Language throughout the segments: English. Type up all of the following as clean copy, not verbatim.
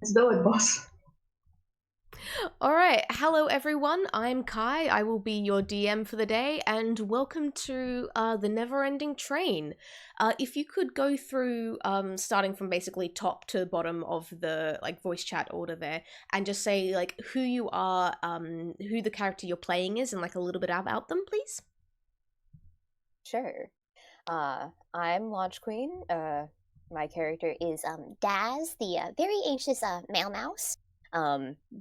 Let's do it, boss. Alright, hello everyone, I'm Kai, I will be your DM for the day, and welcome to the Neverending Train. If you could go through, starting from basically top to bottom of the voice chat order there, and just say who you are, who the character you're playing is, and a little bit about them, please. Sure. I'm Launchqueen. My character is Daz, the very anxious male mouse.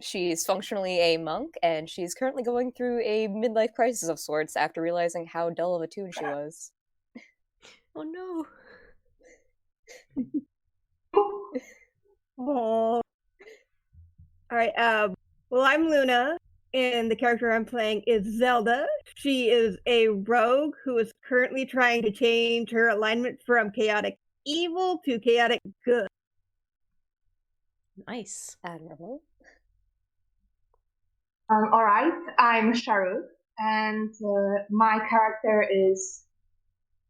She's functionally a monk, and she's currently going through a midlife crisis of sorts after realizing how dull of a tune she was. Oh no. Oh. Alright, well, I'm Luna, and the character I'm playing is Zelda. She is a rogue who is currently trying to change her alignment from chaotic evil to chaotic good. Nice. Admirable. Alright, I'm Sharoo, and my character is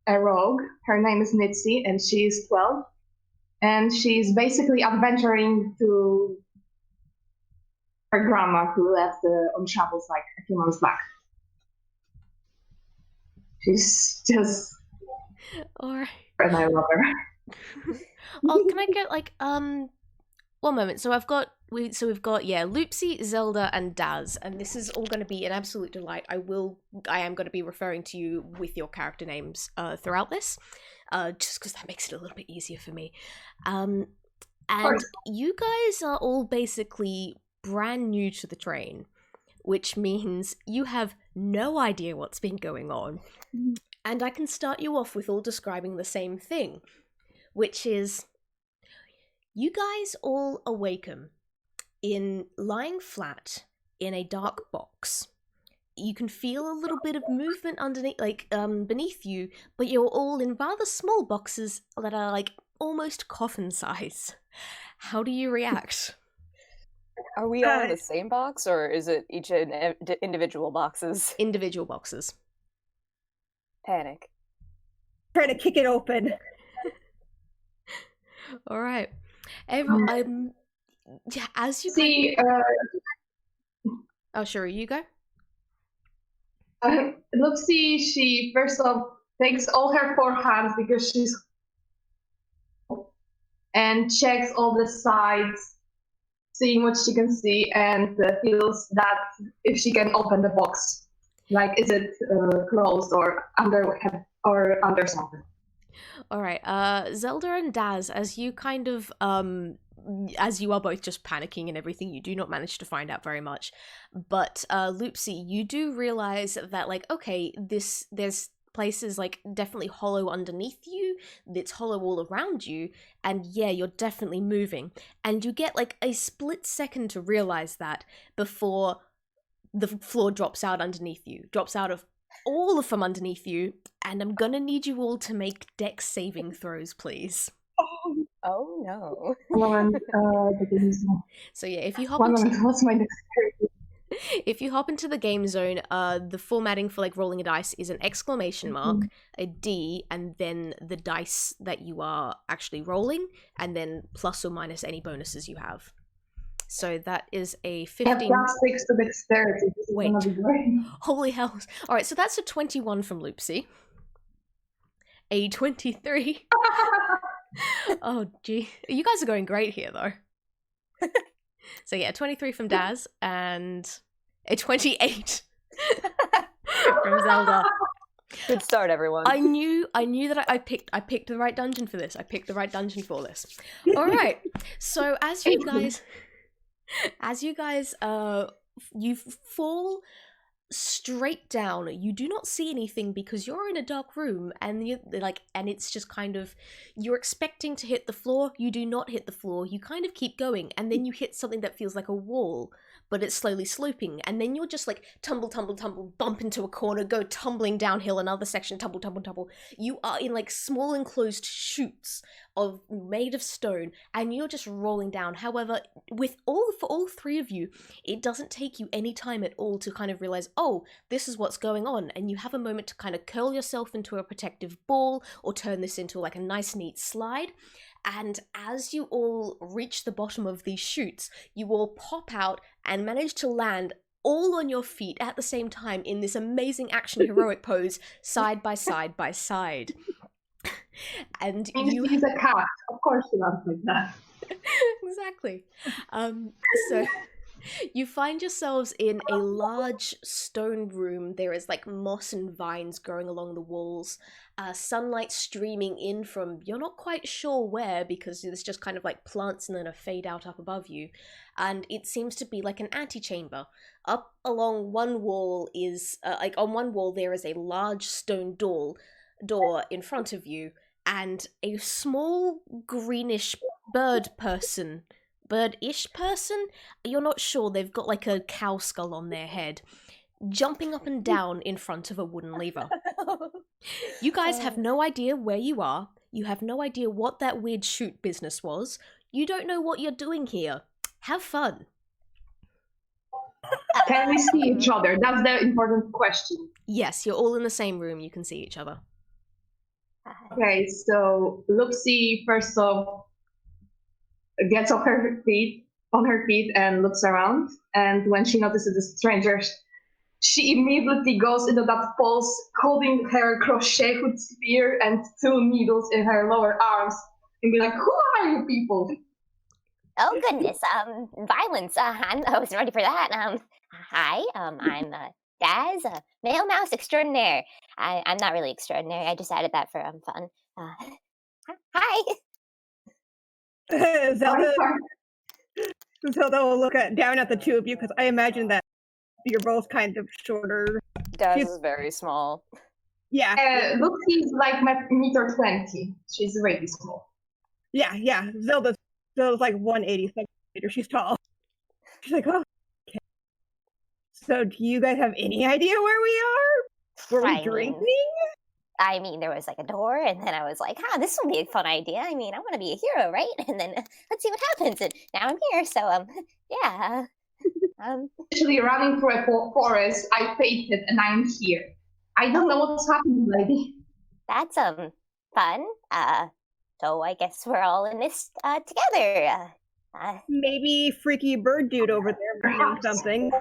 a rogue. Her name is Nitsi, and she's 12. And she's basically adventuring to her grandma, who left on travels a few months back. She's just... Alright. And I love her. Oh, can I get one moment. So we've got Loopsie, Zelda, and Daz, and this is all going to be an absolute delight. I am going to be referring to you with your character names throughout this, just because that makes it a little bit easier for me. And you guys are all basically brand new to the train, which means you have no idea what's been going on. And I can start you off with all describing the same thing, which is you guys all awaken in lying flat in a dark box. You can feel a little bit of movement underneath, beneath you, but you're all in rather small boxes that are almost coffin size. How do you react? Are we all in the same box, or is it each individual boxes? Individual boxes. Panic. Trying to kick it open. All right. As you see, oh, sure, you go. Loopsie, she first off takes all her 4 hands because she's and checks all the sides, seeing what she can see, and feels that if she can open the box, is it closed or under something. All right, Zelda and Daz, as you kind of as you are both just panicking and everything, you do not manage to find out very much. But Loopsie, you do realize that okay, there's places definitely hollow underneath you, it's hollow all around you, and yeah, you're definitely moving. And you get a split second to realize that before the floor drops out underneath you, drops out of all from underneath you, and I'm gonna need you all to make dex saving throws, please. Oh no. So yeah, if you hop what's my next character? If you hop into the game zone, the formatting for rolling a dice is an exclamation mark, a D, and then the dice that you are actually rolling, and then plus or minus any bonuses you have. So that is a 15. +6 to dexterity. Wait. Holy hell. Alright, so that's a 21 from Loopsie. A 23. Oh, gee. You guys are going great here, though. So yeah, 23 from Daz, and a 28 from Zelda. Good start, everyone. I knew that I picked the right dungeon for this. I picked the right dungeon for this. All right. So as you guys you fall straight down. You do not see anything because you're in a dark room, and and it's just kind of, you're expecting to hit the floor. You do not hit the floor. You kind of keep going, and then you hit something that feels like a wall, but it's slowly sloping, and then you're just tumble, bump into a corner, go tumbling downhill another section, tumble. You are in small enclosed chutes made of stone, and you're just rolling down. However, for all 3 of you, it doesn't take you any time at all to kind of realize, oh, this is what's going on, and you have a moment to kind of curl yourself into a protective ball or turn this into a nice neat slide. And as you all reach the bottom of these chutes, you all pop out and manage to land all on your feet at the same time in this amazing action heroic pose, side by side by side. And you... She's a cat. Of course she loves like that. Exactly. So you find yourselves in a large stone room. There is like moss and vines growing along the walls, sunlight streaming in from you're not quite sure where, because there's just kind of like plants and then a fade out up above you, and it seems to be like an antechamber. Up along one wall is on one wall there is a large stone door in front of you, and a small greenish bird-ish person, you're not sure, they've got like a cow skull on their head, jumping up and down in front of a wooden lever. You guys have no idea where you are, you have no idea what that weird chute business was, you don't know what you're doing here. Have fun. Can we see each other? That's the important question. Yes, you're all in the same room, you can see each other. Okay, so Loopsie first off gets on her feet and looks around, and when she notices the stranger, she immediately goes into that pose, holding her crochet hook spear and 2 needles in her lower arms, and be like, "Who are you people?" Oh goodness, violence. I wasn't ready for that. Hi, I'm Daz, male mouse extraordinaire. I'm not really extraordinary. I just added that for fun. Hi. Zelda will look down at the two of you, because I imagine that you're both kind of shorter. Daz is very small. Yeah. Loopsie's like 1.20 m. She's really small. Yeah. Zelda's like 180 centimeters. She's tall. She's like, oh, okay. So do you guys have any idea where we are? Were we drinking? I mean, there was like a door, and then I was like, this will be a fun idea. I mean, I want to be a hero, right? And then let's see what happens. And now I'm here, so, yeah. Actually, running through a forest, I fainted, and I'm here. I don't know what's happening, lady. That's, fun. So I guess we're all in this, together. Maybe freaky bird dude over there doing something.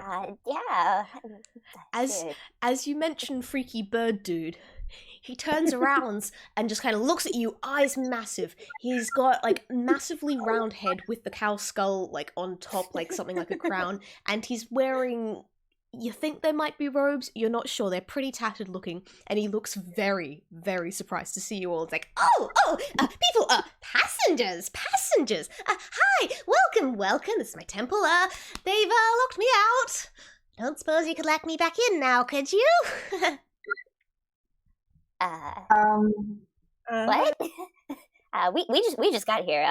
Yeah. As you mentioned freaky bird dude, he turns around and just kind of looks at you, eyes massive. He's got like massively round head with the cow skull like on top, like something like a crown, and he's wearing, you think there might be robes, you're not sure, they're pretty tattered looking, and he looks very, very surprised to see you all. It's like, people, passengers, hi, welcome, this is my temple, they've, locked me out. Don't suppose you could let me back in now, could you? What? We just got here,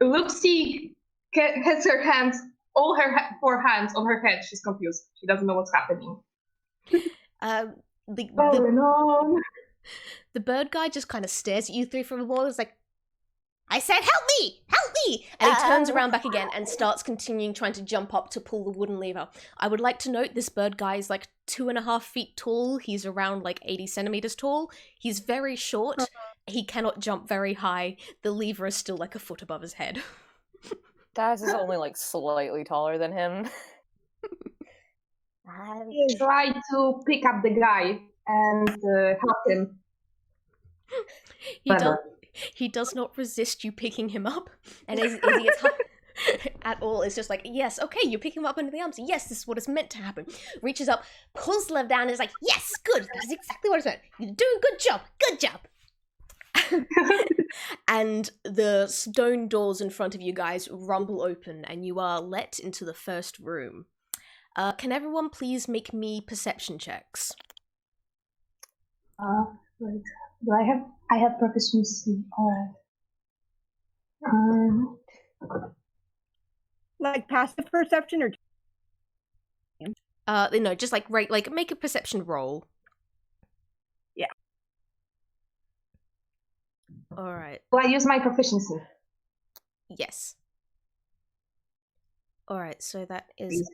Loopsie has her hands, all her 4 hands on her head. She's confused. She doesn't know what's happening. The bird guy just kind of stares at you 3 from the wall. It's like, I said, help me! And he turns around back again and starts continuing trying to jump up to pull the wooden lever. I would like to note this bird guy is like 2.5 feet tall. He's around like 80 centimeters tall. He's very short. He cannot jump very high. The lever is still like a foot above his head. Daz is only like slightly taller than him. Try to pick up the guy and help him. He does not resist you picking him up, and as he gets at all, it's just like, yes, okay, you pick him up under the arms. Yes, this is what is meant to happen. Reaches up, pulls the lever down, and is like, yes, good. That is exactly what it's meant. You're doing a good job. And the stone doors in front of you guys rumble open, and you are let into the first room. Can everyone please make me perception checks? Wait. Do I have proficiency? Alright. Like passive perception or? No, just like make a perception roll. Yeah. All right. Will I use my proficiency? Yes. All right. So that is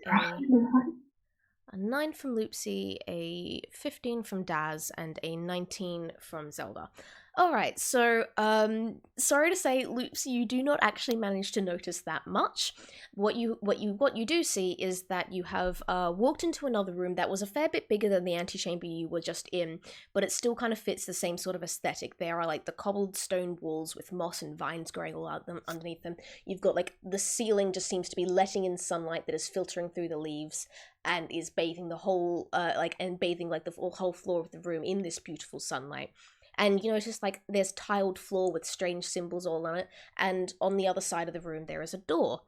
A 9 from Loopsie, a 15 from Daz, and a 19 from Zelda. Alright, so, sorry to say, Loopsie, you do not actually manage to notice that much. What you do see is that you have walked into another room that was a fair bit bigger than the antechamber you were just in, but it still kind of fits the same sort of aesthetic. There are like the cobbled stone walls with moss and vines growing all out them underneath them. You've got like the ceiling just seems to be letting in sunlight that is filtering through the leaves and is bathing the whole bathing the whole floor of the room in this beautiful sunlight. And you notice like there's tiled floor with strange symbols all on it, and on the other side of the room there is a door.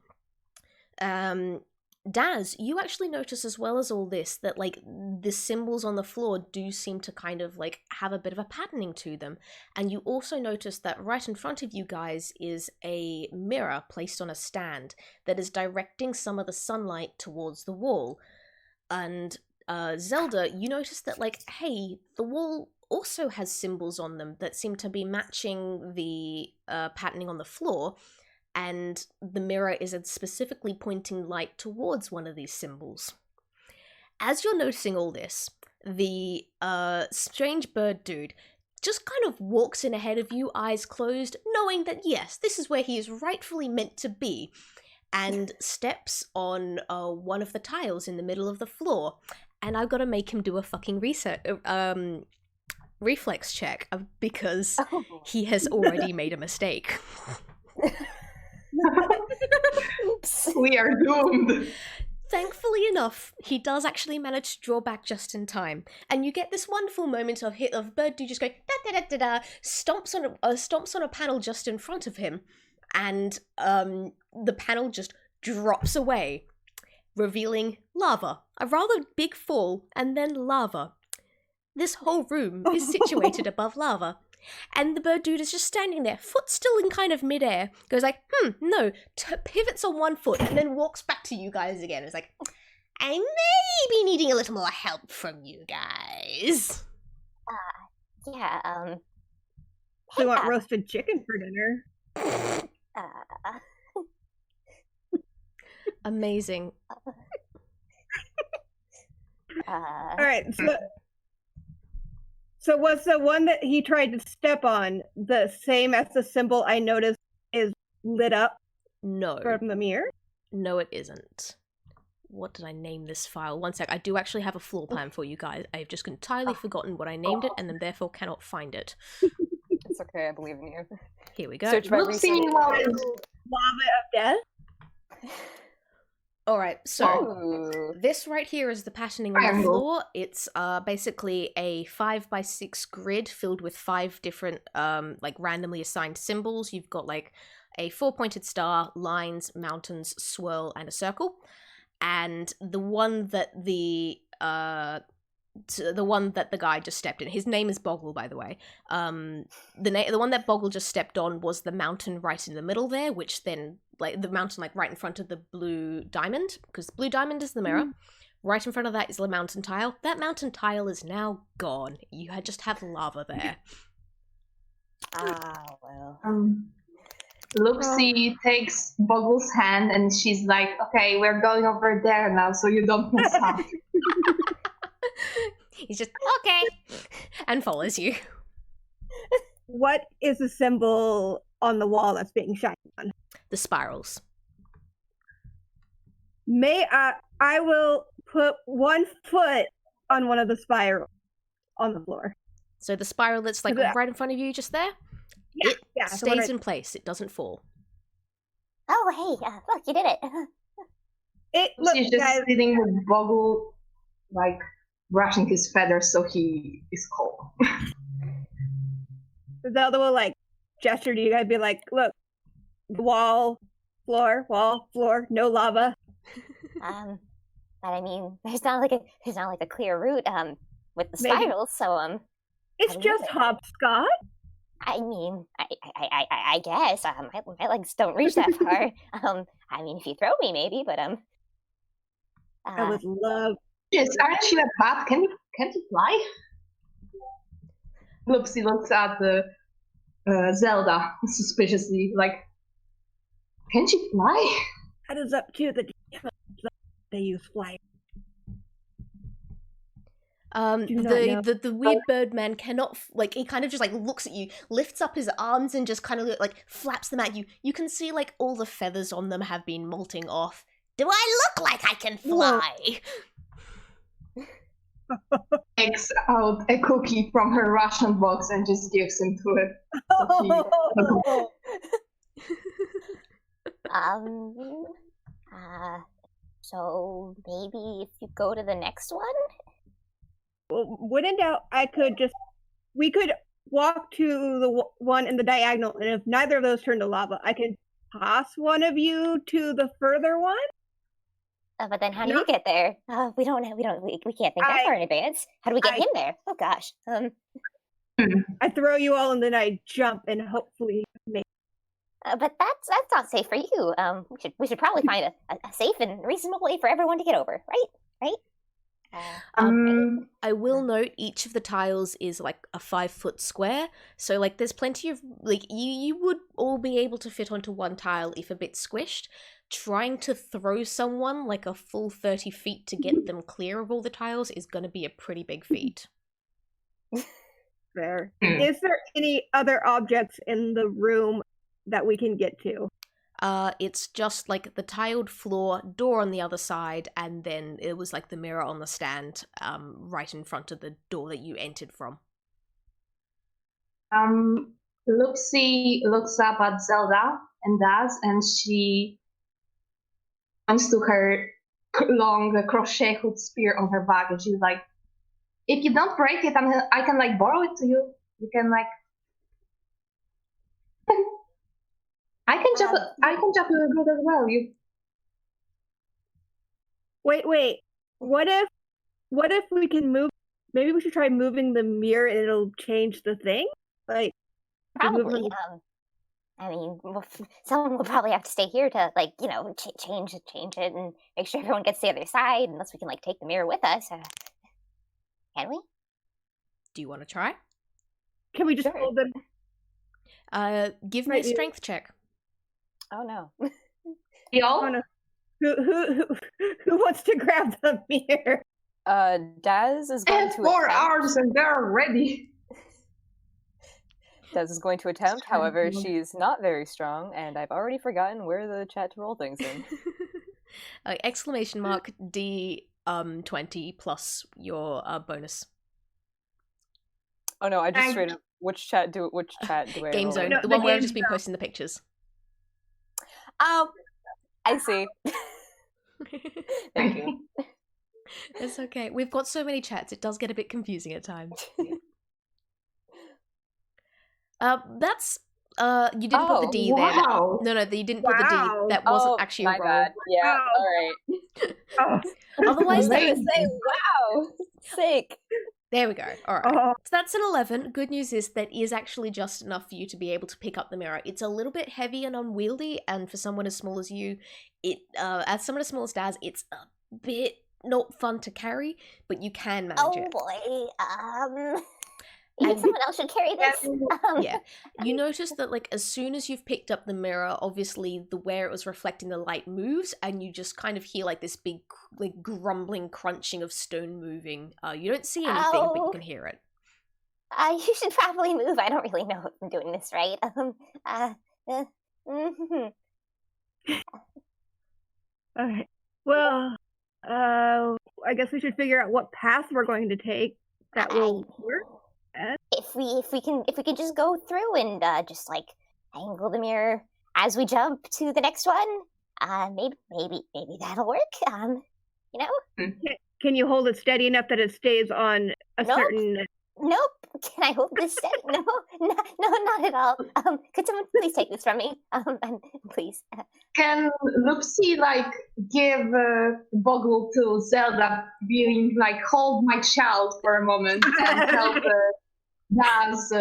Daz, you actually notice as well as all this that like the symbols on the floor do seem to kind of like have a bit of a patterning to them. And you also notice that right in front of you guys is a mirror placed on a stand that is directing some of the sunlight towards the wall. And Zelda, you notice that like, hey, the wall also has symbols on them that seem to be matching the patterning on the floor, and the mirror is specifically pointing light towards one of these symbols. As you're noticing all this, the strange bird dude just kind of walks in ahead of you, eyes closed, knowing that yes, this is where he is rightfully meant to be, and steps on one of the tiles in the middle of the floor. And I've got to make him do a fucking reflex check because he has already made a mistake. We are doomed. Thankfully enough, he does actually manage to draw back just in time, and you get this wonderful moment of bird dude just going da da da da da, stomps on a panel just in front of him, and the panel just drops away, revealing lava, a rather big fall, and then lava. This whole room is situated above lava. And the bird dude is just standing there, foot still in kind of midair, goes like, no, pivots on one foot, and then walks back to you guys again. It's like, I may be needing a little more help from you guys. Yeah, We want roasted chicken for dinner. Amazing. All right, so was the one that he tried to step on the same as the symbol I noticed is lit up No. from the mirror? No, it isn't. What did I name this file? One sec. I do actually have a floor plan for you guys. I've just entirely forgotten what I named it, and then therefore cannot find it. it's okay, I believe in you. Here we go. Search by Loopsie, recent- lava of death? Alright, so Ooh. this right here is the patterning on the Triangle. floor. It's basically a 5x6 grid filled with 5 different randomly assigned symbols. You've got like a 4-pointed star, lines, mountains, swirl, and a circle. And the one that the guy just stepped in, his name is Boggle, by the way. The one that Boggle just stepped on was the mountain right in the middle there, which then like the mountain like right in front of the blue diamond, because the blue diamond is the mirror. Right in front of that is the mountain tile. That mountain tile is now gone. You just have lava there. Well. Loopsie takes Boggle's hand and she's like, okay, we're going over there now so you don't mess up. He's just, okay, and follows you. What is the symbol on the wall that's being shined on? The spirals. I will put one foot on one of the spirals on the floor. So the spiral that's like right in front of you just there, it stays in place. It doesn't fall. Oh, hey, look, you did it. She's just sitting with Boggle, like, brushing his feathers so he is cold. Zelda will like gesture to you guys, be like, look, wall, floor, no lava. But I mean, there's not like a clear route with the spirals, so It's just hopscotch. I mean, I guess my legs don't reach that far. I mean, if you throw me, maybe, but I would love. Yes, aren't you a bat? Can you fly? Loopsie looks at the Zelda suspiciously, like, can she fly? That is up to the they use fly. Do not know. The weird bird man cannot like he kind of just like looks at you, lifts up his arms and just kind of like flaps them at you. You can see like all the feathers on them have been molting off. Do I look like I can fly? Takes out a cookie from her ration box and just gives him to it. So maybe if you go to the next one? Well, when in doubt, we could walk to the one in the diagonal, and if neither of those turn to lava, I can toss one of you to the further one. But then how do we get there? We can't think that far in advance. How do we get him there? Oh gosh. I throw you all and then I jump and hopefully make. But that's not safe for you. We should probably find a safe and reasonable way for everyone to get over, right? I will note each of the tiles is like a 5-foot square, so like there's plenty of like you would all be able to fit onto one tile if a bit squished. Trying to throw someone like a full 30 feet to get them clear of all the tiles is going to be a pretty big feat. Fair. Is there any other objects in the room that we can get to? It's just like the tiled floor, door on the other side, and then it was like the mirror on the stand, right in front of the door that you entered from. Loopsie looks up at Zelda and Daz, and she points to her long crochet hook spear on her back, and she's like, "If you don't break it, I can like borrow it to you. You can like." I can jump really good as well. You Wait. What if we can move? Maybe we should try moving the mirror and it'll change the thing. Like Probably. I mean, someone will probably have to stay here to like change it and make sure everyone gets to the other side. Unless we can like take the mirror with us. Can we? Do you want to try? Can we just hold them? Give me a strength check. Oh no. y'all? Oh, no. Who wants to grab the mirror? Daz is I going have to 4 attempt. arms and they're ready. Daz is going to attempt, however, she's not very strong, and I've already forgotten where the chat to roll things in. Exclamation mark D20 plus your bonus. Oh no, I just straight up which chat do I Game roll? Zone, No, the the one where I've Game just been Zone. posting the pictures. Oh, I see. Thank you. It's okay. We've got so many chats, it does get a bit confusing at times. That's you didn't put the D there. Wow. No, you didn't put the D. That wasn't actually a my roll. bad. Yeah, Oh. Otherwise, I was saying, wow, sick. there we go. All right. So that's an 11. Good news is that is actually just enough for you to be able to pick up the mirror. It's a little bit heavy and unwieldy, and for someone as small as you, as someone as small as Daz, it's a bit not fun to carry, but you can manage it. Oh boy. Maybe someone else should carry this. Yeah. You notice that like as soon as you've picked up the mirror, obviously the where it was reflecting the light moves, and you just kind of hear like this big like grumbling crunching of stone moving. You don't see anything, but you can hear it. You should probably move. I don't really know if I'm doing this right. All right. Well, I guess we should figure out what path we're going to take that will work. If we can just go through and just like angle the mirror as we jump to the next one, maybe that'll work. Can you hold it steady enough that it stays on a certain? Nope. Can I hold this steady? No, not at all. Could someone please take this from me? Please. Can Loopsie like give Boggle to Zelda, being like, hold my child for a moment and help Daz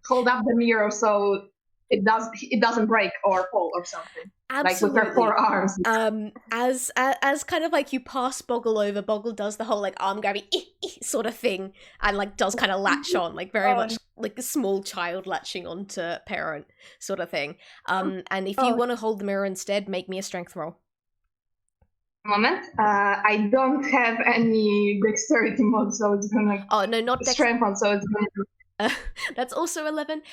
hold up the mirror so it doesn't break or fall or something. Absolutely. Like with her 4 arms. As kind of like you pass Boggle over, Boggle does the whole like arm grabbing sort of thing, and like does kind of latch on, like very much like a small child latching onto parent sort of thing. And if you want to hold the mirror instead, make me a strength roll. Moment. I don't have any dexterity mod, so it's gonna. Oh no, not strength mod, so it's gonna. That's also 11.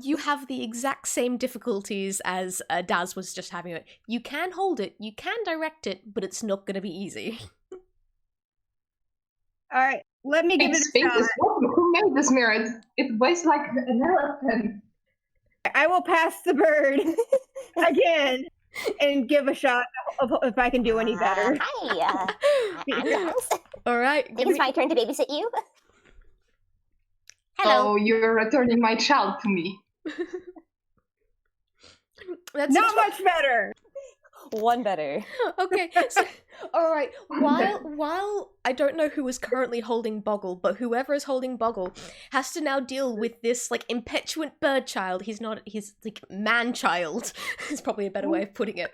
You have the exact same difficulties as Daz was just having it. You can hold it, you can direct it, but it's not going to be easy. All right, let me give it a shot. Who made this mirror? It weighs like an elephant. I will pass the bird again and give a shot if I can do any better. Hi, I'm Daz. All right. I think it's my turn to babysit you. Hello. Oh, you're returning my child to me. That's not much better. One better. Okay. So, all right. While I don't know who is currently holding Boggle, but whoever is holding Boggle has to now deal with this like impetuous bird child. He's like man child. Is probably a better way of putting it.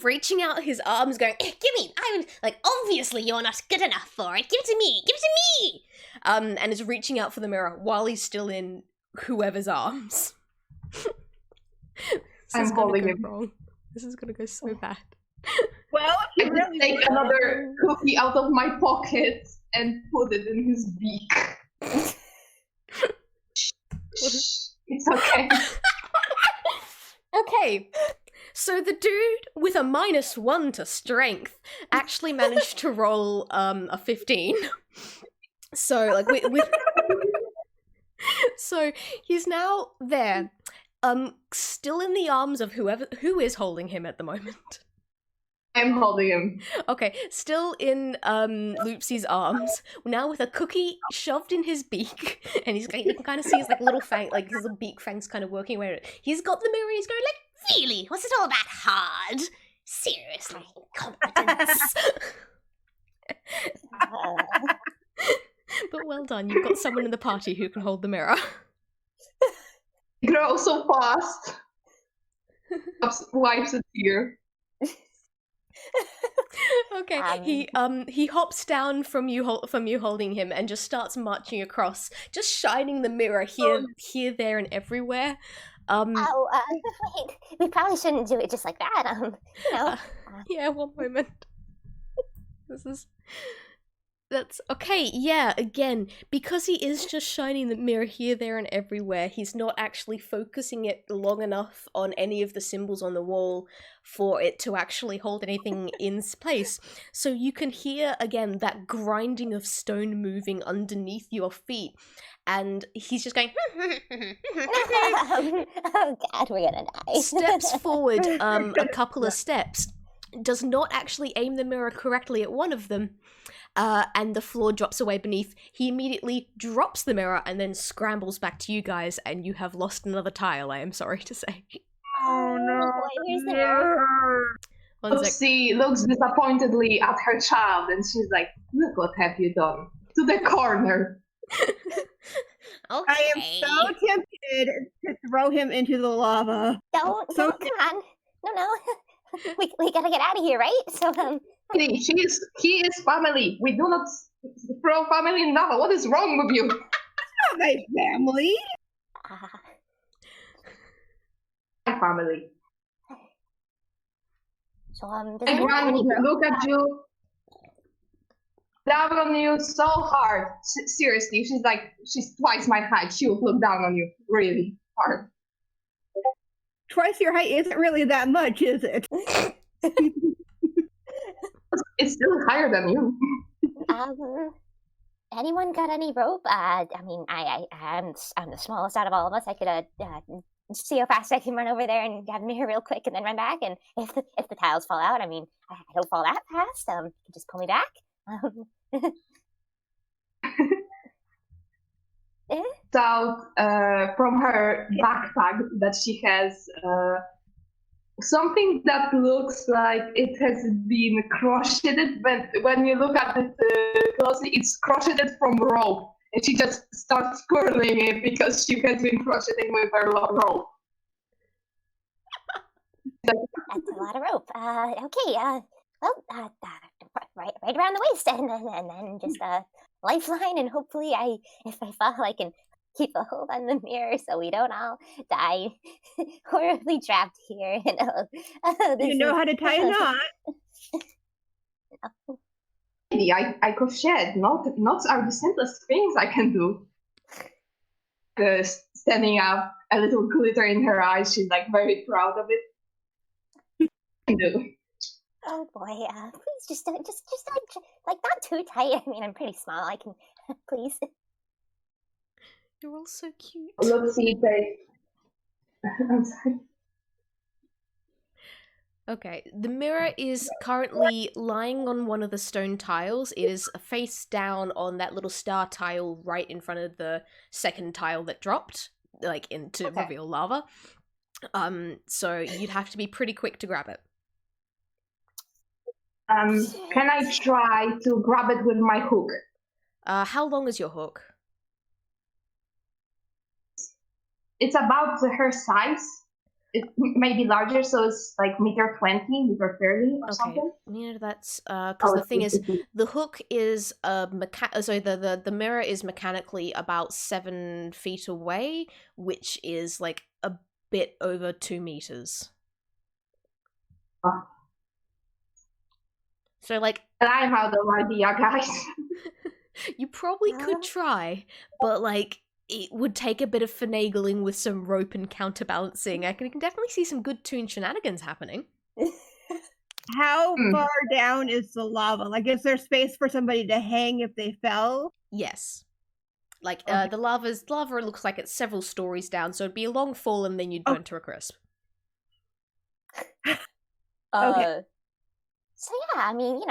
Reaching out his arms, going, "Give me! I'm like, obviously you're not good enough for it. Give it to me! Give it to me!" And is reaching out for the mirror while he's still in whoever's arms. I'm holding him. Wrong. This is gonna go so bad. Well, I just take another cookie out of my pocket and put it in his beak. It's okay. Okay. So the dude with a -1 to strength actually managed to roll a 15. So like with so he's now there, still in the arms of who is holding him at the moment. I'm holding him. Okay, still in Loopsie's arms, now with a cookie shoved in his beak, and you can kind of see his like little fang, like his little beak fangs kind of working away. He's got the mirror, and he's going like, "Really? Was it all that hard? Seriously, incompetence." But well done, you've got someone in the party who can hold the mirror. It grows so fast. Wipes a tear. Okay, he hops down from you holding him and just starts marching across, just shining the mirror here, there, and everywhere. Wait, we probably shouldn't do it just like that. You know. Yeah, one moment. That's okay, yeah, again, because he is just shining the mirror here, there, and everywhere, he's not actually focusing it long enough on any of the symbols on the wall for it to actually hold anything in place. So you can hear, again, that grinding of stone moving underneath your feet, and he's just going, "Oh god, we're gonna die." Steps forward a couple of steps, does not actually aim the mirror correctly at one of them, and the floor drops away beneath. He immediately drops the mirror and then scrambles back to you guys, and you have lost another tile, I am sorry to say. Oh no. Where's the mirror? Loopsie looks disappointedly at her child, and she's like, "Look what have you done to the corner." Okay. I am so tempted to throw him into the lava. Don't, come on. No. We gotta get out of here, right? So, he is family. We do not throw family in lava. What is wrong with you? Not my family. My family. So, does Everyone look at you. Down on you so hard. Seriously, she's twice my height. She would look down on you really hard. Twice your height isn't really that much, is it? It's still higher than you. Anyone got any rope? I mean, I'm the smallest out of all of us. I could see how fast I can run over there and grab me here real quick and then run back. And if the tiles fall out, I mean, I don't fall that fast. You can just pull me back. Out from her backpack that she has something that looks like it has been crocheted, but when you look at it closely, it's crocheted from rope, and she just starts curling it because she has been crocheting with her rope. That's a lot of rope. Okay. Well, right around the waist, and then just a lifeline, and hopefully, if I fall, I can keep a hold on the mirror so we don't all die horribly trapped here. You know how to tie a knot. Maybe I crochet. Knots are the simplest things I can do. Standing up, a little glitter in her eyes. She's like very proud of it. Oh boy, please just don't like not too tight. I mean, I'm pretty small. I can please. You're all so cute. Loopsie, I'm sorry. Okay, the mirror is currently lying on one of the stone tiles. It is face down on that little star tile right in front of the second tile that dropped, like into reveal lava. So you'd have to be pretty quick to grab it. Can I try to grab it with my hook? How long is your hook? It's about her size. It may be larger, so it's like meter 20, meter 30 or something. Yeah, that's because the thing is, the hook is the mirror is mechanically about 7 feet away, which is like a bit over 2 meters. So like, I'm out of idea, guys. You probably could try, but like, it would take a bit of finagling with some rope and counterbalancing. I can definitely see some good toon shenanigans happening. How far down is the lava? Like, is there space for somebody to hang if they fell? Yes. Like, the lava looks like it's several stories down, so it'd be a long fall and then you'd burn to a crisp. Okay. So yeah, I mean,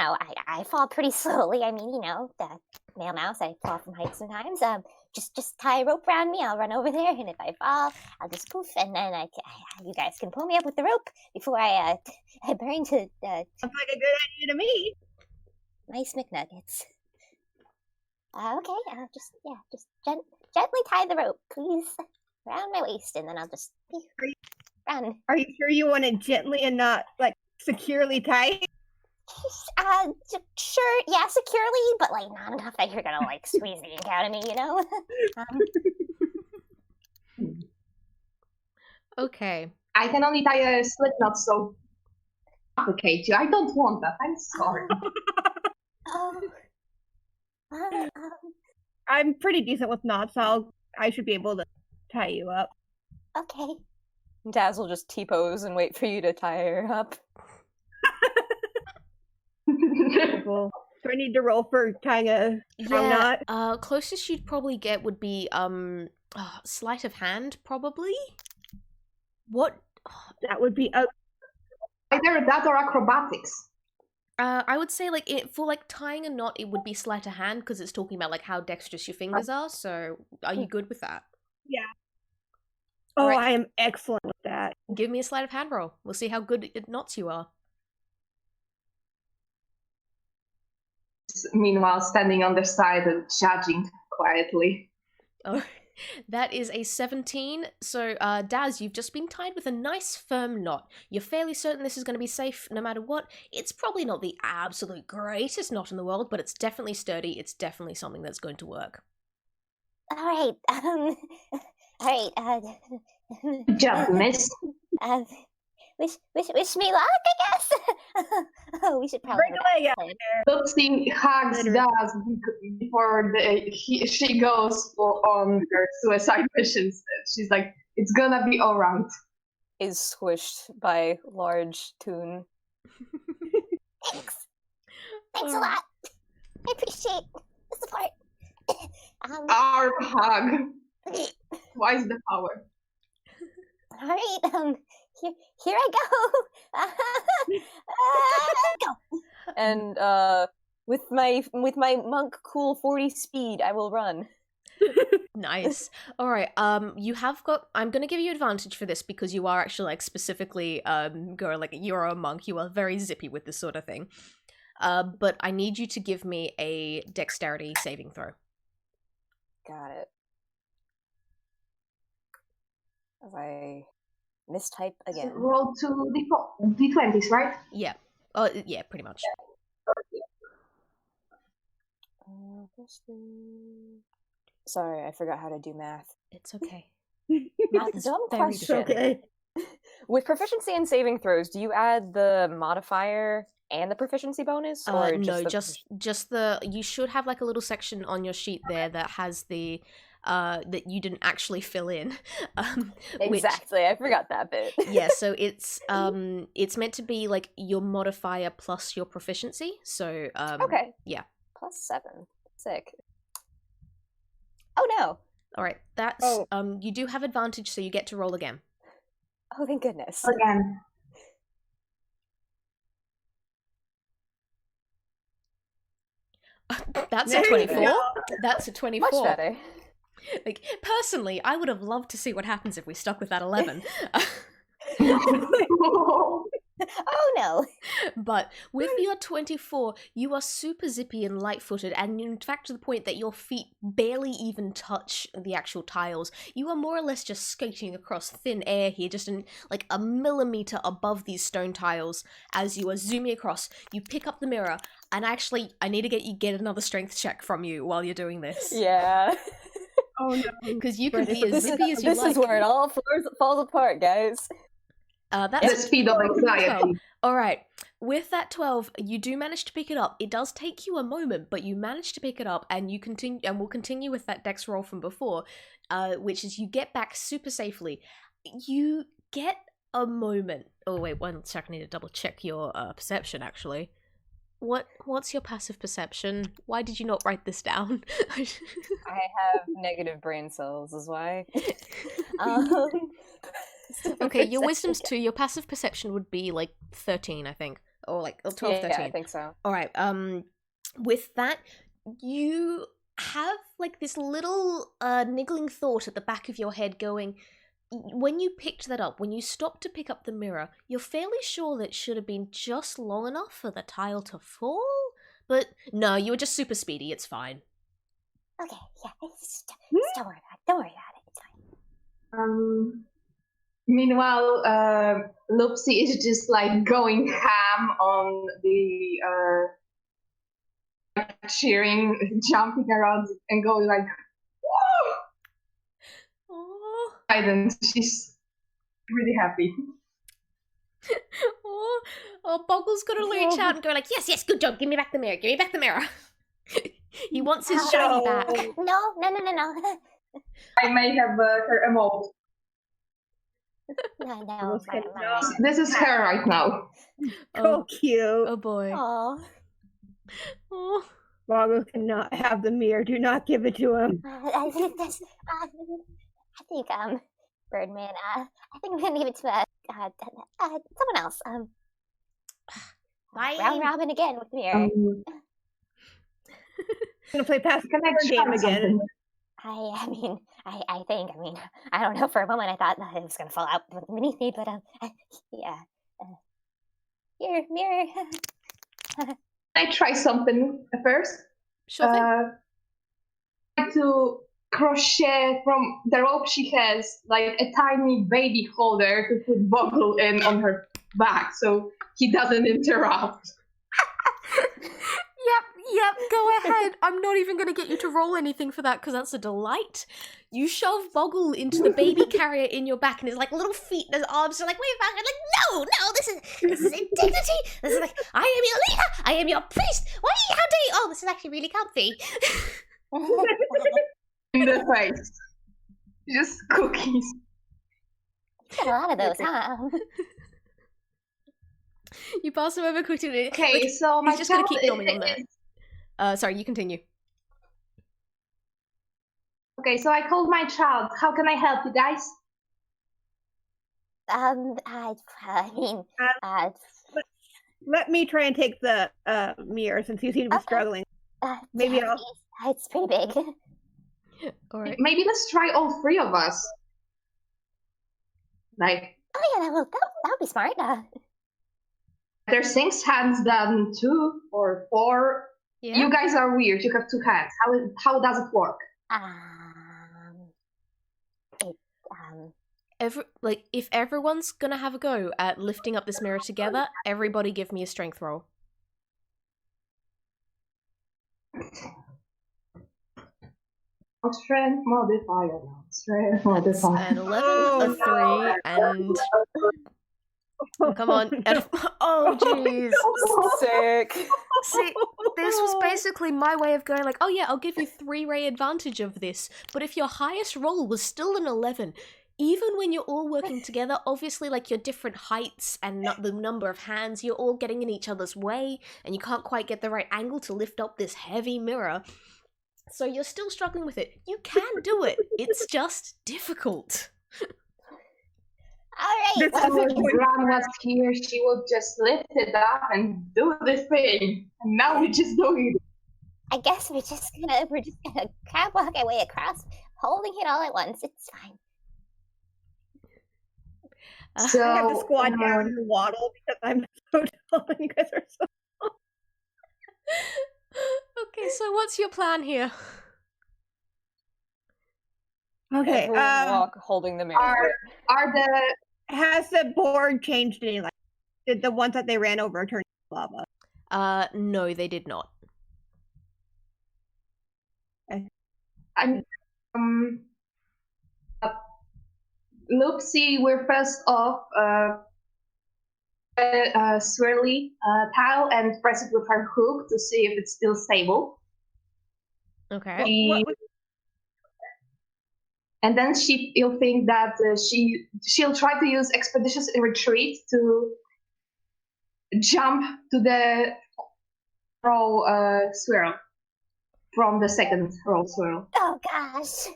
I fall pretty slowly. I mean, the male mouse, I fall from heights sometimes. Just tie a rope around me. I'll run over there, and if I fall, I'll just poof, and then you guys can pull me up with the rope before I burn to. Sounds like a good idea to me. Nice McNuggets. Okay, just gently tie the rope, please, around my waist, and then I'll just run. Are you sure you want it gently and not like securely tight? Sure, yeah, securely, but like not enough that you're gonna like squeeze the ink out of me, Okay. I can only tie a slip knot, so suffocate you. I don't want that. I'm sorry. I'm pretty decent with knots, so I should be able to tie you up. Okay. Daz will just T-pose and wait for you to tie her up. Do I need to roll for tying a knot? Closest you'd probably get would be sleight of hand, probably. What? That would be either that or acrobatics. I would say for tying a knot, it would be sleight of hand because it's talking about like how dexterous your fingers are. So, are you good with that? Yeah. Oh, right. I am excellent with that. Give me a sleight of hand roll. We'll see how good at knots you are. Meanwhile, standing on the side and judging quietly. Oh, that is a 17. So, Daz, you've just been tied with a nice firm knot. You're fairly certain this is going to be safe no matter what. It's probably not the absolute greatest knot in the world, but it's definitely sturdy. It's definitely something that's going to work. All right. Good job, miss. Wish me luck, I guess. Oh, we should probably. Loopsie hugs Daz before she goes on her suicide missions. She's like, "It's gonna be all right." Is squished by large toon. Thanks a lot. I appreciate the support. Our hug. Twice the power. All right. Here I go. Go. And with my monk cool 40 speed, I will run. Nice. All right. I'm gonna give you advantage for this because you are actually specifically you're a monk. You are very zippy with this sort of thing. But I need you to give me a dexterity saving throw. Got it. As I mistype again. Roll to D20s, right? Yeah. Oh, yeah, pretty much. Sorry, I forgot how to do math. It's okay. Math is very okay. With proficiency in saving throws, do you add the modifier and the proficiency bonus, or no, just the. You should have like a little section on your sheet there that has the that you didn't actually fill in. Exactly, I forgot that bit. Yeah, so it's meant to be like your modifier plus your proficiency. So Okay. yeah. +7. Sick. Oh no. All right, that's you do have advantage, so you get to roll again. Oh, thank goodness. Again. That's There a you 24. go. That's a 24. Much better. Like, personally, I would have loved to see what happens if we stuck with that 11. Oh no. But with your 24, you are super zippy and light-footed, and in fact to the point that your feet barely even touch the actual tiles. You are more or less just skating across thin air here, just in like a millimeter above these stone tiles. As you are zooming across, you pick up the mirror, and actually, I need to get another strength check from you while you're doing this. Yeah. Oh no. Because you can be as zippy as you This like. is where it all falls apart, guys. That's The speed of anxiety. All right. With that 12, you do manage to pick it up. It does take you a moment, but you manage to pick it up, and you continue, and we'll continue with that dex roll from before, which is you get back super safely. You get a moment. Oh wait, one second. I need to double check your perception. Actually, what's your passive perception? Why did you not write this down? I have negative brain cells, is why. Okay, your wisdom's 2. Your passive perception would be like 13, I think, or like 12, 13. Yeah, I think so. All right. With that, you have like this little niggling thought at the back of your head going, when you picked that up, when you stopped to pick up the mirror, you're fairly sure that it should have been just long enough for the tile to fall? But no, you were just super speedy, it's fine. Okay, yeah, just don't worry about it. Don't worry about it. It's fine. Meanwhile, Loopsie is just like going ham on the cheering, jumping around and going like, whoa! Oh, And she's really happy. Boggle's gonna reach out and go like, yes, good job, give me back the mirror. He wants his shiny back. No. I may have her emote. No. This is her right now. So cute. Oh boy. Aw. Oh. Boggle cannot have the mirror. Do not give it to him. I think, Birdman, I think I'm gonna give it to someone else. Bye. Round robin again with the mirror. I'm gonna play past Can I game try again. something? I think, I don't know, for a moment I thought that it was gonna fall out beneath me, but, yeah. Here, mirror. Can I try something first? Sure thing. Try to crochet from the rope she has, like a tiny baby holder to put Boggle in on her back so he doesn't interrupt. Yep, go ahead. I'm not even going to get you to roll anything for that because that's a delight. You shove Boggle into the baby carrier in your back and his like little feet and his arms are like, wait back. I'm like, no, this is indignity. This is like, I am your leader. I am your priest. What? How dare you? Oh, this is actually really comfy. In the face. Just cookies. Got a lot of those, huh? You pass him over quickly. Okay, Like, so my he's just going to child keep filming on is- that. Sorry, you continue. Okay, so I called my child. How can I help you guys? Let me try and take the mirror since you seem to be Okay. struggling. Maybe I'll. It's pretty big. All right. Maybe let's try all three of us. Like, Oh yeah, that would be smart. there's 6 hands done 2 or 4. Yeah. You guys are weird. You have 2 hands. How does it work? If everyone's gonna have a go at lifting up this mirror together, everybody give me a strength roll. Strength modifier. Strength That's modifier. an 11, a 3, and Come on. Oh, jeez. Sick. See, this was basically my way of going like, oh yeah, I'll give you 3-ray advantage of this. But if your highest roll was still an 11, even when you're all working together, obviously, like, your different heights and the number of hands, you're all getting in each other's way, and you can't quite get the right angle to lift up this heavy mirror. So you're still struggling with it. You can do it. It's just difficult. All right. If Gran was here, she would just lift it up and do this thing. And now we're just doing it. I guess we're just gonna crab walk our way across, holding it all at once. It's fine. So I have to squat down and waddle because I'm so tall and you guys are so tall. Okay, so what's your plan here? Okay, Everyone walk holding the mirror. has the board changed any? Like, did the ones that they ran over turn to lava? No, they did not. Loopsie, we're first off a swirly tile and press it with her hook to see if it's still stable. Okay. And then you'll think that she'll try to use expeditious retreat to jump to the roll swirl from the second roll swirl. Oh gosh.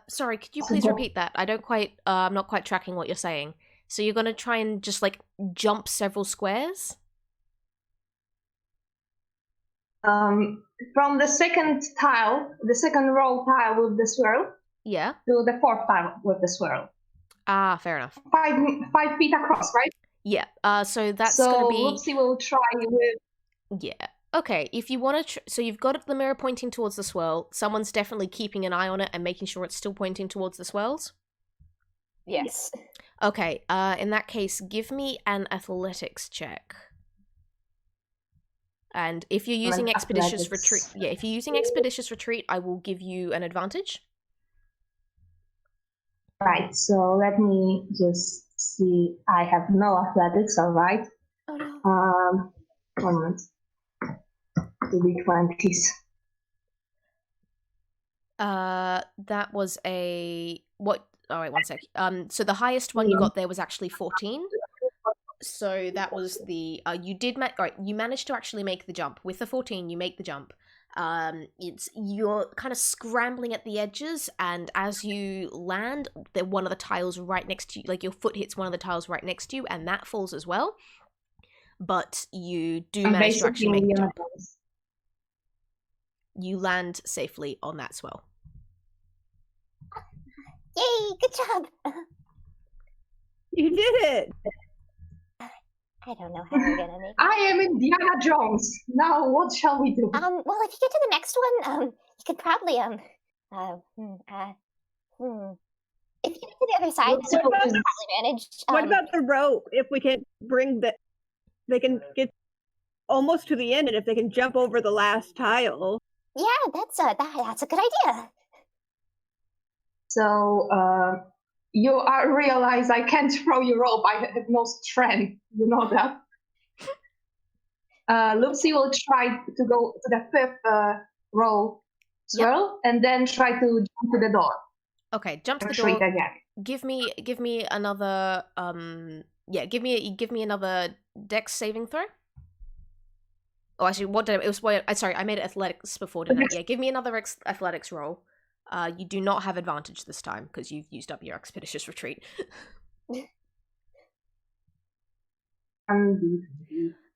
Sorry, could you please repeat that? I'm not quite tracking what you're saying. So you're gonna try and just, like, jump several squares? From the second roll tile with the swirl, Yeah. to the fourth tile with the swirl. Ah, fair enough. 5 feet across, right? Yeah. So that's gonna be. Loopsie will try with. Yeah. Okay. If you want to, so you've got the mirror pointing towards the swirl. Someone's definitely keeping an eye on it and making sure it's still pointing towards the swirls. Yes. Okay. In that case, give me an athletics check. And if you're using expeditious retreat, if you're using expeditious retreat, I will give you an advantage. Right, so let me just see. I have no athletics, all right. Oh no. 1 minute. 2d20s. That was a what? All right, 1 sec. So the highest one you got there was actually 14. So that was the you managed to actually make the jump. With the 14, you make the jump. You're kind of scrambling at the edges, and as you land, one of the tiles right next to you, like, your foot hits one of the tiles right next to you, and that falls as well. But you do manage to actually make the jump. You land safely on that swell. Yay! Good job. You did it. I don't know how we're gonna make it. I am Indiana Jones. Now, what shall we do? Well, if you get to the next one, you could probably if you get to the other side, What's then you about- could probably manage. What about the rope? If we can they can get almost to the end, and if they can jump over the last tile. Yeah, that's a good idea. So, you realize I can't throw you rope. I have no strength. You know that. Loopsie will try to go to the fifth row swirl, and then try to jump to the door. Okay, jump to the Retreat door. again. Give me another give me another dex saving throw. Oh, actually, what did sorry, I made it athletics before, didn't I? Yeah, give me another athletics roll. You do not have advantage this time because you've used up your expeditious retreat.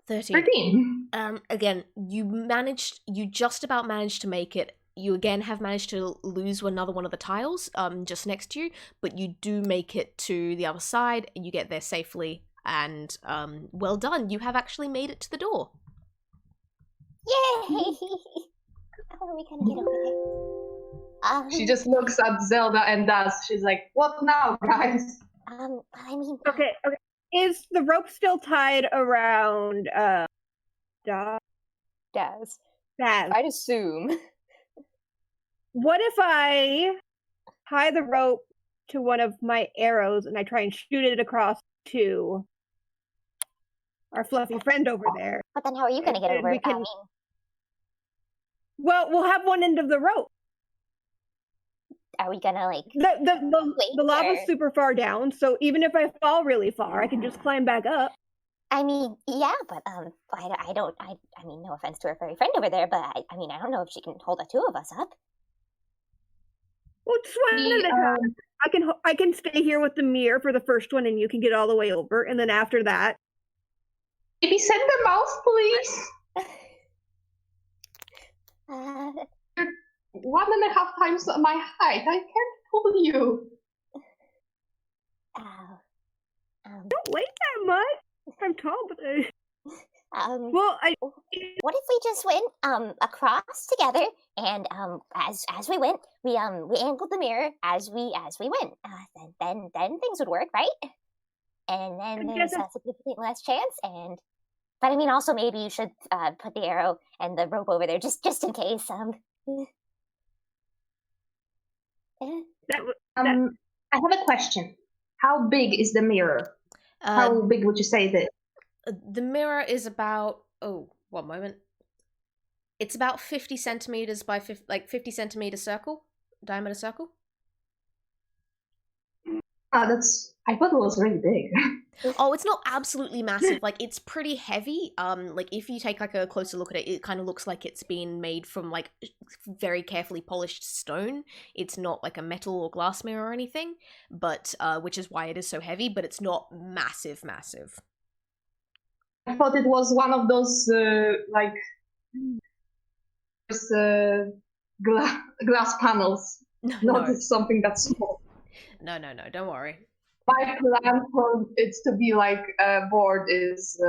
13. Again, you just about managed to make it. You again have managed to lose another one of the tiles just next to you, but you do make it to the other side and you get there safely, and well done, you have actually made it to the door. Yay! How are we gonna get over there? She just looks at Zelda and she's like, what now, guys? I mean, Okay. Is the rope still tied around Daz? Daz. Daz. I'd assume. What if I tie the rope to one of my arrows and I try and shoot it across to our fluffy friend over there. But then how are you going to get And over we it? I can- mean, Well, we'll have one end of the rope. are we going to, like... The lava's or- super far down, so even if I fall really far, I can just climb back up. I mean, yeah, but, I mean, no offense to our furry friend over there, but, I mean, I don't know if she can hold the two of us up. Well, just one at a time. I can stay here with the mirror for the first one, and you can get all the way over, and then after that... Maybe send them out, please. 1.5 times my height. I can't pull you. Don't weigh that much. I'm tall, but What if we just went across together, and as we went, we angled the mirror as we went. Then things would work, right? And then there's a significantly less chance. But I mean, also maybe you should put the arrow and the rope over there just in case. I have a question. How big is the mirror? How big would you say that? The mirror is about... Oh, 1 moment. It's about 50 centimeters by 50 centimeter circle, diameter circle. I thought it was really big. Oh, it's not absolutely massive. Like, it's pretty heavy. Like, if you take like a closer look at it, it kind of looks like it's been made from like very carefully polished stone. It's not like a metal or glass mirror or anything, but which is why it is so heavy. But it's not massive. I thought it was one of those glass panels, not something that's small. No, don't worry. My plan for it to be like a board is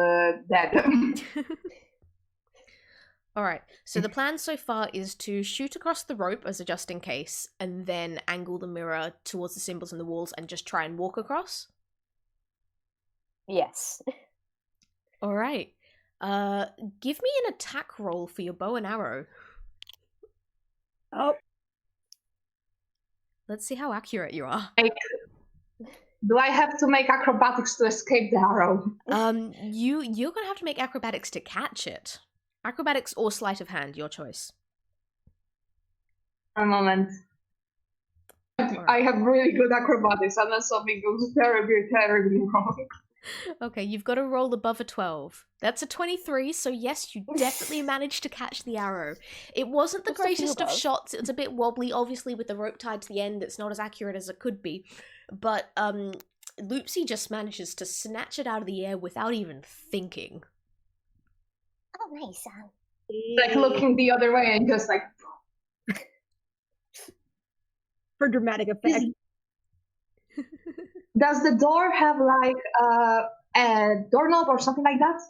dead. Alright, so the plan so far is to shoot across the rope as a just in case, and then angle the mirror towards the symbols in the walls and just try and walk across? Yes. Alright. Give me an attack roll for your bow and arrow. Oh. Let's see how accurate you are. Do I have to make acrobatics to escape the arrow? You're gonna have to make acrobatics to catch it. Acrobatics or sleight of hand, your choice. A moment. I have really good acrobatics, unless something goes terribly wrong. Okay, you've got to roll above a 12. That's a 23, so yes, you definitely managed to catch the arrow. It wasn't the greatest of shots. It's a bit wobbly, obviously, with the rope tied to the end. It's not as accurate as it could be. But Loopsie just manages to snatch it out of the air without even thinking. Oh, nice. Like looking the other way and just like... For dramatic effect. Does the door have like a doorknob or something like that?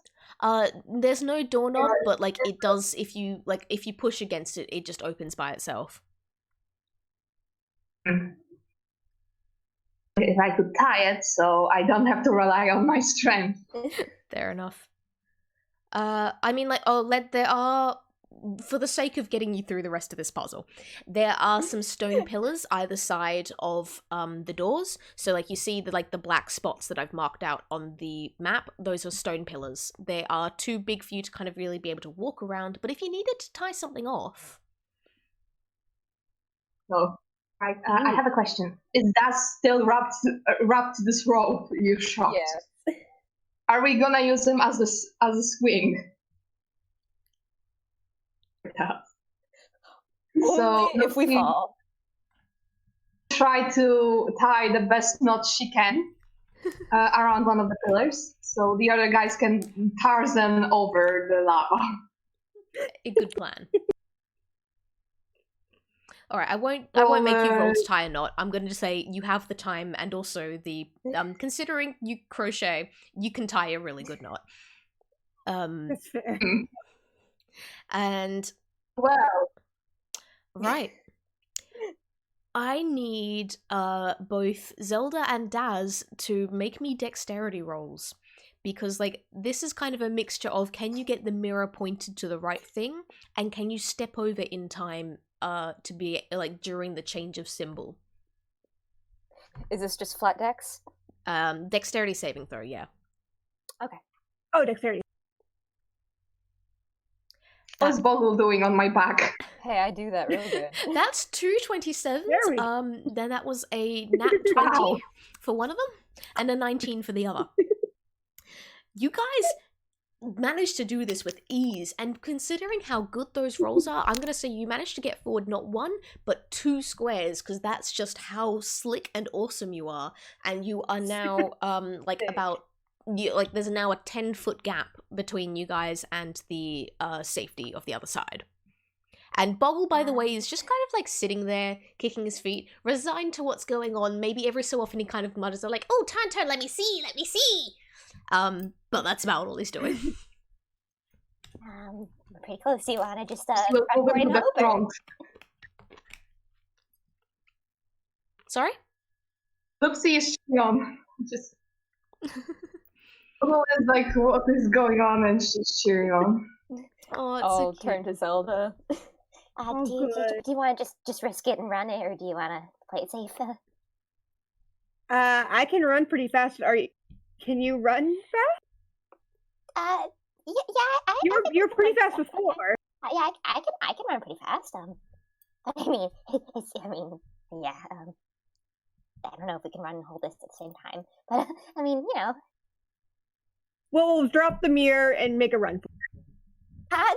There's no doorknob, but like it does if you push against it, it just opens by itself. If I could tie it, so I don't have to rely on my strength. Fair enough. I mean, like, there are, for the sake of getting you through the rest of this puzzle, there are some stone pillars either side of the doors. So, like, you see the black spots that I've marked out on the map. Those are stone pillars. They are too big for you to kind of really be able to walk around. But if you needed to tie something off, so I have a question. Is that still wrapped to this rope you shot? Yes. Are we gonna use him as a swing? So if we fall. Try to tie the best knot she can around one of the pillars, so the other guys can Tarzan over the lava. A good plan. All right, I won't make you roll to tie a knot. I'm going to say you have the time, and also the considering you crochet, you can tie a really good knot. That's fair. And well, right, I need both Zelda and Daz to make me dexterity rolls. Because, like, this is kind of a mixture of can you get the mirror pointed to the right thing, and can you step over in time to be, like, during the change of symbol. Is this just flat dex? Dexterity saving throw, yeah. Okay. Oh, dexterity. What's Boggle doing on my back? Hey, I do that real good. That's 2 27s. There we Then that was a nat 20 Wow. for one of them, and a 19 for the other. You guys managed to do this with ease, and considering how good those rolls are, I'm going to say you managed to get forward not 1, but 2 squares, because that's just how slick and awesome you are, and you are now, there's now a 10-foot gap between you guys and the safety of the other side. And Boggle, by the way, is just kind of like sitting there, kicking his feet, resigned to what's going on. Maybe every so often he kind of mutters, like, "Oh, turn, let me see. But that's about all he's doing. We're pretty close. Do you want to just We'll run over for it to and the hope, or- front. Sorry? Loopsie is cheering on. Just Boggle is like, what is going on? And she's cheering on. Oh, it's I'll so cute. turn to Zelda. Oh, do you want to just risk it and run it, or do you want to play it safe? I can run pretty fast. Can you run fast? Yeah. You're pretty fast before. Yeah, I can run pretty fast. I mean, yeah. I don't know if we can run and hold this at the same time, but I mean, you know. Well, we'll drop the mirror and make a run for it. I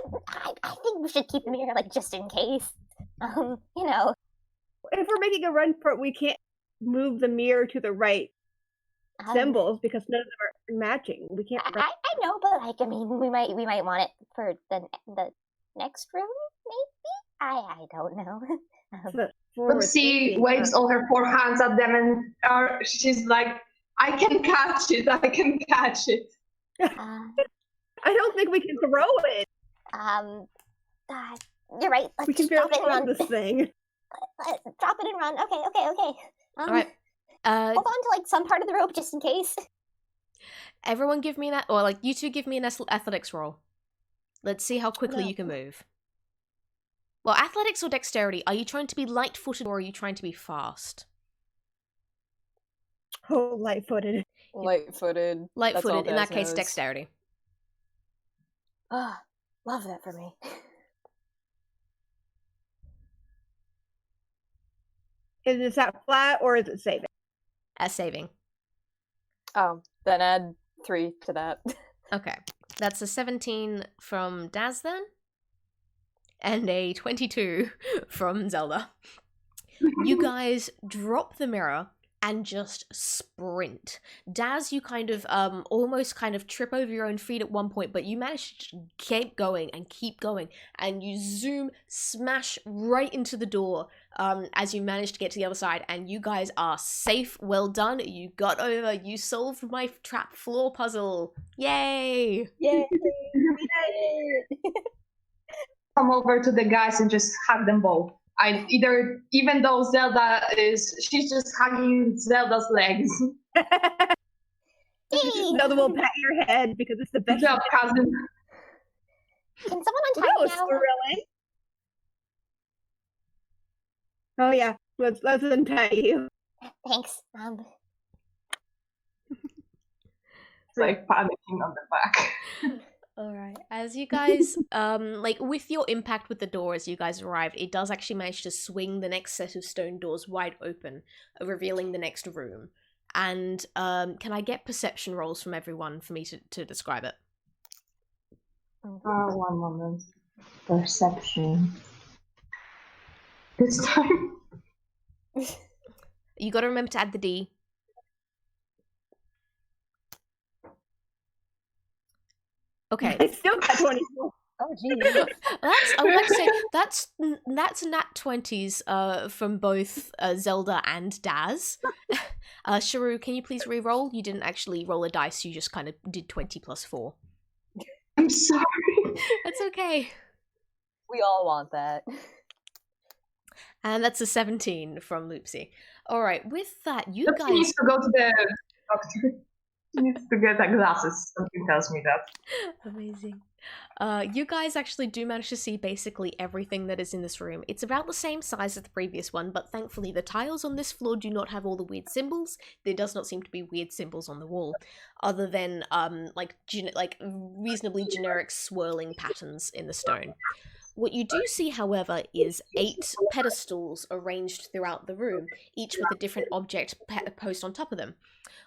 think we should keep the mirror, like, just in case. You know. If we're making a run for it, we can't move the mirror to the right symbols because none of them are matching. We can't. I know, but like, I mean, we might want it for the next room, maybe. I don't know. Loopsie waves all her 4 hands at them, and she's like, I can catch it. I don't think we can throw it. You're right. We can Let's drop barely it and run run. this thing. Let's drop it and run. Okay. All right. Hold on to like some part of the rope just in case. Everyone give me you two give me an athletics roll. Let's see how quickly you can move. Well, athletics or dexterity, are you trying to be light-footed or are you trying to be fast? Oh, light-footed. Light-footed. Light-footed, in that Daz case, knows. dexterity. Ah, love that for me. Is that flat or is it saving? Saving. Oh, then add 3 to that. Okay. That's a 17 from Daz then. And a 22 from Zelda. You guys drop the mirror and just sprint. Daz, you kind of almost kind of trip over your own feet at one point, but you manage to keep going, and you zoom, smash right into the door as you manage to get to the other side, and you guys are safe. Well done. You got over. You solved my trap floor puzzle. Yay! Yay! Come over to the guys and just hug them both. Even though she's just hugging Zelda's legs. Zelda will pat your head because it's the best. Good job, cousin. Can someone untie That me was now? thrilling. Oh yeah, let's untie you. Thanks. It's like panicking on the back. Alright, as you guys, with your impact with the door as you guys arrived, it does actually manage to swing the next set of stone doors wide open, revealing the next room. And, can I get perception rolls from everyone for me to describe it? 1 moment. Perception. This time. You gotta remember to add the D. Okay. I still got 24. Oh, geez. I would like to say that's nat 20s from both Zelda and Daz. Sharoo, can you please re-roll? You didn't actually roll a dice, you just kind of did 20 plus 4. I'm sorry. That's okay. We all want that. And that's a 17 from Loopsie. Alright, with that, you Loopsie guys... needs to go to the doctor. She needs to get glasses. Something tells me that. Amazing. You guys actually do manage to see basically everything that is in this room. It's about the same size as the previous one, but thankfully the tiles on this floor do not have all the weird symbols. There does not seem to be weird symbols on the wall, other than like reasonably generic swirling patterns in the stone. What you do see, however, is 8 pedestals arranged throughout the room, each with a different object posed on top of them.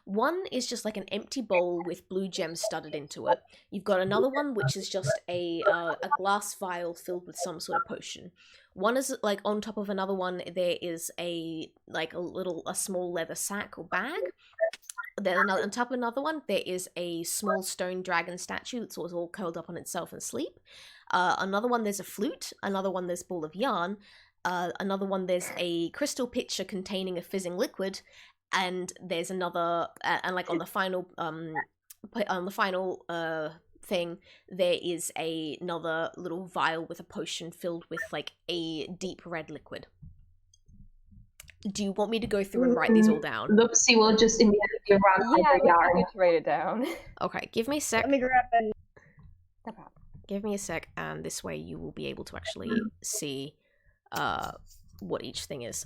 One is just like an empty bowl with blue gems studded into it. You've got another one which is just a glass vial filled with some sort of potion. One is like on top of another one. There is a small leather sack or bag. Then on top of another one, there is a small stone dragon statue that's all curled up on itself and asleep. Another one, there's a flute. Another one, there's a ball of yarn. Another one, there's a crystal pitcher containing a fizzing liquid. And there's another, and like on the final thing, there is another little vial with a potion filled with like a deep red liquid. Do you want me to go through and write these all down? Loopsie will just immediately run Yeah, over yarn. I need to write it down. Okay, give me a sec. Let me grab it. No problem. Give me a sec, and this way you will be able to actually see what each thing is.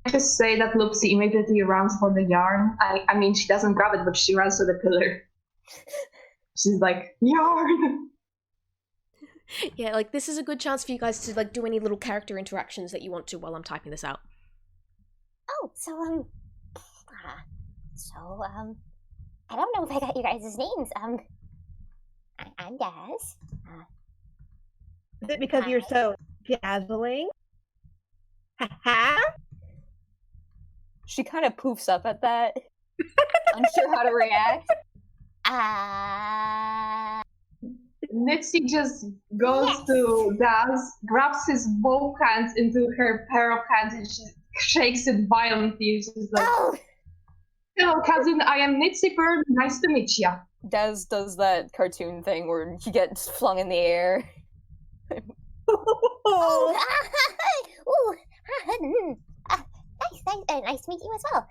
I just say that Loopsie immediately runs for the yarn. I mean, she doesn't grab it, but she runs to the pillar. She's like, yarn! Yeah, like this is a good chance for you guys to like do any little character interactions that you want to while I'm typing this out. Oh, I don't know if I got you guys' names. I'm Daz. Is it because you're so dazzling? Ha She kind of poofs up at that. Unsure how to react. Nitsy just goes to Daz, grabs his both hands into her pair of hands, and she shakes it violently. She's like, "Hello, cousin. I am Nitsy Bird. Nice to meet ya." Daz does that cartoon thing where he gets flung in the air. Nice to meet you as well.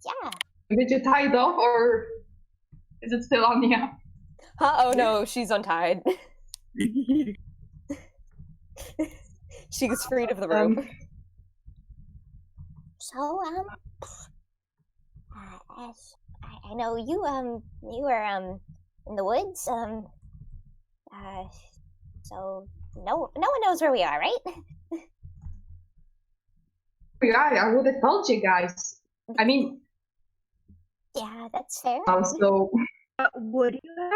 Yeah. Did you tie it off, or is it still on you? Oh no, she's untied. She gets freed of the rope. I know you were in the woods. So no one knows where we are, right? Yeah, I would have told you guys. I mean, yeah, that's fair. also, would you have?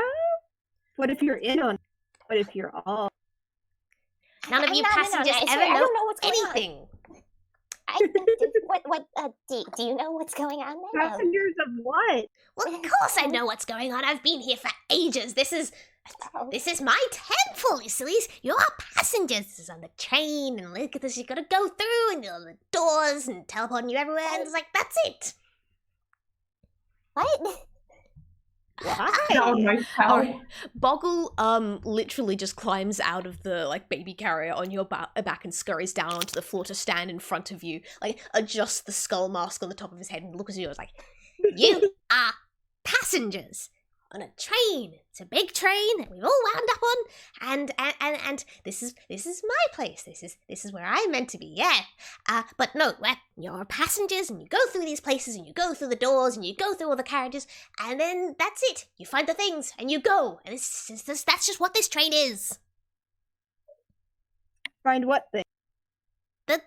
What if you're in on it? What if you're all? None of you passengers ever know anything. Do you know what's going on there? Passengers of what? Well, of course I know what's going on. I've been here for ages. This is my temple, you sillies. You're passengers. This is on the train, and look at this. You gotta go through, and the doors, and teleporting you everywhere. And it's like, that's it. What? oh my god. Boggle literally just climbs out of the like baby carrier on your back and scurries down onto the floor to stand in front of you, like adjusts the skull mask on the top of his head and looks at you and is like, "You are passengers on a train. It's a big train that we've all wound up on, and this is my place. This is where I'm meant to be. Yeah. But no, you're passengers, and you go through these places, and you go through the doors, and you go through all the carriages, and then that's it. You find the things, and you go. And that's just what this train is. Find what thing? The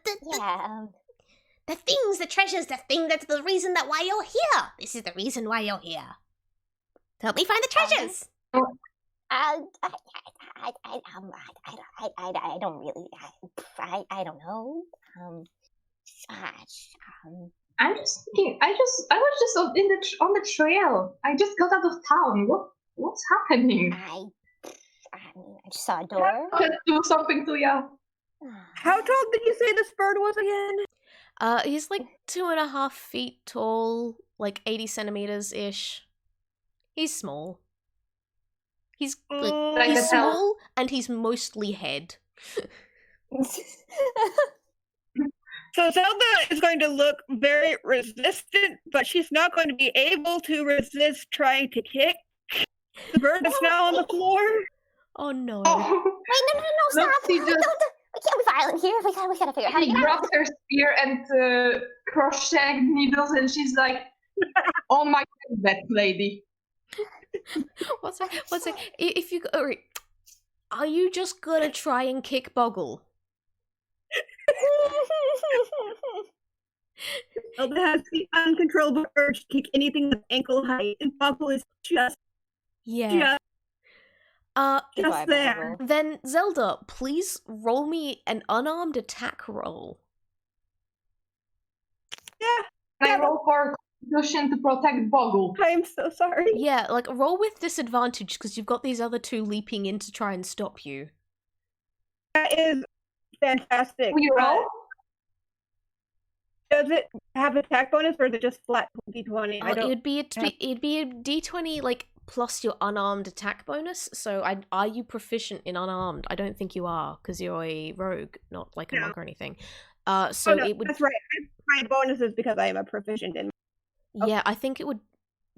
things, the treasures, the thing that's the reason that why you're here. This is the reason why you're here. Help me find the treasures. I don't really. I don't know. I'm just thinking. I was just on the trail. I just got out of town. What's happening? I just saw a door. Can I do something to you? How tall did you say this bird was again? He's like 2.5 feet tall, like 80 centimeters ish. He's small. He's he's small, and he's mostly head. So Zelda is going to look very resistant, but she's not going to be able to resist trying to kick the bird that's now on the floor. Oh no. Oh, Wait, no, stop! Loopsie just We can't be violent here. We gotta figure out how to she get out. grabs her spear and crochet needles, and she's like, "Oh my god, that lady." What's it? If you alright, are you just gonna try and kick Boggle? Zelda has the uncontrollable urge to kick anything with ankle height, and Boggle is just Yeah. just there. Then Zelda, please roll me an unarmed attack roll. Yeah, I roll for Constitution to protect Boggle. I'm so sorry. Yeah, like roll with disadvantage because you've got these other two leaping in to try and stop you. That is fantastic. Will you roll? Does it have attack bonus or is it just flat d20? I don't. It'd be a d20 like plus your unarmed attack bonus. So are you proficient in unarmed? I don't think you are because you're a rogue, not like a monk or anything. So Oh, no, it would. That's right. My bonus is because I am a proficient in. Yeah, I think it would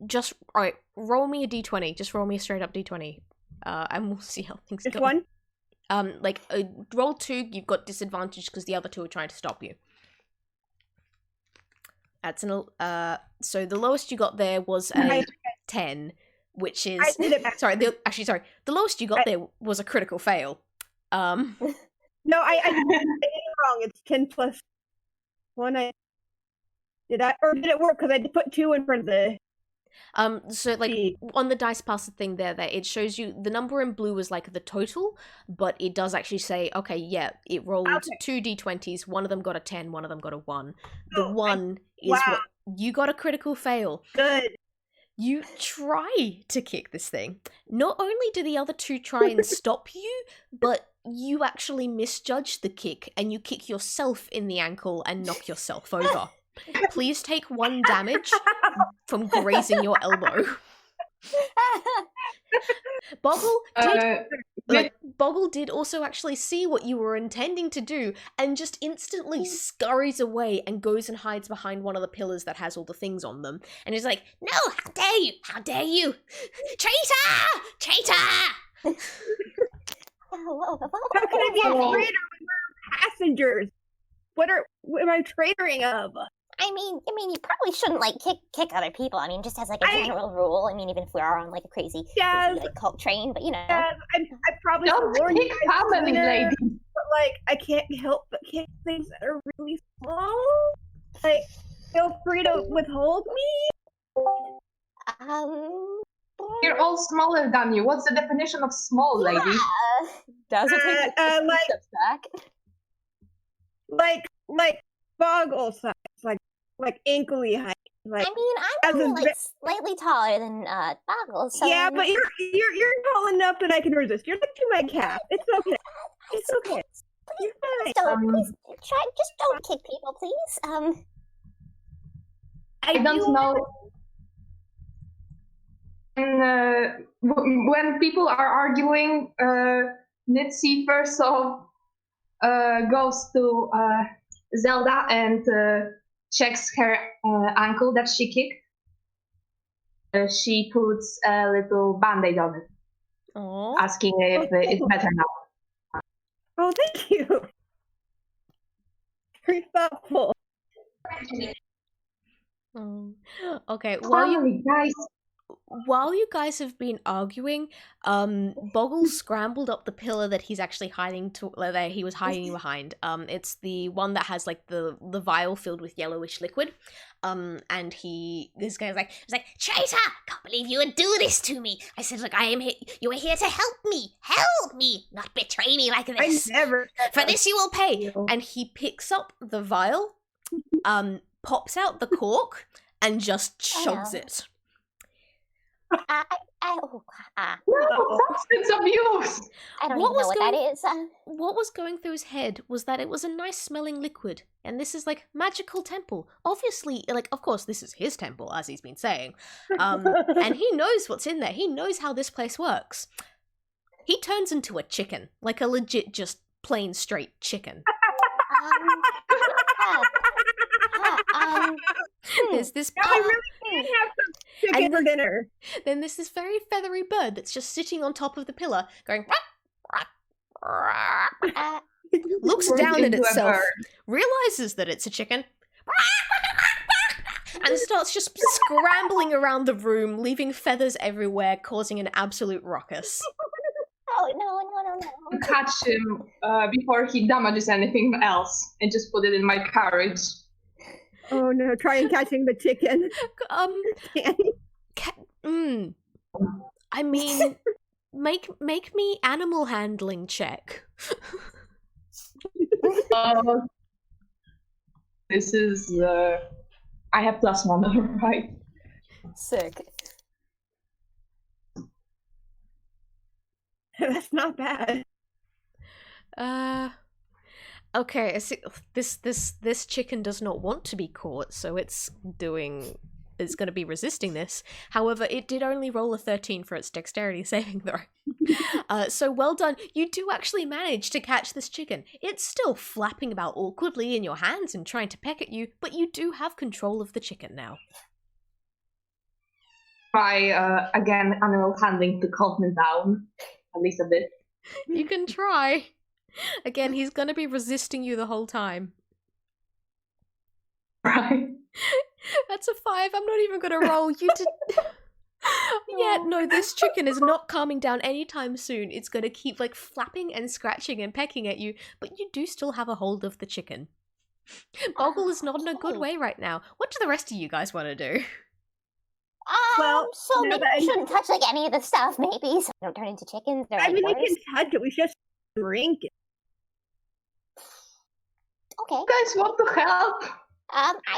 just. Alright, roll me a d20. Just roll me a straight up d20. And we'll see how things Just go. one? Roll 2, you've got disadvantage because the other two are trying to stop you. That's so the lowest you got there was a 10, which is I did it back. sorry, the lowest you got there was a critical fail. No, I did it wrong. It's 10 plus 1. Did it work? Because I did put 2 in front of the. So like on the dice passer thing there, it shows you the number in blue is like the total, but it does actually say, okay, yeah, it rolled 2 d20s, one of them got a 10, one of them got a 1. The 1 is what you got a critical fail. Good. You try to kick this thing. Not only do the other two try and stop you, but you actually misjudge the kick and you kick yourself in the ankle and knock yourself over. Please take 1 damage from grazing your elbow. Boggle did also actually see what you were intending to do and just instantly scurries away and goes and hides behind one of the pillars that has all the things on them. And he's like, "No, how dare you! How dare you! Traitor! Traitor!" How can I be a traitor when we're passengers? What am I traitoring of? I mean, you probably shouldn't like kick other people. I mean, just as like a general rule. I mean, even if we are on like a crazy like cult train, but you know. I probably Don't warn you kick guys family, sooner, lady. but like I can't help but kick things that are really small. Like, feel free to withhold me. You're all smaller than you. What's the definition of small, lady? Dazzle takes a few steps back. Like Boggle size, like ankle-y height. Like, I mean, I'm only like slightly taller than Boggle, so yeah, but you're tall enough that I can resist. You're like to my calf. It's okay. It's okay. You're fine. Please just don't kick people, please. I don't know. When people are arguing, Nitsi first off goes to Zelda and checks her ankle that she kicked. She puts a little band-aid on it, asking if it's better now. Oh, thank you. Very thoughtful. Okay, Finally, guys. while you guys have been arguing, Boggle scrambled up the pillar that he's actually hiding that he was hiding behind. It's the one that has like the vial filled with yellowish liquid. And this guy's like, "Traitor! Can't believe you would do this to me." I said, "Look, I am here. You are here to help me, not betray me like this. I never. For this you will pay." And he picks up the vial, pops out the cork, and just chugs it. No, substance abuse! I don't even know what that is. What was going through his head was that it was a nice smelling liquid, and this is like magical temple. Obviously, like, of course, this is his temple, as he's been saying. And he knows what's in there. He knows how this place works. He turns into a chicken, like a legit, just plain straight chicken. is this Now I really can have some chicken for dinner. Then there's this very feathery bird that's just sitting on top of the pillar, going. Looks down at itself, realizes that it's a chicken, and starts just scrambling around the room, leaving feathers everywhere, causing an absolute ruckus. Oh, no. Catch him before he damages anything else and just put it in my carriage. Oh no, try and catching the chicken. I mean, make me animal handling check. This is I have +1, right? Sick. That's not bad. Okay, I see. This chicken does not want to be caught, so it's going to be resisting this. However, it did only roll a 13 for its dexterity saving throw. So well done. You do actually manage to catch this chicken. It's still flapping about awkwardly in your hands and trying to peck at you, but you do have control of the chicken now. Try again animal handling to calm him down, at least a bit. You can try. Again, he's going to be resisting you the whole time. Right. That's a 5. I'm not even going to roll. You did. Yeah, no, this chicken is not calming down anytime soon. It's going to keep like flapping and scratching and pecking at you, but you do still have a hold of the chicken. Boggle is not in a good way right now. What do the rest of you guys want to do? Well, so no, maybe we shouldn't touch like any of the stuff, maybe, so we don't turn into chickens. I mean, we can touch it. We should just drink it. Okay. You guys want to help?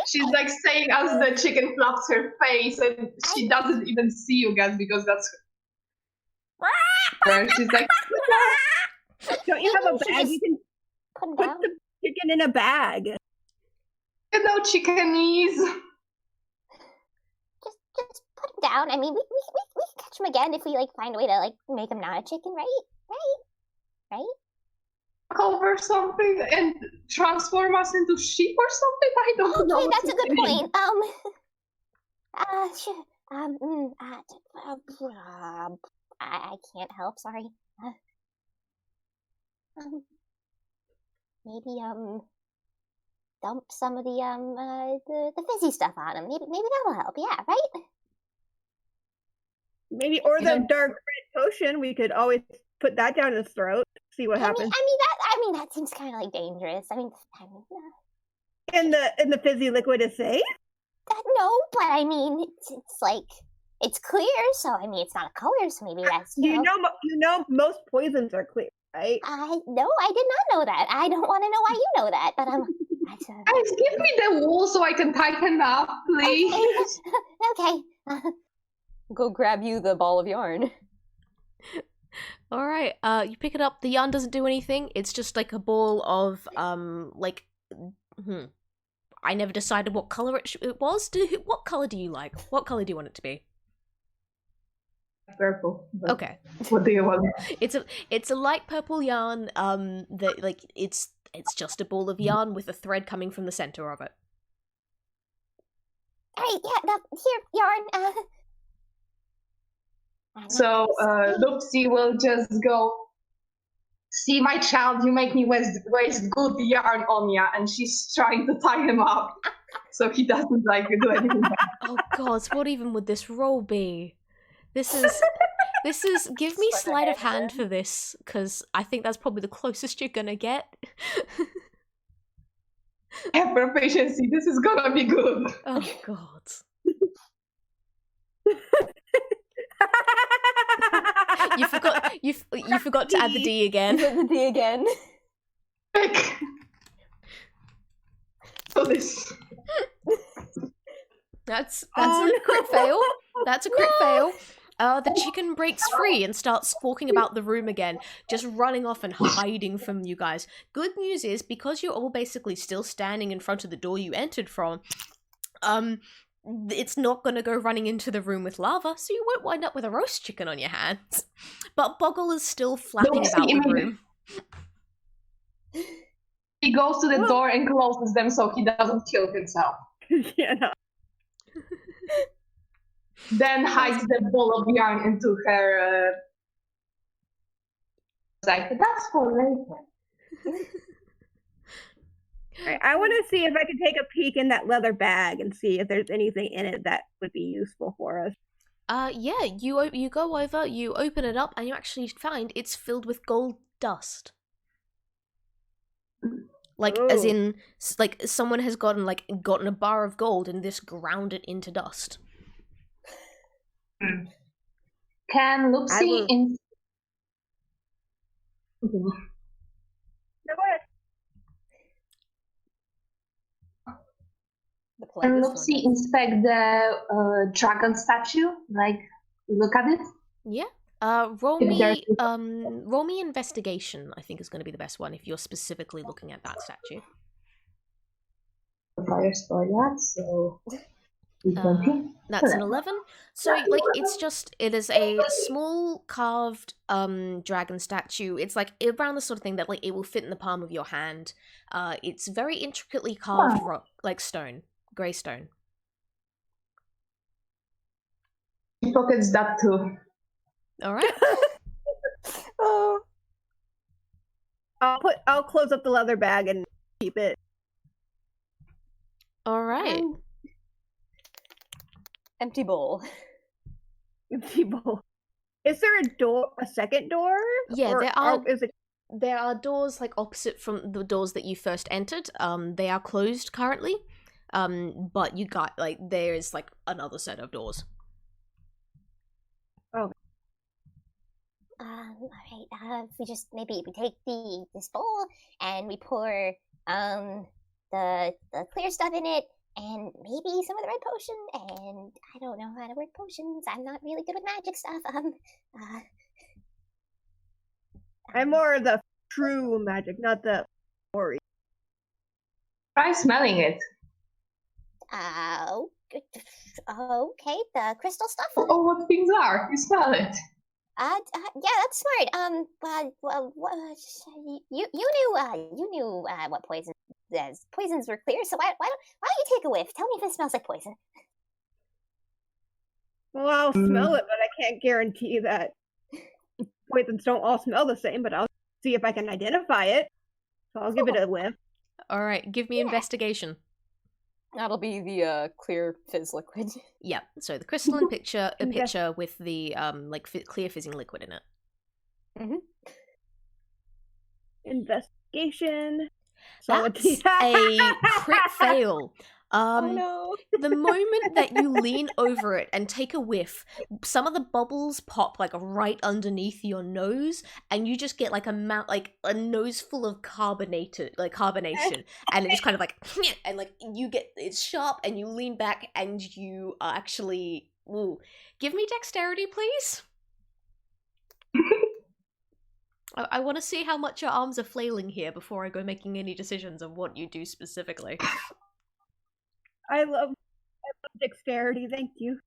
She's like saying as the chicken flaps her face and she doesn't even see you guys because that's her. She's like, don't you have a bag? You can put put the chicken in a bag. hello, chickenese. Just put him down. I mean, we can catch him again if we like find a way to like make him not a chicken, right? Over something and transform us into sheep or something? I don't know. Okay, that's a good point. Sure. I can't help. Sorry. Maybe dump some of the fizzy stuff on him. Maybe that'll help. Yeah, right. Maybe, or the dark red potion. We could always put that down his throat. See what happens. I mean that seems kind of like dangerous. In the fizzy liquid is safe. No, but I mean it's like it's clear, so I mean it's not a color, so maybe that's you know most poisons are clear, right? I did not know that. I don't want to know why you know that, but Guys, give me the wool so I can tighten up, please. Okay. Go grab you the ball of yarn. All right, you pick it up. The yarn doesn't do anything. It's just like a ball of, I never decided what color it was. What color do you like? What color do you want it to be? Purple. Okay. What do you want? It's a light purple yarn. That like it's just a ball of yarn with a thread coming from the center of it. Hey, yeah, here, yarn. So Loopsie will just go, see my child, you make me waste good yarn on ya, and she's trying to tie him up so he doesn't like do anything bad. Oh god, what even would this roll be? This is give me sleight of hand for this, because I think that's probably the closest you're gonna get. Have proficiency, this is gonna be good. Oh god. You forgot to add the D again. The D again. So this. That's a crit fail. That's a crit fail. The chicken breaks free and starts squawking about the room again, just running off and hiding from you guys. Good news is, because you're all basically still standing in front of the door you entered from, it's not going to go running into the room with lava, so you won't wind up with a roast chicken on your hands. But Boggle is still flapping about the room. He goes to the door and closes them so he doesn't kill himself. Yeah. Then hides the ball of yarn into her. Like, that's for later. I want to see if I can take a peek in that leather bag and see if there's anything in it that would be useful for us. Yeah, you go over, you open it up, and you actually find it's filled with gold dust. Like, as in, like, someone has gotten a bar of gold and this ground it into dust. Can Loopsie No, go ahead. Can Loopsie inspect the dragon statue? Like, look at it? Yeah. Roll me investigation, I think is going to be the best one if you're specifically looking at that statue. Fire for that, so that's an 11. So like it is a small carved dragon statue. It's like around the sort of thing that like it will fit in the palm of your hand. It's very intricately carved rock, like stone, grey stone. She pockets that too. All right. Oh. I'll close up the leather bag and keep it. All right. Empty bowl. Empty bowl. Is there a second door? Yeah, or there are doors like opposite from the doors that you first entered. They are closed currently. But you got like there's like another set of doors. Oh. Alright, we take this bowl and we pour the clear stuff in it and maybe some of the red potion, and I don't know how to work potions. I'm not really good with magic stuff. I'm more of the true magic, not the story. Try smelling it. Okay, the crystal stuff. Oh, what things are? You smell it. Yeah, that's smart. You knew what poisons were clear. So why don't you take a whiff? Tell me if it smells like poison. Well, I'll smell it, but I can't guarantee that poisons don't all smell the same. But I'll see if I can identify it. So I'll give it a whiff. All right, give me investigation. That'll be the clear fizz liquid. Yeah, so the crystalline pitcher with the clear fizzing liquid in it. Mm-hmm. Investigation. That's a crit fail. Oh no. The moment that you lean over it and take a whiff, some of the bubbles pop like right underneath your nose, and you just get like a nose full of carbonation, and it just kind of like and like you get it's sharp, and you lean back, and you are actually give me dexterity, please. I want to see how much your arms are flailing here before I go making any decisions on what you do specifically. I love dexterity, thank you.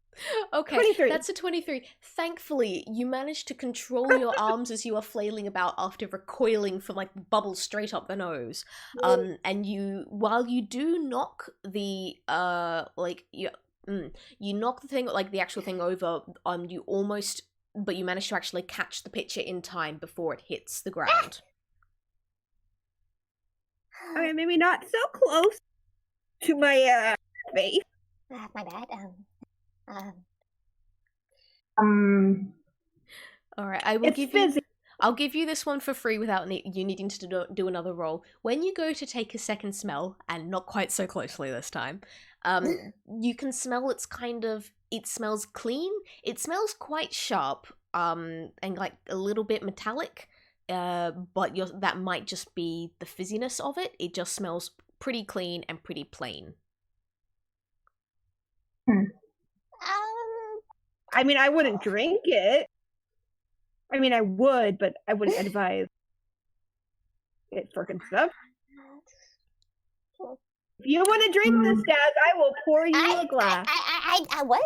Okay, 23. That's a 23. Thankfully, you managed to control your arms as you are flailing about after recoiling from like bubbles straight up the nose. And while you do knock the you knock the thing, like the actual thing over, but you manage to actually catch the pitcher in time before it hits the ground. Okay, maybe not so close to my face. My bad. All right, I'll give you this one for free without you needing to do another roll. When you go to take a second smell, and not quite so closely this time, you can smell it smells clean. It smells quite sharp, and like a little bit metallic. But that might just be the fizziness of it. It just smells pretty clean and pretty plain. I mean, I wouldn't drink it. I mean, I would, but I wouldn't advise it for consumption. If you want to drink this, Daz, I will pour you a glass. What?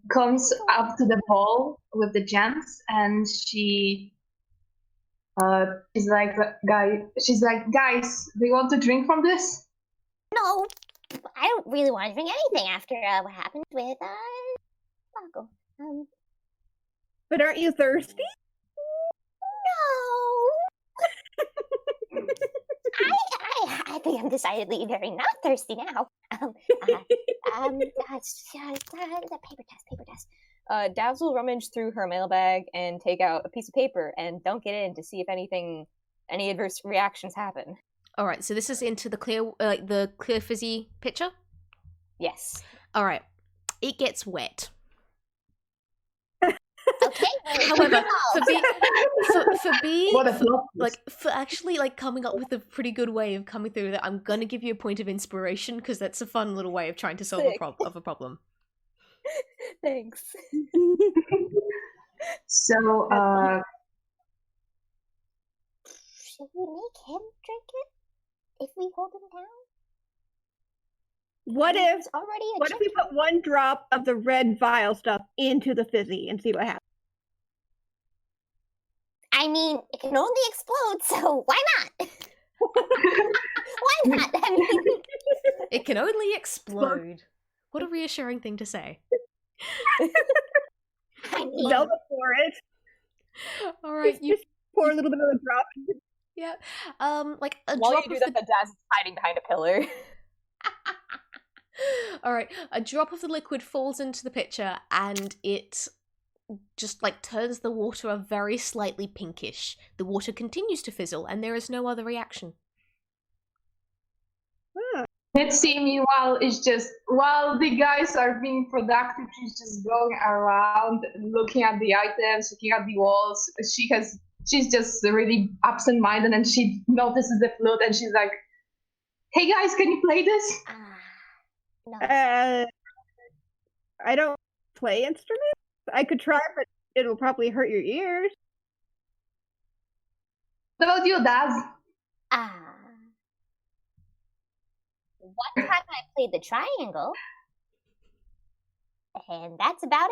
Comes up to the bowl with the gems, and she She's like, guys, do you want to drink from this? No, I don't really want to drink anything after what happened with Boggle. But aren't you thirsty? No. I think I'm decidedly very not thirsty now. The paper test. Dabs will rummage through her mailbag and take out a piece of paper and dunk it in to see if any adverse reactions happen. All right, so this is into the clear fizzy pitcher? Yes. All right. It gets wet. Okay. However, for being What a plot twist. for actually like coming up with a pretty good way of coming through that, I'm gonna give you a point of inspiration because that's a fun little way of trying to solve a problem. Thanks. So, Should we make him drink it if we hold him down? What if It's already a What if we put one drop of the red vial stuff into the fizzy and see what happens? I mean, it can only explode, so why not? Why not? I mean, It can only explode. What a reassuring thing to say. I mean, Zelda pour it. All right, you Just pour a little bit of the drop. yeah. Like a While drop you do of that, the the Daz is hiding behind a pillar. All right, a drop of the liquid falls into the pitcher and it just like turns the water a very slightly pinkish. The water continues to fizzle and there is no other reaction. Mitzi, meanwhile, is just, while the guys are being productive, she's just going around, looking at the items, looking at the walls. She's just really absent-minded and she notices the flute and she's like, hey guys, can you play this? no. I don't play instruments. I could try, but it'll probably hurt your ears. What about you, Daz? One time I played the triangle, and that's about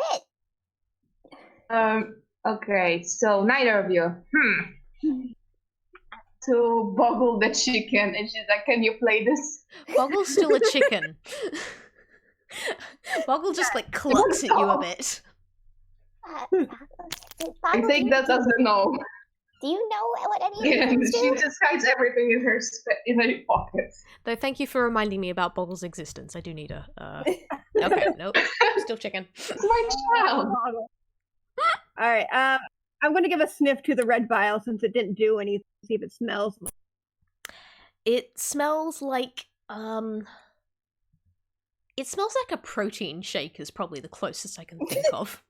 it. Okay, so neither of you. To Boggle the chicken, and she's like, can you play this? Boggle's still a chicken. Boggle just like clucks at you a bit. I think that doesn't know. Do you know what any of And these she do? just hides everything in her pockets. Though thank you for reminding me about Boggle's existence. I do need a okay, nope. Still chicken. It's my child. All right. I'm going to give a sniff to the red vial since it didn't do anything. See if it smells. It smells like it smells like a protein shake is probably the closest I can think of.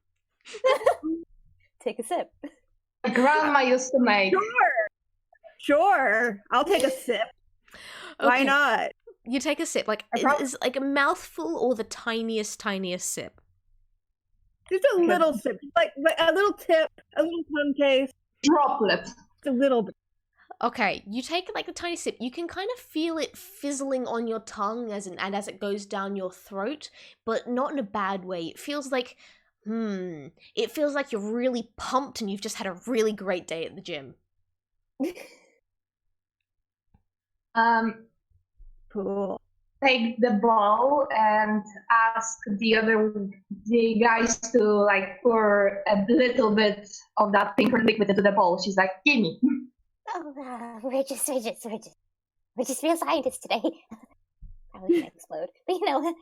Take a sip. Grandma used to make. Sure. I'll take a sip. Why Okay, not? You take a sip, like it's like a mouthful or the tiniest sip. Just a little sip. Like a little tip, a little tongue taste. Droplet. Just a little bit. Okay, you take like a tiny sip. You can kind of feel it fizzling on your tongue as it goes down your throat, but not in a bad way. It feels like it feels like you're really pumped and you've just had a really great day at the gym. Cool. Take the ball and ask the guys to like pour a little bit of that pinker liquid into the bowl. She's like, give me. Oh, we're just real scientists today. Probably gonna explode, but you know.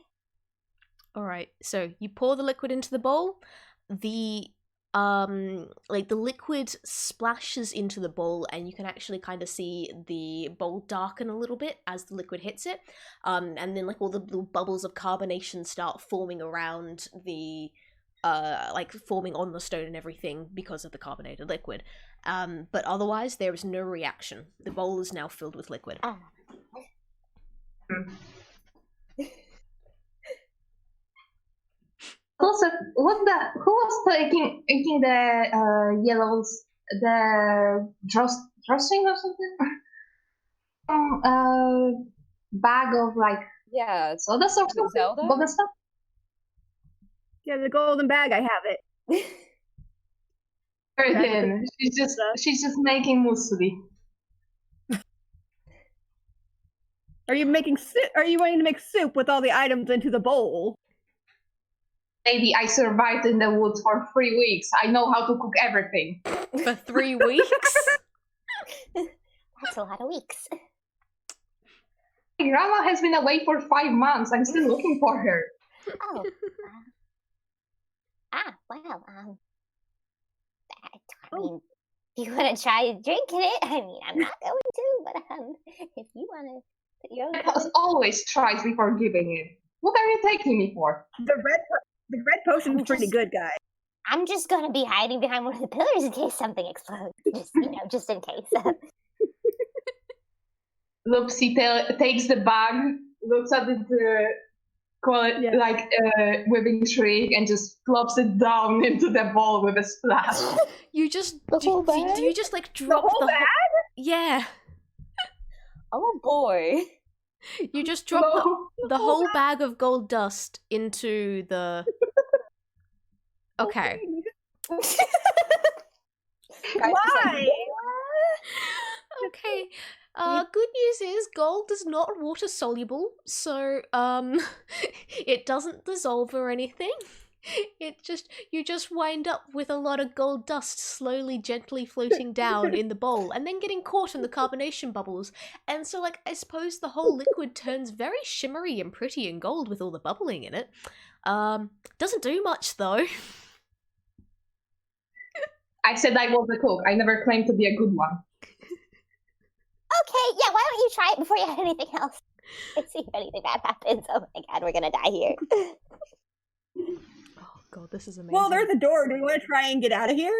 All right, so you pour the liquid into the bowl. The the liquid splashes into the bowl, and you can actually kind of see the bowl darken a little bit as the liquid hits it. And then like all the little bubbles of carbonation start forming around the forming on the stone and everything because of the carbonated liquid. But otherwise there is no reaction. The bowl is now filled with liquid. Also, who was taking the yellows, the drawstring or something? Bag of like soda or something? Zelda? Golden stuff? Yeah, the golden bag. I have it. Then she's just making muesli. Are you making soup? Are you wanting to make soup with all the items into the bowl? Baby, I survived in the woods for 3 weeks. I know how to cook everything. For 3 weeks? That's a lot of weeks. My grandma has been away for 5 months. I'm still looking for her. Oh. Well. I mean, if you want to try drinking it, I mean, I'm not going to, but if you want to put your own. Grandpa always tries before giving it. What are you taking me for? The red potion's pretty good, guys. I'm just going to be hiding behind one of the pillars in case something explodes. Just in case. Loopsie takes the bag, looks at the whipping shriek, and just plops it down into the bowl with a splash. You just The whole do bag? you just like drop whole bag? Yeah. Oh boy. You just drop the whole bag of gold dust into the. Okay. Why? Okay. Good news is gold is not water soluble, so it doesn't dissolve or anything. You just wind up with a lot of gold dust slowly, gently floating down in the bowl, and then getting caught in the carbonation bubbles. And so, I suppose the whole liquid turns very shimmery and pretty and gold with all the bubbling in it. Doesn't do much though. I said I was a cook. I never claimed to be a good one. Okay, yeah, why don't you try it before you add anything else? Let's see if anything bad happens. Oh my god, we're gonna die here. Oh god, this is amazing. Well, there's a door. Do you want to try and get out of here?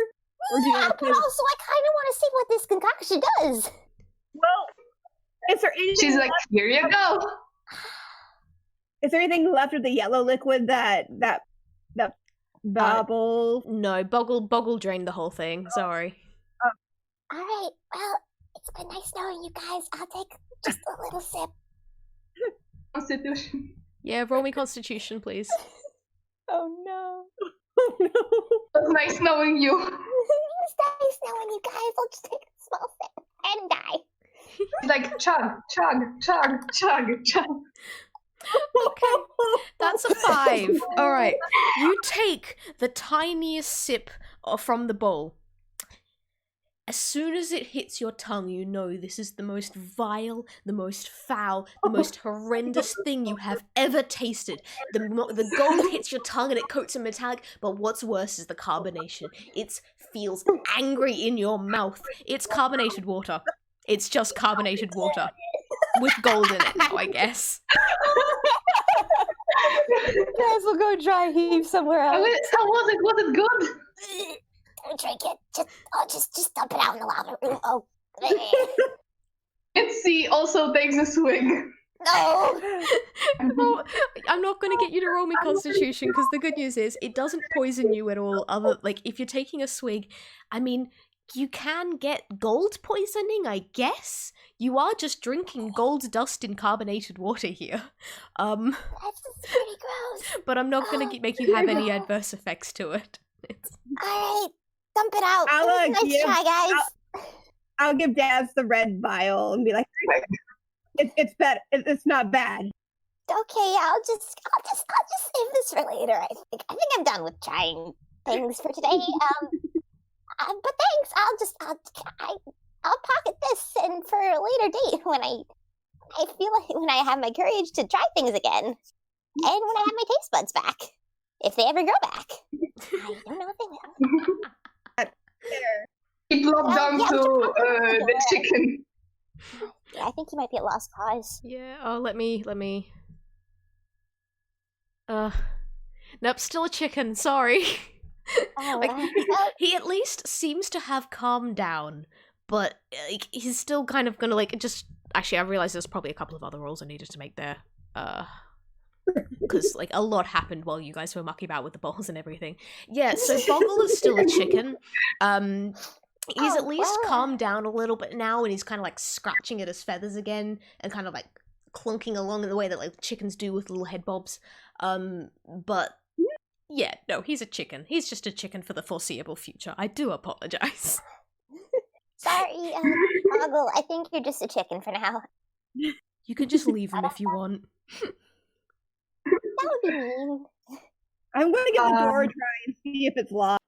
Or do you Yeah, want but to also I kind of want to see what this concoction does. Well, is there anything She's like, here you go. Is there anything left of the yellow liquid that bubble? No, Boggle drained the whole thing. Sorry. All right, well, it's been nice knowing you guys. I'll take just a little sip. Constitution. Yeah, roll me Constitution, please. Oh no. Oh no! It was nice knowing you. It's nice knowing you guys. I'll just take a small sip and die. It's like chug, chug, chug, chug, chug. Okay, that's a 5. All right, you take the tiniest sip from the bowl. As soon as it hits your tongue, you know this is the most vile, the most foul, the most horrendous thing you have ever tasted. The gold hits your tongue and it coats in metallic, but what's worse is the carbonation. It feels angry in your mouth. It's carbonated water. It's just carbonated water. With gold in it now, I guess. Guys, we'll go dry heave somewhere else. How was it? Was it good? Don't drink it. Just dump it out in the lava. Oh. Mitzi also takes a swig. No. Oh, I'm not going to get you to roll me Constitution, because the good news is it doesn't poison you at all. If you're taking a swig, I mean, you can get gold poisoning, I guess. You are just drinking gold dust in carbonated water here. That's pretty gross. But I'm not going to make you have any adverse effects to it. All right, dump it out. Nice try, guys. I'll give Daz the red vial and be like, it's bad. It's not bad. Okay, I'll just save this for later. I think I'm done with trying things for today. But thanks. I'll pocket this and for a later date when I feel like when I have my courage to try things again, and when I have my taste buds back, if they ever grow back. I don't know if they will. He plopped down yeah, to the chicken. Yeah, I think he might be at lost cause. Yeah, oh, let me... Nope, still a chicken, sorry. He at least seems to have calmed down, but he's still kind of gonna just... Actually, I realized there's probably a couple of other rolls I needed to make there. Because a lot happened while you guys were mucking about with the bowls and everything. Yeah, so Boggle is still a chicken. He's at least calmed down a little bit now, and he's kind of scratching at his feathers again, and kind of clunking along in the way that chickens do with little head bobs. But Yeah, no, he's a chicken. He's just a chicken for the foreseeable future. I do apologize. Sorry, Boggle, I think you're just a chicken for now. You can just leave him if you want. That would be mean. I'm going to get the door, try and see if it's locked.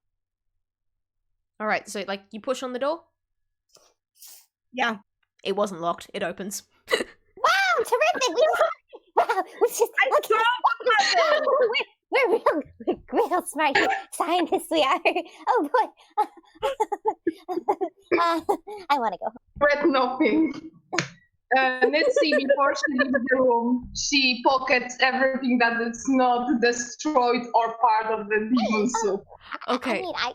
Alright, so, like, you push on the door? Yeah. It wasn't locked. It opens. Wow, terrific! Wow, we just we're real smart scientists. We are. Oh boy, I want to go. Read nothing. Nitsy, before she leaves the room, she pockets everything that is not destroyed or part of the demon soup. Okay. I mean, I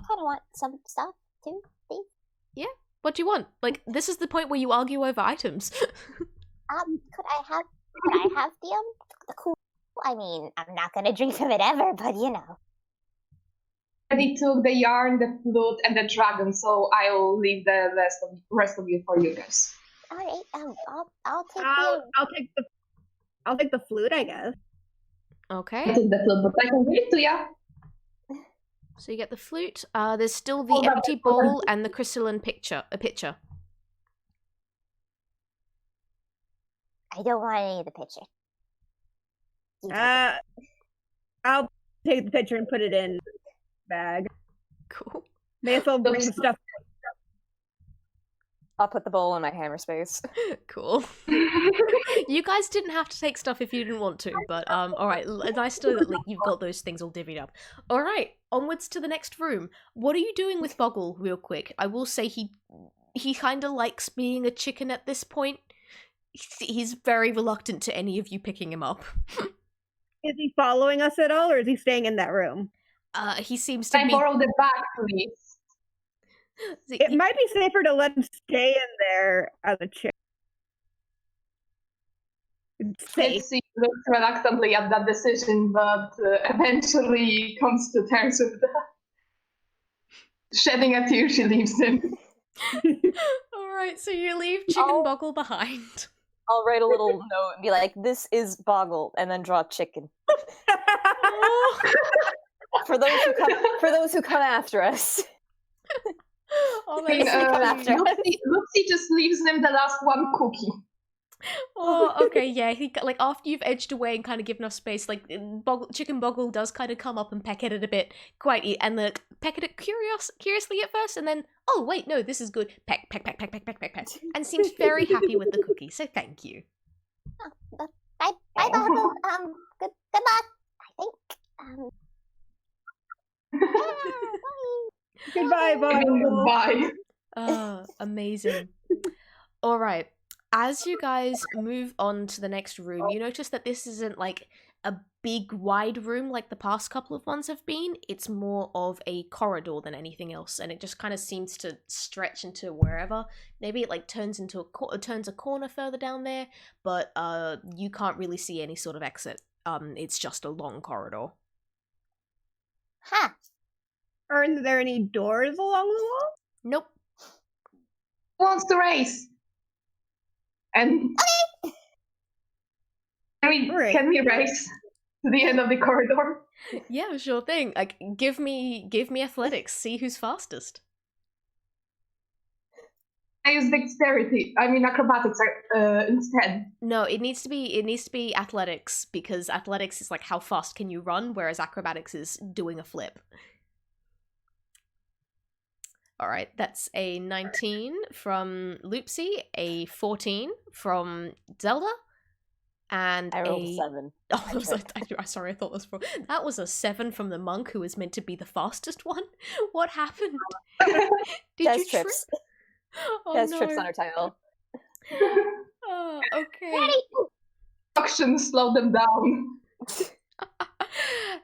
kind of want some stuff too, please. Yeah? What do you want? Like, this is the point where you argue over items. Could I have the cool? I mean, I'm not gonna drink from it ever, but you know. They took the yarn, the flute, and the dragon, so I'll leave the rest of you for you guys. All right, I'll take I'll take the flute, I guess. I Okay. took the flute, but I can give it to you. So you get the flute. There's still the empty bowl and the crystalline pitcher. I don't want any of the picture. I'll take the picture and put it in the bag. Cool. May as well bring the stuff. I'll put the bowl in my hammer space. Cool. You guys didn't have to take stuff if you didn't want to, but alright, nice to know that like, you've got those things all divvied up. Alright, onwards to the next room. What are you doing with Boggle, real quick? I will say he kind of likes being a chicken at this point. He's very reluctant to any of you picking him up. Is he following us at all, or is he staying in that room? He seems to Can I be... borrow the bag, please? It might be safer to let him stay in there as a chick. It's safe. Nitsy looks reluctantly at that decision, but eventually comes to terms with that. Shedding a tear, she leaves him. Alright, so you leave Chicken Boggle behind. I'll write a little note and be like, "This is Boggle," and then draw chicken. For those who come after us. Oh, I mean, that's so cute. Loopsie just leaves him the last one cookie. Oh, okay, yeah. He like after you've edged away and kind of given off space, like Chicken Boggle does kind of come up and peck at it a bit, and peck at it curiously at first, and then oh wait, no, this is good. Peck, and seems very happy with the cookie. So thank you. Bye, Boggle. Good luck. I think. Goodbye, Boggle. Bye. Amazing. All right. As you guys move on to the next room, you notice that this isn't like a big wide room like the past couple of ones have been. It's more of a corridor than anything else, and it just kind of seems to stretch into wherever. Maybe it like turns a corner further down there, but you can't really see any sort of exit. It's just a long corridor. Huh. Aren't there any doors along the wall? Nope. Who wants to race? And can we race to the end of the corridor? Yeah, sure thing. Like, give me athletics. See who's fastest. I use dexterity. I mean acrobatics instead. No, it needs to be athletics, because athletics is like how fast can you run, whereas acrobatics is doing a flip. Alright, that's a 19 from Loopsie, a 14 from Zelda, and I rolled a 7. Oh, sorry, I thought that was a 7 from the monk, who was meant to be the fastest one. What happened? Did Des you trips. Oh, Des no. trips on her title. Oh, okay. Action, slow them down.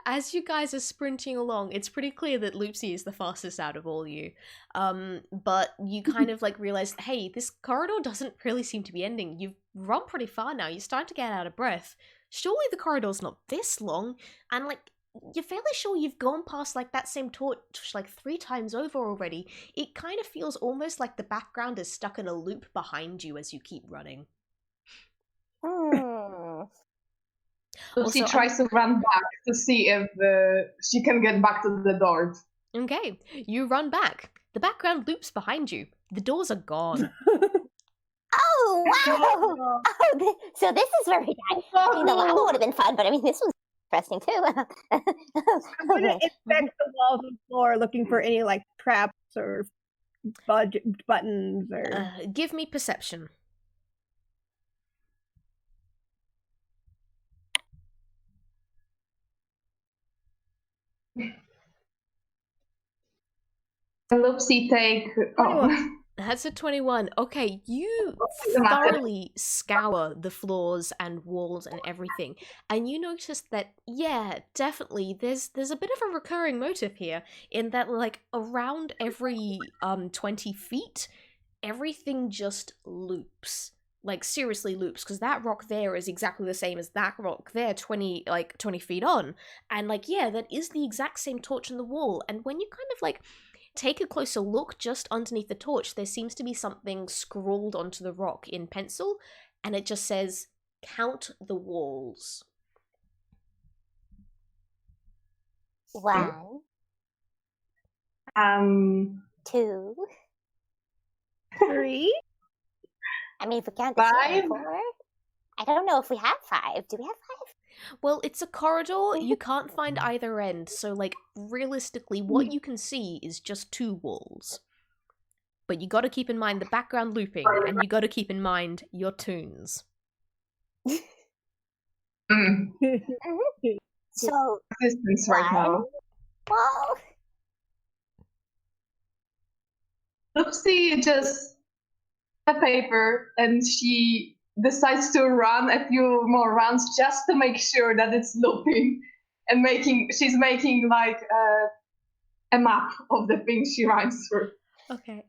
As you guys are sprinting along, it's pretty clear that Loopsie is the fastest out of all you. But you kind of like realize, hey, this corridor doesn't really seem to be ending. You've run pretty far now. You're starting to get out of breath. Surely the corridor's not this long. And like, you're fairly sure you've gone past like that same torch like 3 times over already. It kind of feels almost like the background is stuck in a loop behind you as you keep running. Lucy Also, tries to run back to see if she can get back to the doors. Okay, you run back. The background loops behind you. The doors are gone. Oh wow! Oh, so this is where we died. I mean, the lava would have been fun, but I mean, this was interesting too. I'm gonna inspect the walls and floor, looking for any like traps or buttons or. Give me perception. Loopsie take. Oh. That's a 21. Okay, you thoroughly scour the floors and walls and everything, and you notice that, yeah, definitely, there's a bit of a recurring motive here, in that, like, around every 20 feet, everything just loops. Like, seriously loops, because that rock there is exactly the same as that rock there 20 feet on. And, like, yeah, that is the exact same torch on the wall. And when you kind of, like, take a closer look just underneath the torch, there seems to be something scrawled onto the rock in pencil, and it just says, "Count the walls." 1, 2, 3. I mean, if we count the 5. 4. I don't know if we have 5. Do we have 5? Well, it's a corridor, you can't find either end, so, like, realistically, what you can see is just 2 walls. But you gotta keep in mind the background looping, and you gotta keep in mind your tunes. So, Distance right now. well, Loopsie just a paper, and she decides to run a few more runs just to make sure that it's looping, and she's making like a map of the things she runs through. Okay,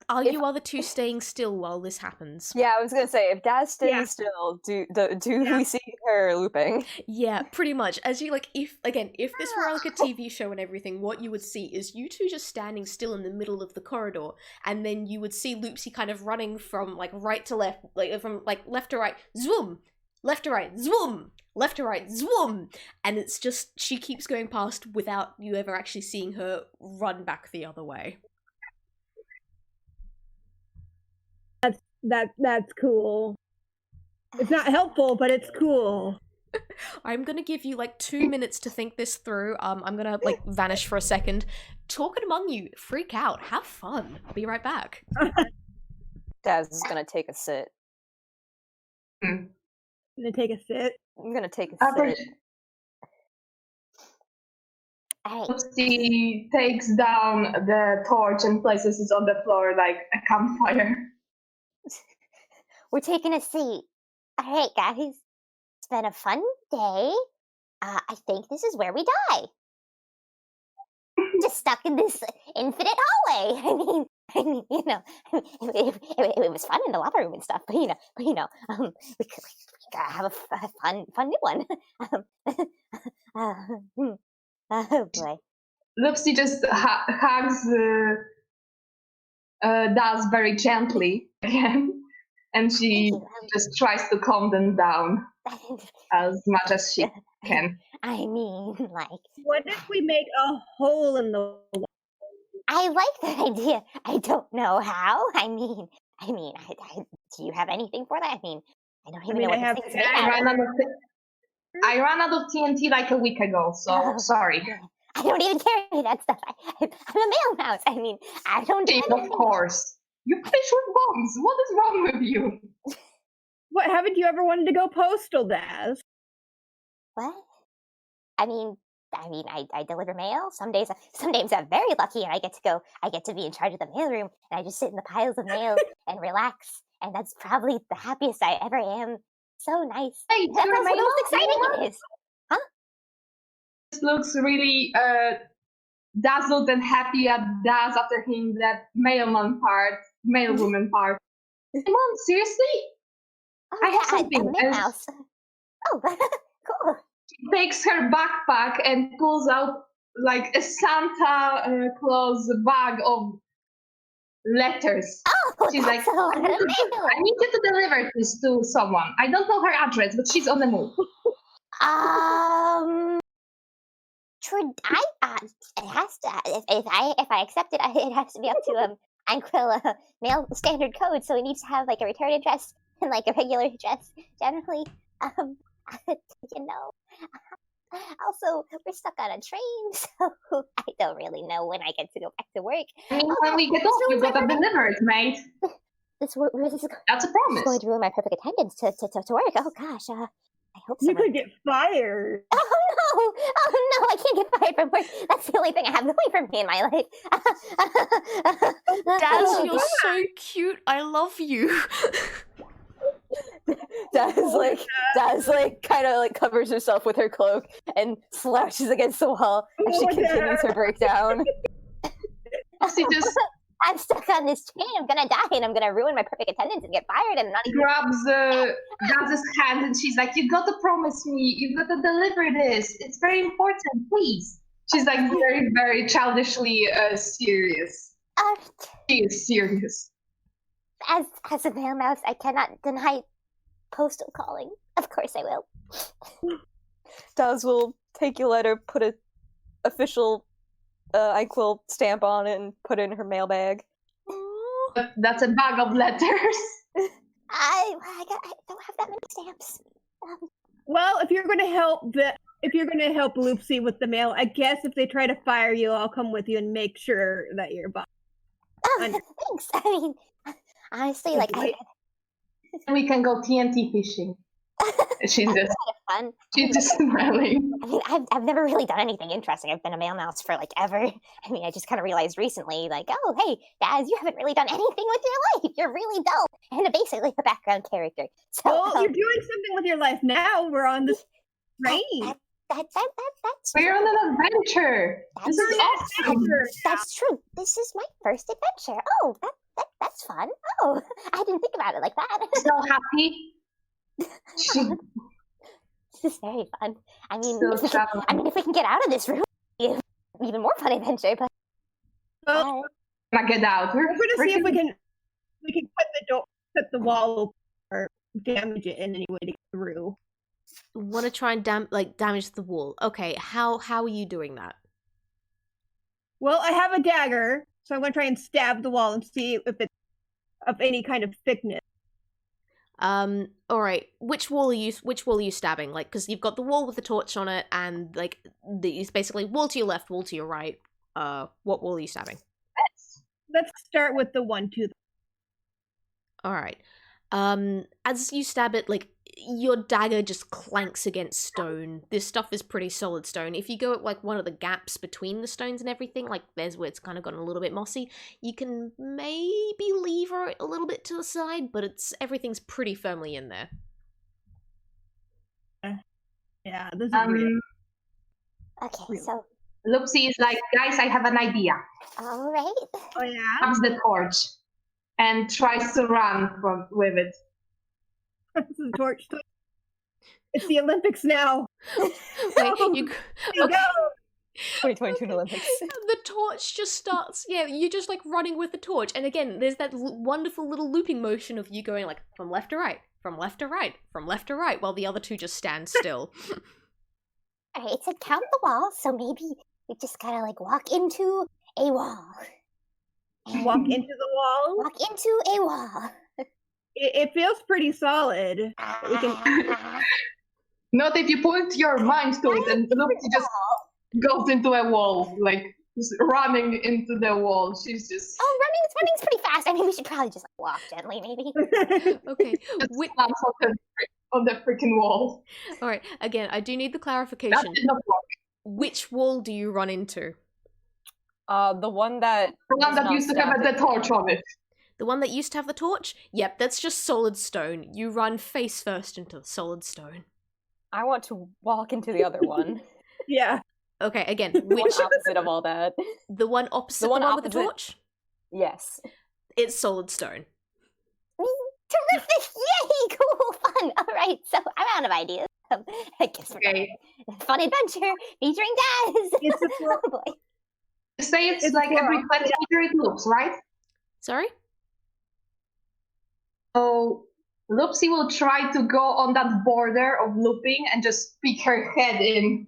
are you other two staying still while this happens? Yeah, I was gonna say, if Daz stays still, do we see her looping? Yeah, pretty much. As you, like, if this were like a TV show and everything, what you would see is you two just standing still in the middle of the corridor, and then you would see Loopsie kind of running from, like, right to left, like, from, like, left to right, zoom! Left to right, zoom! Left to right, zoom! And it's just, she keeps going past without you ever actually seeing her run back the other way. That's cool. It's not helpful, but it's cool. I'm gonna give you, like, 2 minutes to think this through. I'm gonna, like, vanish for a second. Talking among you, freak out, have fun. I'll be right back. Daz is gonna take a sit. I'm gonna take a sit. I'm gonna take a sit. She takes down the torch and places it on the floor like a campfire. We're taking a seat. All right, guys. It's been a fun day. I think this is where we die. Just stuck in this infinite hallway. I mean, you know, it was fun in the lava room and stuff, but we gotta have a fun new one. Oh boy. Loopsie just hugs Daz very gently again, and she just tries to calm them down as much as she can. I mean, like, what if we make a hole in the wall? I like that idea. I don't know how. I mean, do you have anything for that? I mean, I don't even know what this thing's made out of. I ran out of TNT like a week ago, so sorry. I don't even carry that stuff. I'm a male mouse. I mean, I don't do anything. Of course. You fish with bombs. What is wrong with you? What, haven't you ever wanted to go postal, Daz? What? I mean, I deliver mail. Some days I'm very lucky and I get to be in charge of the mailroom, and I just sit in the piles of mail and relax, and that's probably the happiest I ever am. So nice. Hey, That's what the most exciting it is. Huh? This looks really dazzled and happy at Daz after hearing that mailwoman part. Come on, seriously? Oh, I have something. a mouse. Oh, cool. She takes her backpack and pulls out like a Santa Claus bag of letters. Oh, she's like, a lot of mail. I need you to deliver this to someone. I don't know her address, but she's on the move. It has to. If I accept it, it has to be up to Anquil mail standard code. So it needs to have like a return address and like a regular address. Generally, you know. Also, we're stuck on a train, so I don't really know when I get to go back to work. I mean, when we get off, you gotta deliver it, mate. This is That's a This is promise. going to ruin my perfect attendance to work. Oh gosh, I hope so. You could get fired. Oh no, I can't get fired from work. That's the only thing I have going for me in my life. Daz, you're so cute. I love you. Daz kind of like covers herself with her cloak and slouches against the wall as she continues her breakdown. She just I'm stuck on this train. I'm gonna die, and I'm gonna ruin my perfect attendance and get fired. And not even. grabs Daz's hand and she's like, "You gotta promise me. You gotta deliver this. It's very important, please." She's like very, very childishly serious. She is serious. As a mail mouse, I cannot deny postal calling. Of course, I will. Daz will take your letter, put a official Anquil stamp on it, and put it in her mailbag. That's a bag of letters. I don't have that many stamps. Well, if you're going to help Loopsie with the mail, I guess if they try to fire you, I'll come with you and make sure that you're boss. Oh, thanks. I mean, honestly, like We can go TNT fishing. She's just fun. She's just smiling. I mean, I've never really done anything interesting. I've been a mail mouse for like ever. I mean, I just kind of realized recently, like, oh, hey, Daz, you haven't really done anything with your life. You're really dull. And basically a background character. So, well, you're doing something with your life now. We're on this train. That's We're on an adventure. This is awesome. That's true. This is my first adventure. Oh, that's fun. Oh, I didn't think about it like that. So happy. This is very fun. I mean, So if we can get out of this room, even more fun adventure. But Well, Now get out. we're going to see if we can cut the wall or damage it in any way to get through. Want to try and damage the wall? Okay, how are you doing that? Well, I have a dagger, so I'm going to try and stab the wall and see if it's of any kind of thickness. All right. Which wall are you stabbing? Like, because you've got the wall with the torch on it, and like it's basically wall to your left, wall to your right. What wall are you stabbing? Let's start with the one to the. All right. As you stab it, like your dagger just clanks against stone. This stuff is pretty solid stone. If you go at like one of the gaps between the stones and everything, like there's where it's kind of gotten a little bit mossy, you can maybe lever it a little bit to the side, but everything's pretty firmly in there. Yeah, this is weird. okay, so Loopsie is like, guys, I have an idea. all right. Oh yeah. Grabs the torch and tries to run with it. This is a torch. It's the Olympics now. Wait, you Go! 2022 Olympics. The torch just starts, you're just like running with the torch, and again there's that wonderful little looping motion of you going like from left to right, from left to right, from left to right, while the other two just stand still. All right, it said count the wall, so maybe we just gotta like walk into a wall. Walk into the wall. Walk into a wall. It feels pretty solid. We can. Not if you put your mind to it and Loopsie just goes into a wall, like just running into the wall. She's just Running's pretty fast. I mean, we should probably just like walk gently, maybe. Okay, lands on the freaking wall. all right. Again, I do need the That clarification. did not work. Which wall do you run into? The one that The one is that not used to have stabbed. the torch on it. The one that used to have the torch? Yep, that's just solid stone. You run face first into the solid stone. I want to walk into the other one. Yeah. Okay, again, The one which opposite of all that. the one opposite The one with the opposite. torch? Yes. It's solid stone. Terrific! Yay! Cool, fun. All right, so I'm out of ideas. I guess we're Okay. fun adventure featuring Daz. It's a Oh boy. You say it's It's like every plural. 20 meters it loops, right? Sorry? So Loopsie will try to go on that border of looping and just peek her head in.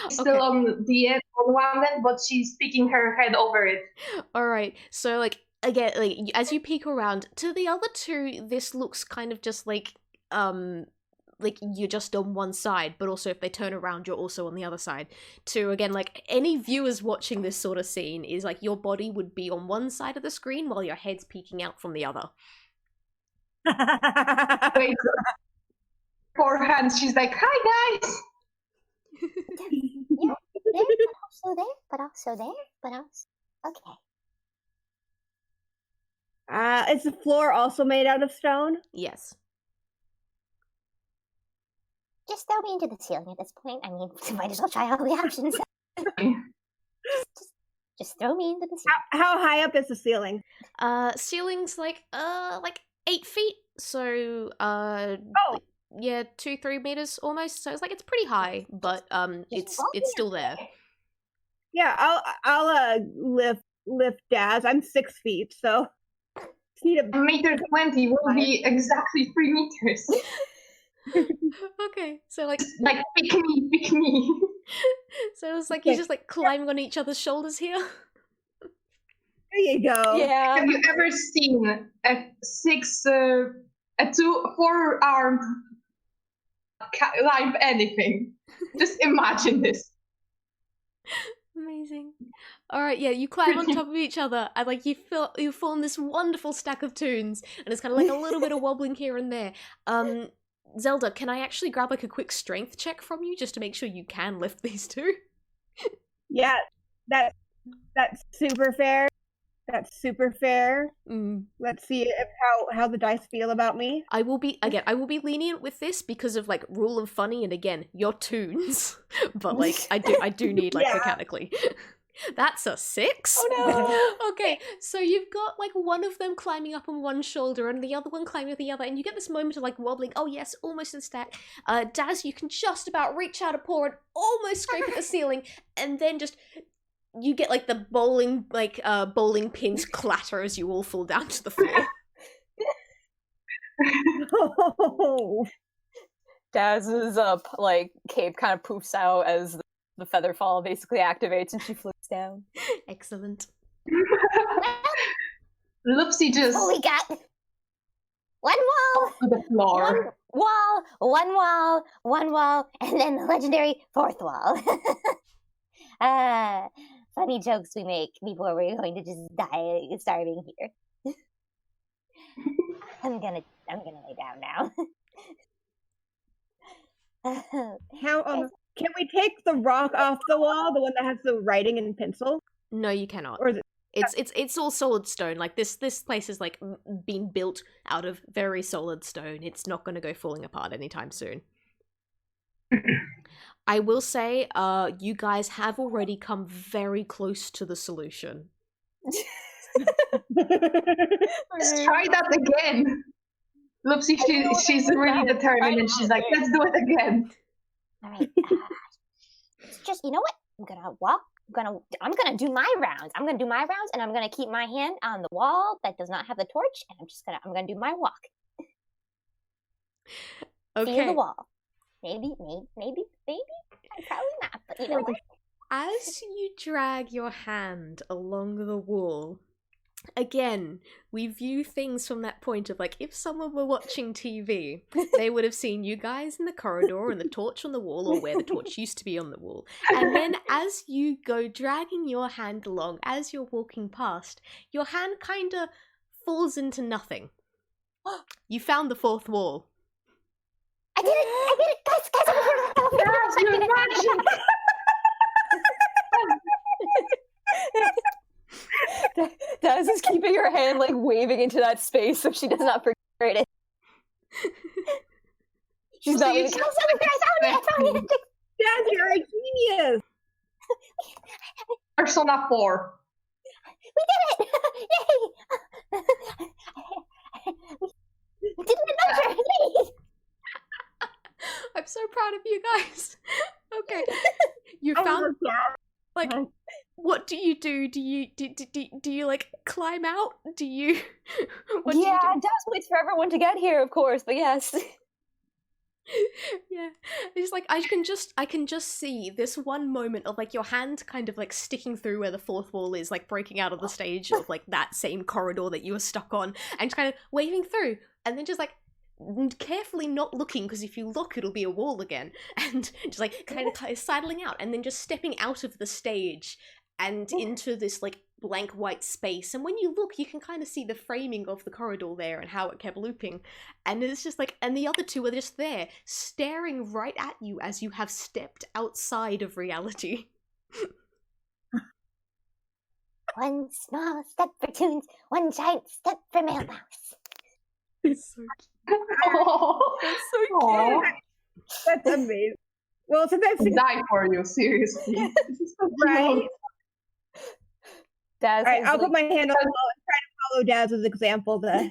She's still on the end, on one end, but she's peeking her head over it. Alright, so, like, again, like, as you peek around, to the other two, this looks kind of just like you're just on one side, but also if they turn around, you're also on the other side. To, again, like, any viewers watching this sort of scene is, like, your body would be on one side of the screen while your head's peeking out from the other. Wait, four hands, she's like, hi guys! Yeah, there, but also there, but also there, but also... Okay. Is the floor also made out of stone? Yes. Just throw me into the ceiling at this point. I mean, might as well try all the options. just throw me into the ceiling. How high up is the ceiling? Ceiling's like 8 feet, so like, yeah, 2-3 meters almost. So it's like it's pretty high, but it's still there. Yeah, I'll lift Daz. I'm 6 feet, so just need a Meter 20 will be exactly 3 meters. Okay, so like pick me. So it's like you're just like climbing on each other's shoulders here. There you go. Yeah. Have you ever seen a 4-armed climb anything? Just imagine this. Amazing. All right, yeah, you climb on top of each other, and like you form this wonderful stack of toons, and it's kind of like a little bit of wobbling here and there. Zelda, can I actually grab like a quick strength check from you just to make sure you can lift these two? Yeah, that's super fair. That's super fair. Let's see how the dice feel about me. I will be lenient with this because of like rule of funny, and again, you're toons. But like I do need like mechanically. That's a 6. Oh no. Okay, so you've got like one of them climbing up on one shoulder and the other one climbing up the other, and you get this moment of like wobbling. Oh yes, almost in stack. Daz, you can just about reach out a paw and almost scrape at the ceiling, and then just you get like the bowling pins clatter as you all fall down to the floor. Oh. Daz's like cape kind of poofs out as the feather fall basically activates and she floats down. Excellent. Loopsie just Oh, we got one wall, to the floor. one wall, and then the legendary 4th wall. Funny jokes we make before we're going to just die starving here. I'm gonna lay down now. Can we take the rock off the wall, the one that has the writing in pencil? No, you cannot. Or is it? It's all solid stone. Like this place is like been built out of very solid stone. It's not going to go falling apart anytime soon. I will say, you guys have already come very close to the solution. Let's try that again. Loopsie, she's really determined, and she's like, let's do it again. All right. Just, you know what? I'm gonna walk. I'm gonna do my rounds. I'm gonna keep my hand on the wall that does not have the torch, and I'm gonna do my walk. Okay. Feel the wall. Maybe. Probably not, but you know what? As you drag your hand along the wall, again, we view things from that point of like, if someone were watching TV, they would have seen you guys in the corridor and the torch on the wall, or where the torch used to be on the wall. And then as you go dragging your hand along, as you're walking past, your hand kind of falls into nothing. You found the 4th wall. I did it! Guys, You're magic! Daz is keeping her hand like waving into that space so she does not forget it. She's not even. I found it! Daz, you're a genius! Persona 4. We did it! Yay! We did an adventure! Yay! I'm so proud of you guys. Okay. You found like what do you do? Do you like climb out? Do you? What yeah, do you do? Daz waits for everyone to get here, of course, but yes. Yeah, it's like I can just see this one moment of like your hand kind of like sticking through where the fourth wall is, like breaking out of the stage of like that same corridor that you were stuck on, and kind of waving through, and then just like carefully not looking, because if you look it'll be a wall again, and just like kind of sidling out, and then just stepping out of the stage and into this like blank white space, and when you look you can kind of see the framing of the corridor there and how it kept looping, and it's just like, and the other two are just there staring right at you as you have stepped outside of reality. One small step for Toons, one giant step for Mail Mouse. It's so cute. Oh, It's so Aw. cute. That's amazing. Well, so that's I die for you, seriously. This is so right. cute. Daz All right, is I'll like, put my hand on the wall and try to follow Daz's example to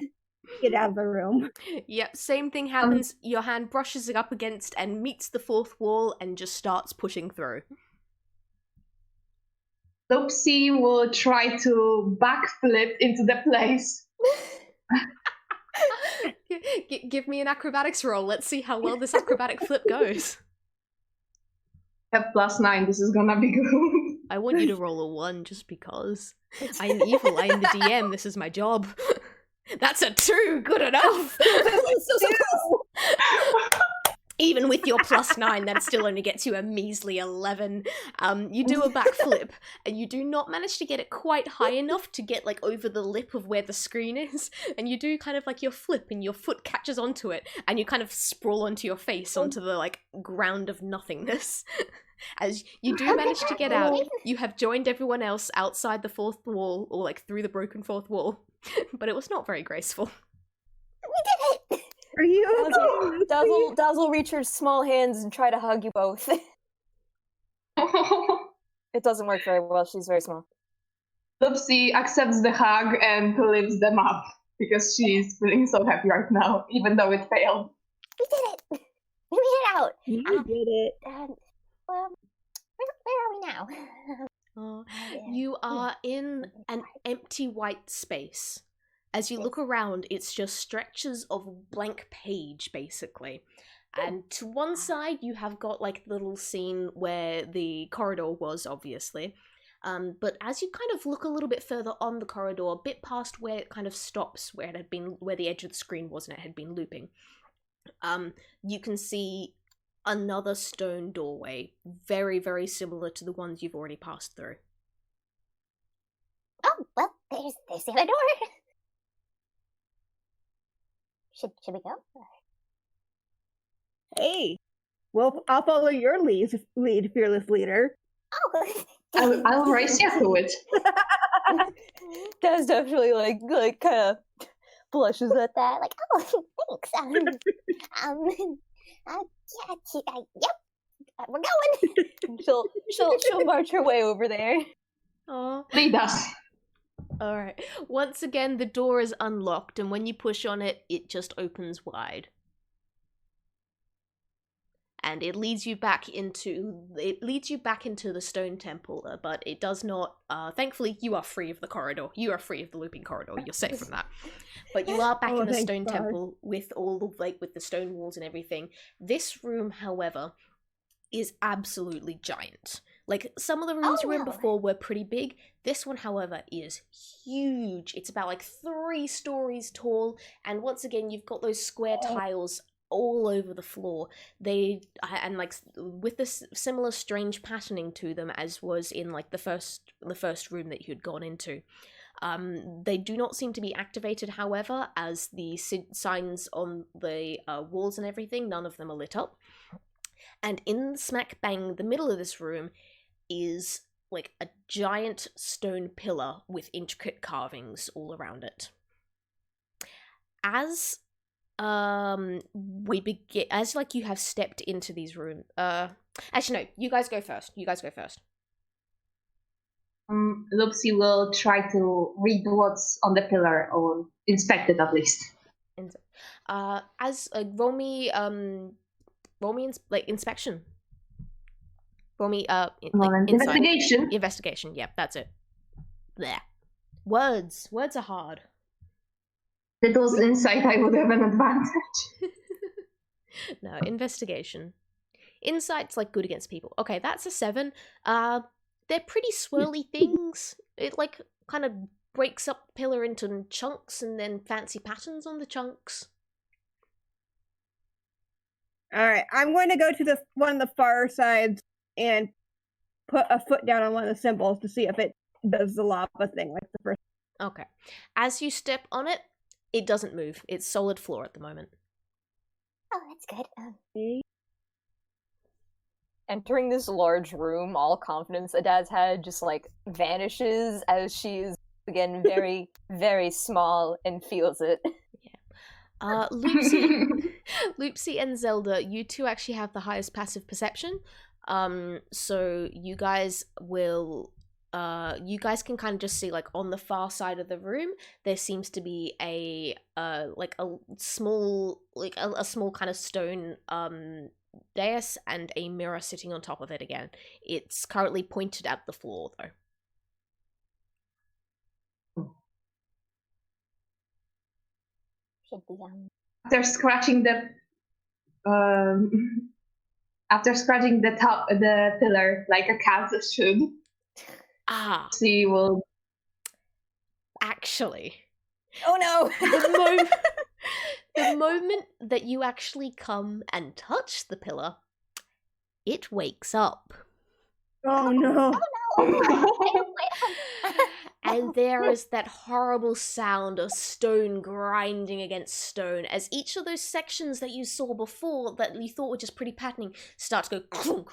get out of the room. Yep, same thing happens. Your hand brushes it up against and meets the fourth wall and just starts pushing through. Loopsie will try to backflip into the place. Give me an acrobatics roll. Let's see how well this acrobatic flip goes. At +9, this is gonna be good. I want you to roll a 1 just because. I am evil, I am the DM, this is my job. That's a 2, good enough! Even with your +9, that still only gets you a measly 11. You do a backflip, and you do not manage to get it quite high enough to get like over the lip of where the screen is, and you do kind of like your flip, and your foot catches onto it, and you kind of sprawl onto your face onto the like ground of nothingness. As you do manage to get out, you have joined everyone else outside the fourth wall, or like through the broken fourth wall, but it was not very graceful. We did it! Are you okay? Daz will reach her small hands and try to hug you both. It doesn't work very well, she's very small. Loopsie accepts the hug and lifts them up because she's feeling so happy right now, even though it failed. We did it! We made it out! You did it. Well, where are we now? You are in an empty white space. As you look around, it's just stretches of blank page, basically. And to one side, you have got like the little scene where the corridor was, obviously. But as you kind of look a little bit further on the corridor, a bit past where it kind of stops, where it had been, where the edge of the screen was and it had been looping, you can see another stone doorway, very, very similar to the ones you've already passed through. Oh, well, there's the other door. Should we go? Hey, well, I'll follow your lead, fearless leader. Oh, I'll race you to it. Daz definitely like kind of blushes at that. like, oh, thanks. Yep, we're going. She'll march her way over there. Aw. Lead us. Alright. Once again, the door is unlocked, and when you push on it, it just opens wide. And it leads you back into the stone temple, but it does not, thankfully you are free of the corridor. You are free of the looping corridor. You're safe from that. But you are back in the stone temple with all of with the stone walls and everything. This room, however, is absolutely giant. Like, some of the rooms you were in before were pretty big. This one, however, is huge. It's about like 3 stories tall, and once again, you've got those square tiles all over the floor. And like with this similar strange patterning to them as was in like the first room that you'd gone into. They do not seem to be activated, however, as the signs on the walls and everything, none of them are lit up. And in smack bang the middle of this room is like a giant stone pillar with intricate carvings all around it. As we begin, as like you have stepped into these rooms, actually no, you guys go first. Loopsie will try to read what's on the pillar, or inspect it at least. Roll me inspection. Roll me Moment. insight. Investigation. Investigation. Yep, that's it. There. Words are hard. If it was insight, I would have an advantage. No, investigation. Insight's like good against people. Okay, that's a 7. They're pretty swirly things. It like kind of breaks up the pillar into chunks and then fancy patterns on the chunks. All right, I'm going to go to one of the far sides and put a foot down on one of the symbols to see if it does the lava thing like the first. Okay. As you step on it, it doesn't move. It's solid floor at the moment. Oh, that's good. Entering this large room, all confidence Adaz had just like vanishes as she's again very, very small and feels it. Loopsie and Zelda, you two actually have the highest passive perception. So you guys will you guys can kind of just see like on the far side of the room there seems to be a small kind of stone dais and a mirror sitting on top of it again. It's currently pointed at the floor though. Should be After scratching the top of the pillar like a cat should. She will Actually. Oh no! The moment that you actually come and touch the pillar, it wakes up. Oh no! And there is that horrible sound of stone grinding against stone as each of those sections that you saw before that you thought were just pretty patterning start to go crunk,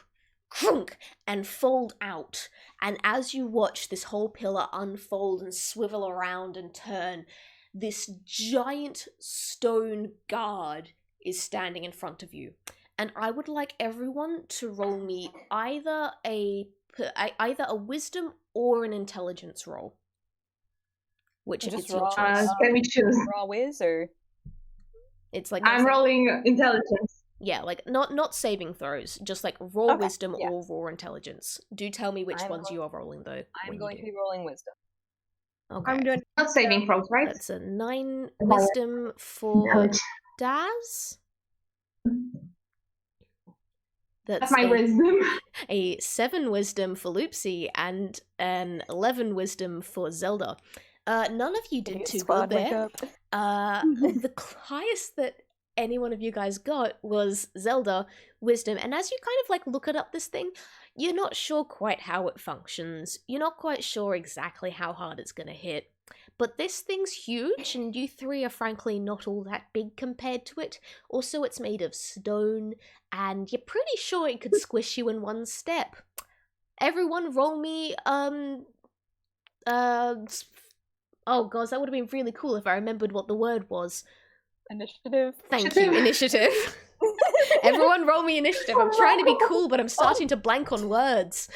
crunk, and fold out. And as you watch this whole pillar unfold and swivel around and turn, this giant stone guard is standing in front of you. And I would like everyone to roll me either a wisdom or an intelligence roll. Which Just is your choice. can we choose? Raw whiz or It's like I'm rolling intelligence. Yeah, like not saving throws, just like raw Okay, wisdom yeah. or raw intelligence. Do tell me which I'm ones you are rolling though. I'm going to be rolling wisdom. Okay. I'm doing. Not saving throws, right? That's a 9 wisdom for Intelligence. Daz. That's my wisdom. A 7 wisdom for Loopsie and an 11 wisdom for Zelda. None of you did too good there. The highest that any one of you guys got was Zelda wisdom, and as you kind of like look up this thing, you're not sure quite how it functions. You're not quite sure exactly how hard it's gonna hit. But this thing's huge, and you three are frankly not all that big compared to it. Also, it's made of stone, and you're pretty sure it could squish you in one step. Everyone roll me, oh gosh, that would have been really cool if I remembered what the word was. Initiative. Thank you, initiative. Everyone roll me initiative. I'm trying to be cool, but I'm starting to blank on words.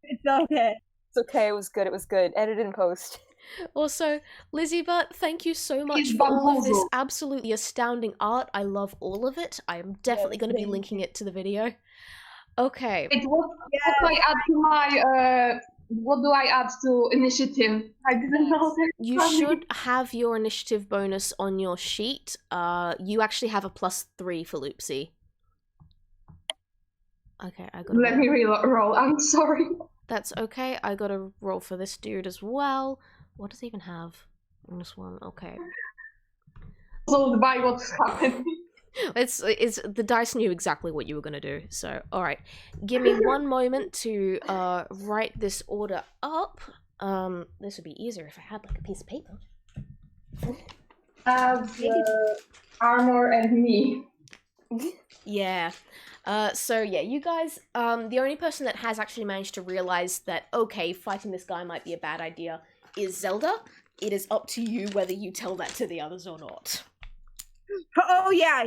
It's okay. It's okay, it was good. Edit in post. Also, Lizzybutt, thank you so much for all of this absolutely astounding art. I love all of it. I am definitely going to be linking it to the video. Okay. What do I add to initiative? I didn't know that. You should have your initiative bonus on your sheet. You actually have a +3 for Loopsie. Okay, I got. Let me roll. I'm sorry. That's okay. I got a roll for this dude as well. What does he even have? -1. Okay. So by what's happening. It's the dice knew exactly what you were gonna do. So all right, give me one moment to write this order up. This would be easier if I had like a piece of paper. Armor and me. Yeah. So yeah, you guys. The only person that has actually managed to realize that okay, fighting this guy might be a bad idea is Zelda. It is up to you whether you tell that to the others or not. Oh yeah.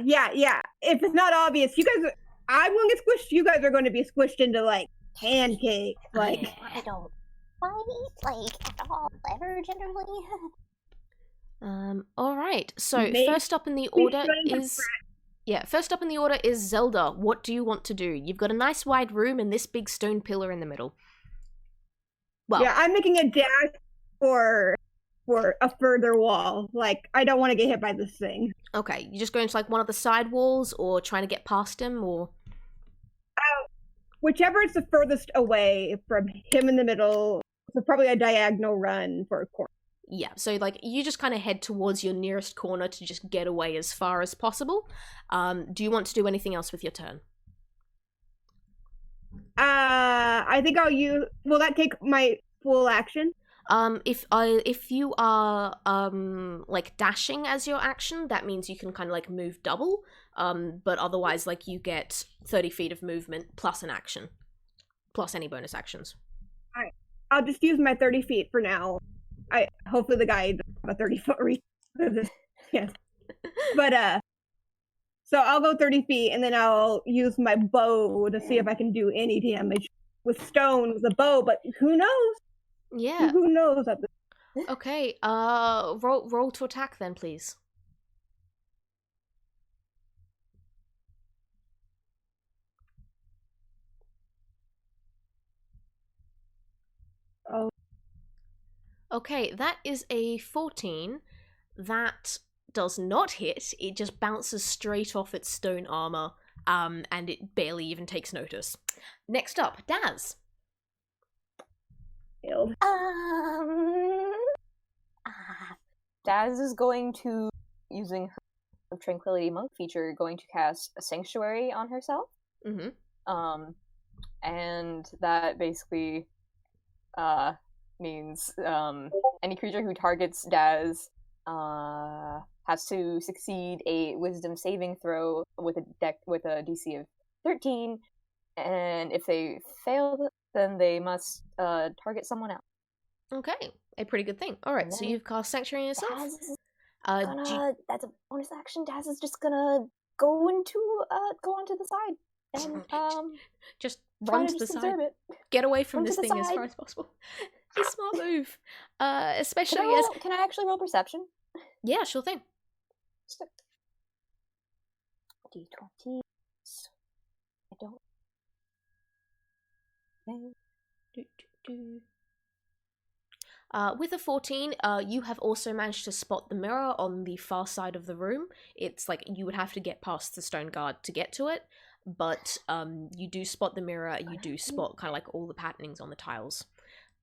If it's not obvious, you guys, I'm going to get squished. You guys are going to be squished into like pancakes. Like I don't fight like at all ever generally. All right. So first up in the order is Yeah, first up in the order is Zelda. What do you want to do? You've got a nice wide room and this big stone pillar in the middle. Well, Yeah, I'm making a dash for a further wall. Like, I don't want to get hit by this thing. okay, you just go into like one of the side walls or trying to get past him or... Whichever is the furthest away from him in the middle. So probably a diagonal run for a corner. Yeah, so like you just kind of head towards your nearest corner to just get away as far as possible. Do you want to do anything else with your turn? I think I'll use. Will that take my full action? If you are like dashing as your action, that means you can kind of like move double. But otherwise, like you get 30 feet of movement plus an action, plus any bonus actions. All right, I'll just use my 30 feet for now. Hopefully the guy doesn't have a 30-foot reach. Yes, but so I'll go 30 feet and then I'll use my bow to see if I can do any damage with stone with a bow. But who knows? Yeah. Who knows? Okay. Roll to attack then, please. Oh. Okay, that is a 14. That does not hit. It just bounces straight off its stone armor, and it barely even takes notice. Next up, Daz. Daz is going to, using her Tranquility Monk feature, going to cast a Sanctuary on herself. Mm-hmm. And that basically means any creature who targets Daz has to succeed a Wisdom saving throw with a DC of 13, and if they fail, then they must target someone else. Okay, a pretty good thing. All right, so you've cast Sanctuary on yourself. Daz is that's a bonus action. Daz is just gonna go onto the side and just try run to to the just side. observe it. Get away from Run this to the thing as side. far as possible. It's a smart move, especially Can I actually roll perception? Yeah, sure thing. D20. I don't. With a 14, you have also managed to spot the mirror on the far side of the room. It's like you would have to get past the stone guard to get to it, but you do spot the mirror, you do spot kind of like all the patternings on the tiles.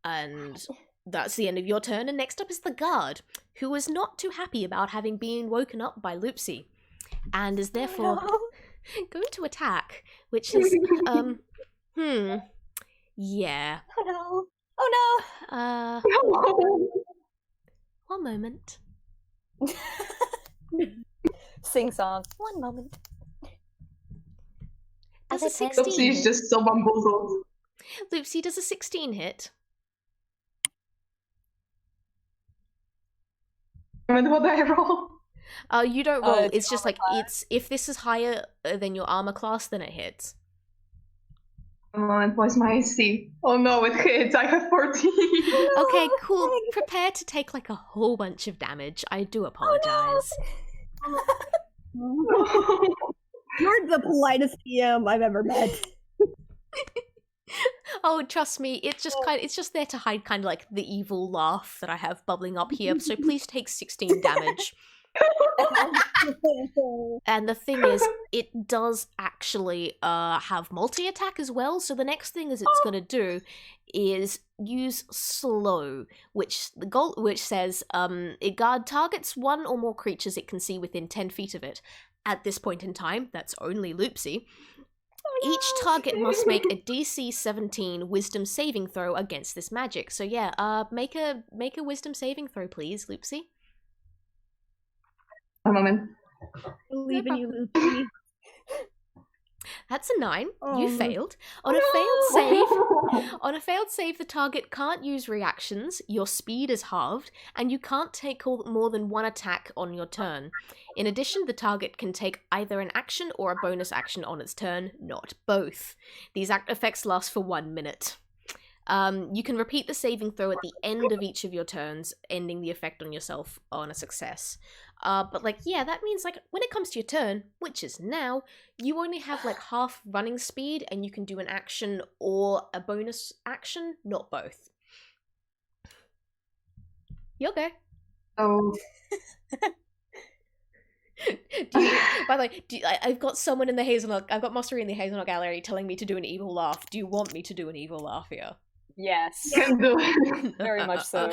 And that's the end of your turn, and next up is the guard, who is not too happy about having been woken up by Loopsie, and is therefore going to attack, which is, yeah. Oh no! One moment. Sing song. One moment. Does a 16 Loopsie's hit? just so bamboozled. Loopsie, does a 16 hit? And what do I roll? You don't roll. It's It's just like class. if this is higher than your armor class, then it hits. And what's my AC? Oh no, it hits. I have 14. Okay, cool. Prepare to take like a whole bunch of damage. I do apologize. You're the politest PM I've ever met. Oh, trust me, it's just there to hide kind of like the evil laugh that I have bubbling up here. So please take 16 damage. And the thing is, it does actually have multi-attack as well, so the next thing is it's going to do is use slow, which says it guard targets one or more creatures it can see within 10 feet of it. At this point in time, that's only Loopsie. Each target must make a DC 17 Wisdom saving throw against this magic. So yeah, make a Wisdom saving throw, please, Loopsie. A moment. Believe in you, Loopsie. That's a 9. Oh, You no. failed. On a failed save, the target can't use reactions, your speed is halved, and you can't take more than one attack on your turn. In addition, the target can take either an action or a bonus action on its turn, not both. These effects last for 1 minute. You can repeat the saving throw at the end of each of your turns, ending the effect on yourself on a success. But like, yeah, that means like when it comes to your turn, which is now, you only have like half running speed, and you can do an action or a bonus action, not both. You okay? So By the way, I've got someone in the hazelnut. I've got Mostery in the hazelnut gallery telling me to do an evil laugh. Do you want me to do an evil laugh here? Yes. can do it. Very much so.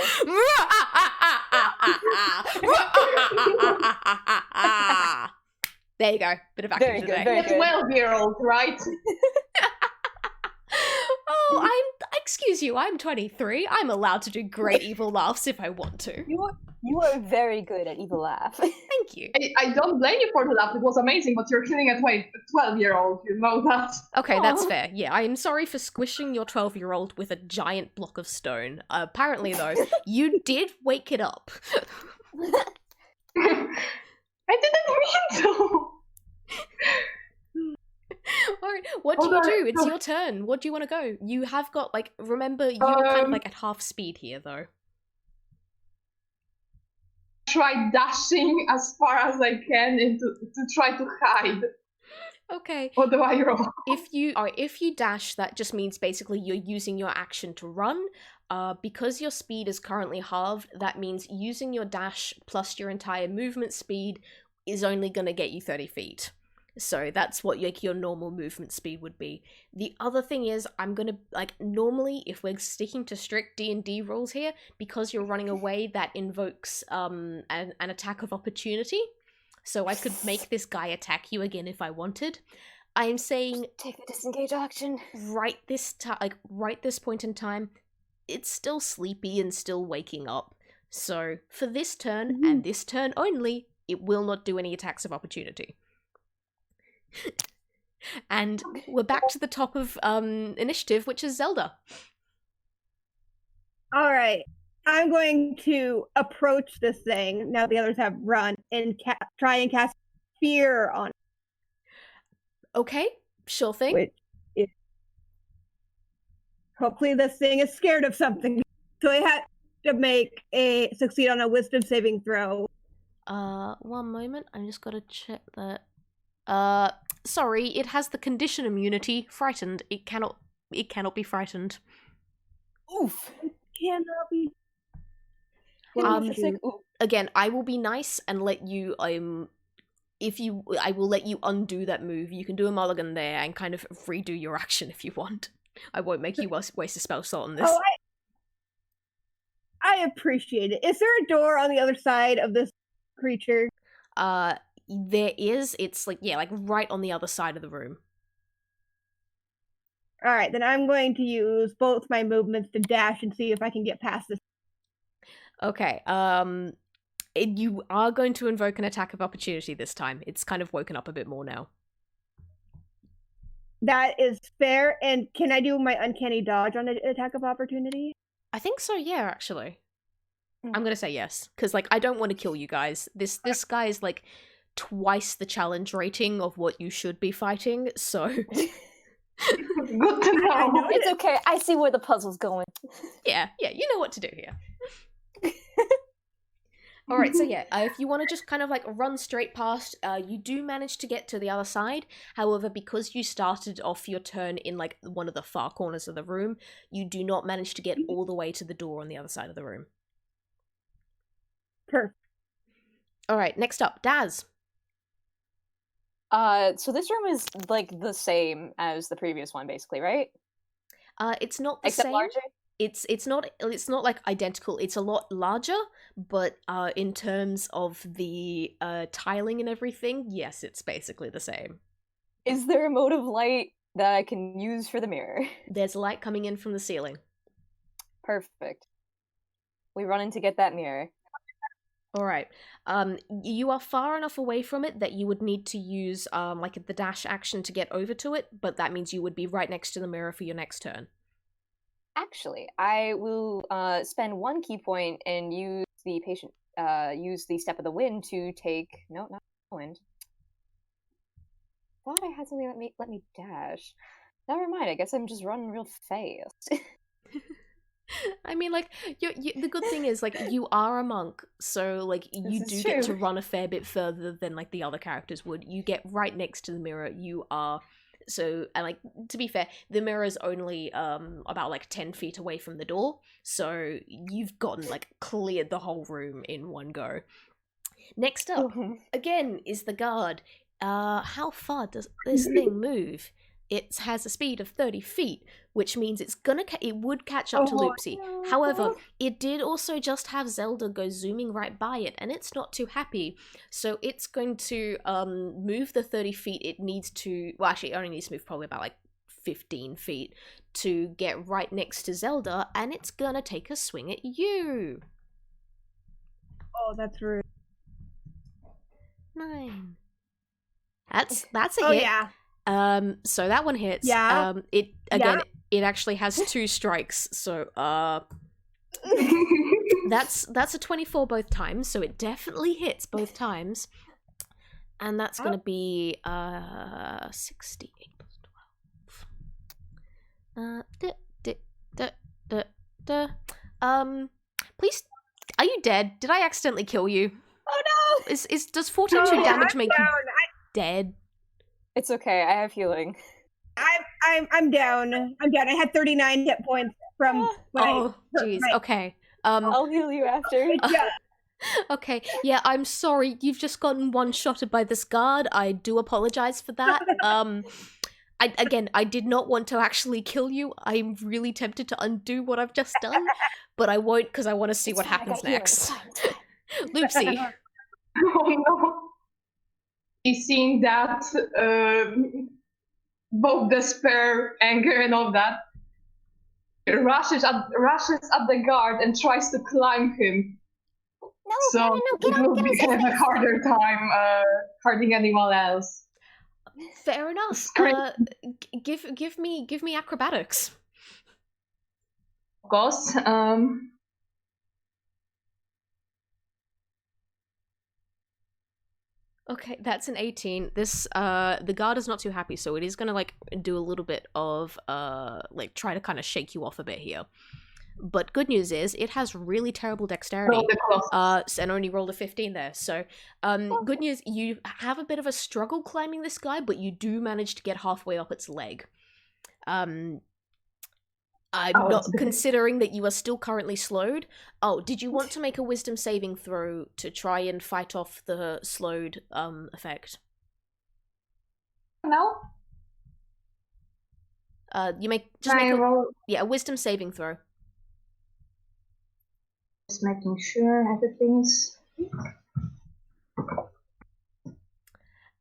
There you go. Bit of acting Very good, today. very A 12-year-old, right? Oh, excuse you, I'm 23. I'm allowed to do great evil laughs if I want to. You are very good at evil laugh. Thank you. I don't blame you for the laugh. It was amazing, but you're killing a 12-year-old. You know that. Okay, that's Aw. fair. Yeah, I am sorry for squishing your 12-year-old with a giant block of stone. Apparently, though, you did wake it up. I didn't mean to. Alright, what do you do? It's your turn. What do you want to go? You have got, like, remember, you're kind of like at half speed here, though. Try dashing as far as I can to try to hide. Okay. What do I roll? If you dash, that just means basically you're using your action to run. Because your speed is currently halved, that means using your dash plus your entire movement speed is only going to get you 30 feet. So that's what like your normal movement speed would be. The other thing is, I'm gonna like normally if we're sticking to strict D&D rules here, because you're running away, that invokes an attack of opportunity. So I could make this guy attack you again if I wanted. I'm saying Take the disengage action. right this point in time, it's still sleepy and still waking up. So for this turn and this turn only, it will not do any attacks of opportunity. And we're back to the top of initiative, which is Zelda. All right. I'm going to approach this thing now the others have run and try and cast fear on it. Okay, sure thing. Which is hopefully this thing is scared of something. So I had to succeed on a wisdom saving throw. One moment, I just gotta check that. Sorry, it has the condition immunity. Frightened. It cannot be frightened. Oof. Cannot be. Again, I will be nice and let you I will let you undo that move. You can do a mulligan there and kind of redo your action if you want. I won't make you waste a spell slot on this. Oh, I appreciate it. Is there a door on the other side of this creature? There is. It's like right on the other side of the room. All right, then I'm going to use both my movements to dash and see if I can get past this. Okay. You are going to invoke an attack of opportunity this time. It's kind of woken up a bit more now. That is fair. And can I do my uncanny dodge on an attack of opportunity? I think so. Yeah, actually. I'm gonna say yes because I don't want to kill you guys. This guy is twice the challenge rating of what you should be fighting, so Good to know. It's okay. I see where the puzzle's going. yeah, you know what to do here. Alright, so yeah, if you want to just kind of run straight past, you do manage to get to the other side. However, because you started off your turn in one of the far corners of the room, you do not manage to get all the way to the door on the other side of the room. Perfect. Alright, next up, Daz. So this room is the same as the previous one, basically, right? It's not the Except same. larger? It's not identical. It's a lot larger, but in terms of the tiling and everything, yes, it's basically the same. Is there a mode of light that I can use for the mirror? There's light coming in from the ceiling. Perfect. We run in to get that mirror. Alright. You are far enough away from it that you would need to use the dash action to get over to it, but that means you would be right next to the mirror for your next turn. Actually, I will spend 1 key point and use the step of the wind to take. No, not wind. Thought I had something that let me dash. Never mind. I guess I'm just running real fast. I mean, like, the good thing is, like, you are a monk, so, like, you This do is get to true. run a fair bit further than, like, the other characters would. You get right next to the mirror, you are... So, and, like, to be fair, the mirror is only, about, like, 10 feet away from the door, so you've gotten, like, cleared the whole room in one go. Next up, again, is the guard. How far does this thing move? It has a speed of 30 feet, which means it would catch up to Loopsie. However, it did also just have Zelda go zooming right by it, and it's not too happy. So it's going to move the 30 feet it needs to... Well, actually, it only needs to move probably about, like, 15 feet to get right next to Zelda, and it's gonna take a swing at you. Oh, that's rude. 9. That's a Oh hit. yeah. So that one hits. Yeah. It actually has 2 strikes, so that's a 24 both times, so it definitely hits both times. And that's gonna be 68 plus 12. Please, are you dead? Did I accidentally kill you? Oh no! Does 4 damage make you down. dead? It's okay. I have healing. I'm down. I'm down. I had 39 hit points from when Oh, jeez. Okay. I'll heal you after. Yeah. Okay. Yeah, I'm sorry. You've just gotten one-shotted by this guard. I do apologize for that. I did not want to actually kill you. I'm really tempted to undo what I've just done, but I won't because I want to see what happens next. Loopsie. Oh no. He's seeing that, both despair, anger, and all that. Rushes at the guard and tries to climb him. No, It will be kind of a harder time hurting anyone else. Fair enough. It's great. Give me acrobatics. Of course. Okay, that's an 18. This the guard is not too happy, so it is gonna like do a little bit of like try to kind of shake you off a bit here. But good news is it has really terrible dexterity. And only rolled a 15 there. So good news, you have a bit of a struggle climbing this guy, but you do manage to get halfway up its leg. I'm not considering that you are still currently slowed. Oh, did you want to make a wisdom saving throw to try and fight off the slowed effect? No. You make a wisdom saving throw. Just making sure everything's.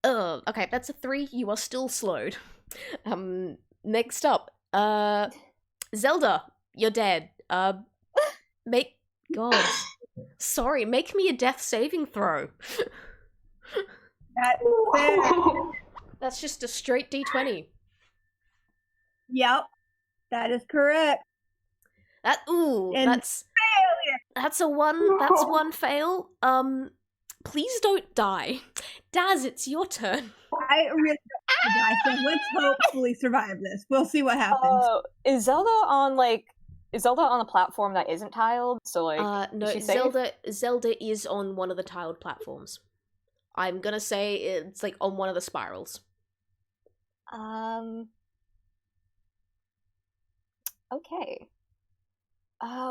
Oh, okay, that's a 3. You are still slowed. Next up, Zelda, you're dead. Make me a death saving throw. That's just a straight D20. Yep, that is correct. That's a 1. That's 1 fail. Please don't die. Daz, it's your turn. I really don't want to die, so let's hopefully survive this. We'll see what happens. Is Zelda on a platform that isn't tiled? So like, no, is she safe? Zelda is on one of the tiled platforms. I'm gonna say it's like on one of the spirals. Okay.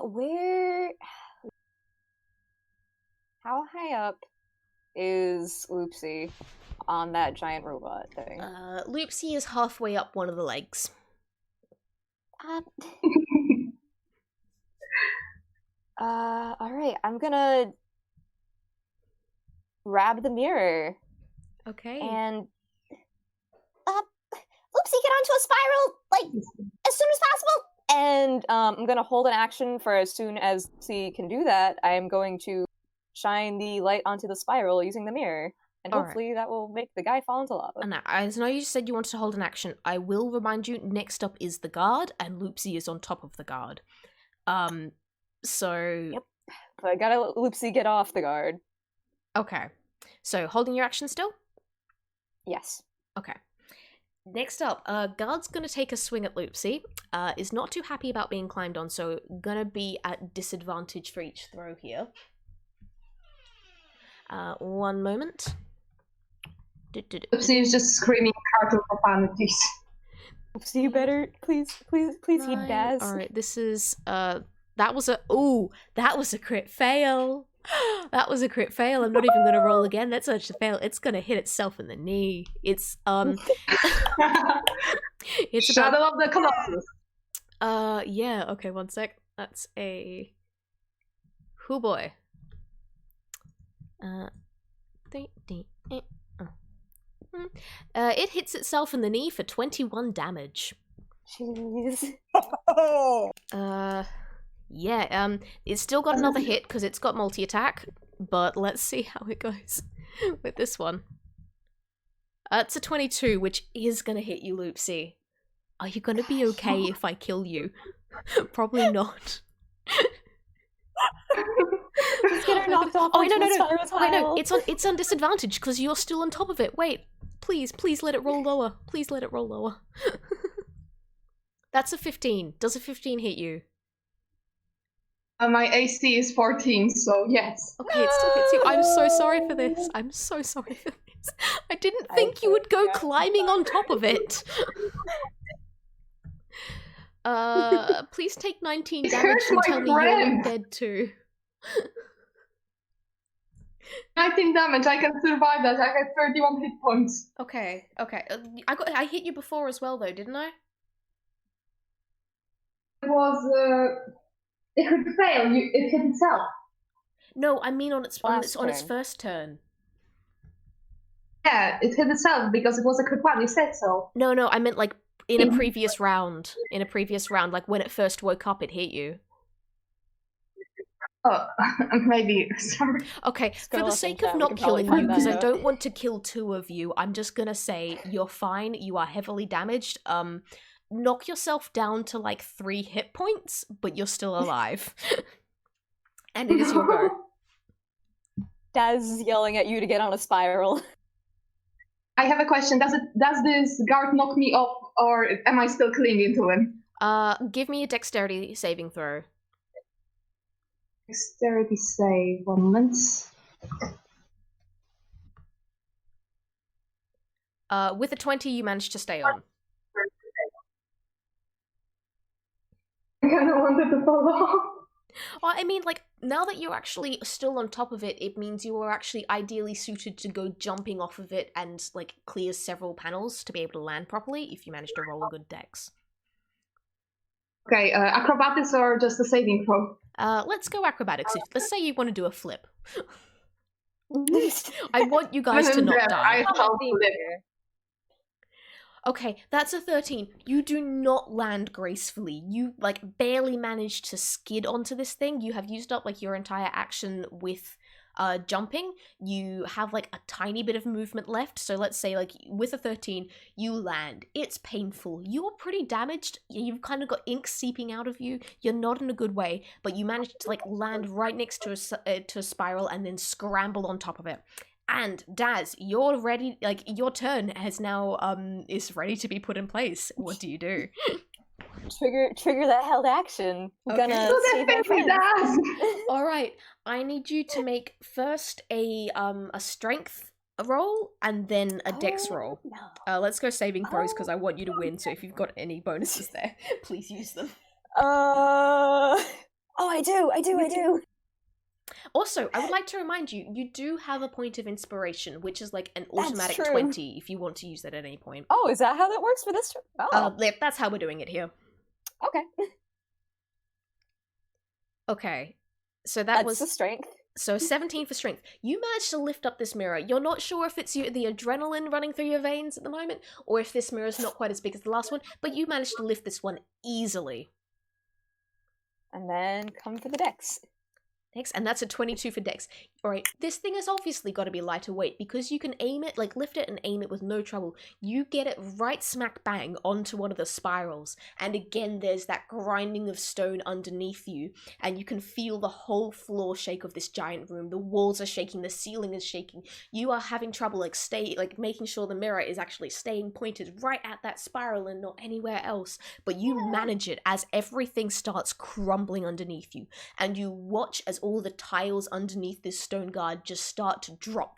Where? How high up is Loopsie on that giant robot thing? Loopsie is halfway up one of the legs. Alright, I'm gonna grab the mirror. Okay. And Loopsie, get onto a spiral, like, as soon as possible! And I'm gonna hold an action for as soon as she can do that. I am going to shine the light onto the spiral using the mirror. And hopefully that will make the guy fall into lava. And I know you said you wanted to hold an action. I will remind you, next up is the guard, and Loopsie is on top of the guard. So... Yep. So I gotta let Loopsie get off the guard. Okay. So, holding your action still? Yes. Okay. Next up, Guard's gonna take a swing at Loopsie. Is not too happy about being climbed on, so gonna be at disadvantage for each throw here. One moment. Loopsie is just screaming cartoon profanities. Loopsie, you better please heed Daz. Alright, this is that was a crit fail. That was a crit fail. I'm not even gonna roll again. That's such a fail. It's gonna hit itself in the knee. It's it's Shadow of the Colossus. Yeah, okay, one sec. That's a hoo boy. It hits itself in the knee for 21 damage. Jeez. Yeah, it's still got another hit because it's got multi-attack, but let's see how it goes with this one. It's a 22, which is gonna hit you, Loopsie. Are you gonna be okay if I kill you? Probably not. Just get her knocked off. Oh, no, it's on disadvantage because you're still on top of it. Wait, please let it roll lower. Please let it roll lower. That's a 15. Does a 15 hit you? My AC is 14, so yes. Okay, it still hits you. I'm so sorry for this. I'm so sorry for this. I didn't think you would go climbing on top of it. Please take 19 damage and tell me you're dead too. 19 damage, I can survive that. I have 31 hit points. Okay. I hit you before as well though, didn't I? It was, it could fail. It hit itself. No, I mean on its first turn. Yeah, it hit itself because it was a crit one. You said so. No, I meant like in a previous round. In a previous round, like when it first woke up, it hit you. Oh, maybe. Sorry. Okay, for the sake of not killing you, because I don't want to kill two of you, I'm just gonna say you're fine. You are heavily damaged. Knock yourself down to like 3 hit points, but you're still alive. And it is your go. Daz is yelling at you to get on a spiral. I have a question. Does this guard knock me off, or am I still clinging to him? Give me a dexterity saving throw. Dexterity save, 1 moment. With a 20, you managed to stay on. I kind of wanted to fall off. Well, I mean, like, now that you're actually still on top of it, it means you are actually ideally suited to go jumping off of it and, like, clear several panels to be able to land properly if you manage to roll a good dex. Okay, acrobatics or just a saving throw? Let's go acrobatics. Let's say you want to do a flip. I want you guys to not die. Okay, that's a 13. You do not land gracefully. You, like, barely managed to skid onto this thing. You have used up, like, your entire action with jumping. You have, like, a tiny bit of movement left. So let's say, like, with a 13, you land. It's painful. You're pretty damaged. You've kind of got ink seeping out of you. You're not in a good way, but you managed to, like, land right next to a spiral and then scramble on top of it. And Daz, you're ready. Like, your turn has now is ready to be put in place. What do you do? Trigger that held action. I'm gonna save my friend. All right, I need you to make first a strength roll and then a dex roll. No. Let's go saving throws because I want you to win. So if you've got any bonuses there, please use them. Oh, I do. Also, I would like to remind you, you do have a point of inspiration, which is like an automatic 20 if you want to use that at any point. Oh, is that how that works for this? Oh. That's how we're doing it here. Okay. Okay, so that's the strength. So 17 for strength. You managed to lift up this mirror. You're not sure if it's the adrenaline running through your veins at the moment, or if this mirror is not quite as big as the last one, but you managed to lift this one easily. And then come for the dex. Dex, and that's a 22 for Dex. Alright, this thing has obviously got to be lighter weight because you can aim it, like lift it and aim it with no trouble. You get it right smack bang onto one of the spirals, and again there's that grinding of stone underneath you, and you can feel the whole floor shake of this giant room. The walls are shaking, the ceiling is shaking. You are having trouble making sure the mirror is actually staying pointed right at that spiral and not anywhere else. But you manage it as everything starts crumbling underneath you, and you watch as all the tiles underneath this stone guard just start to drop,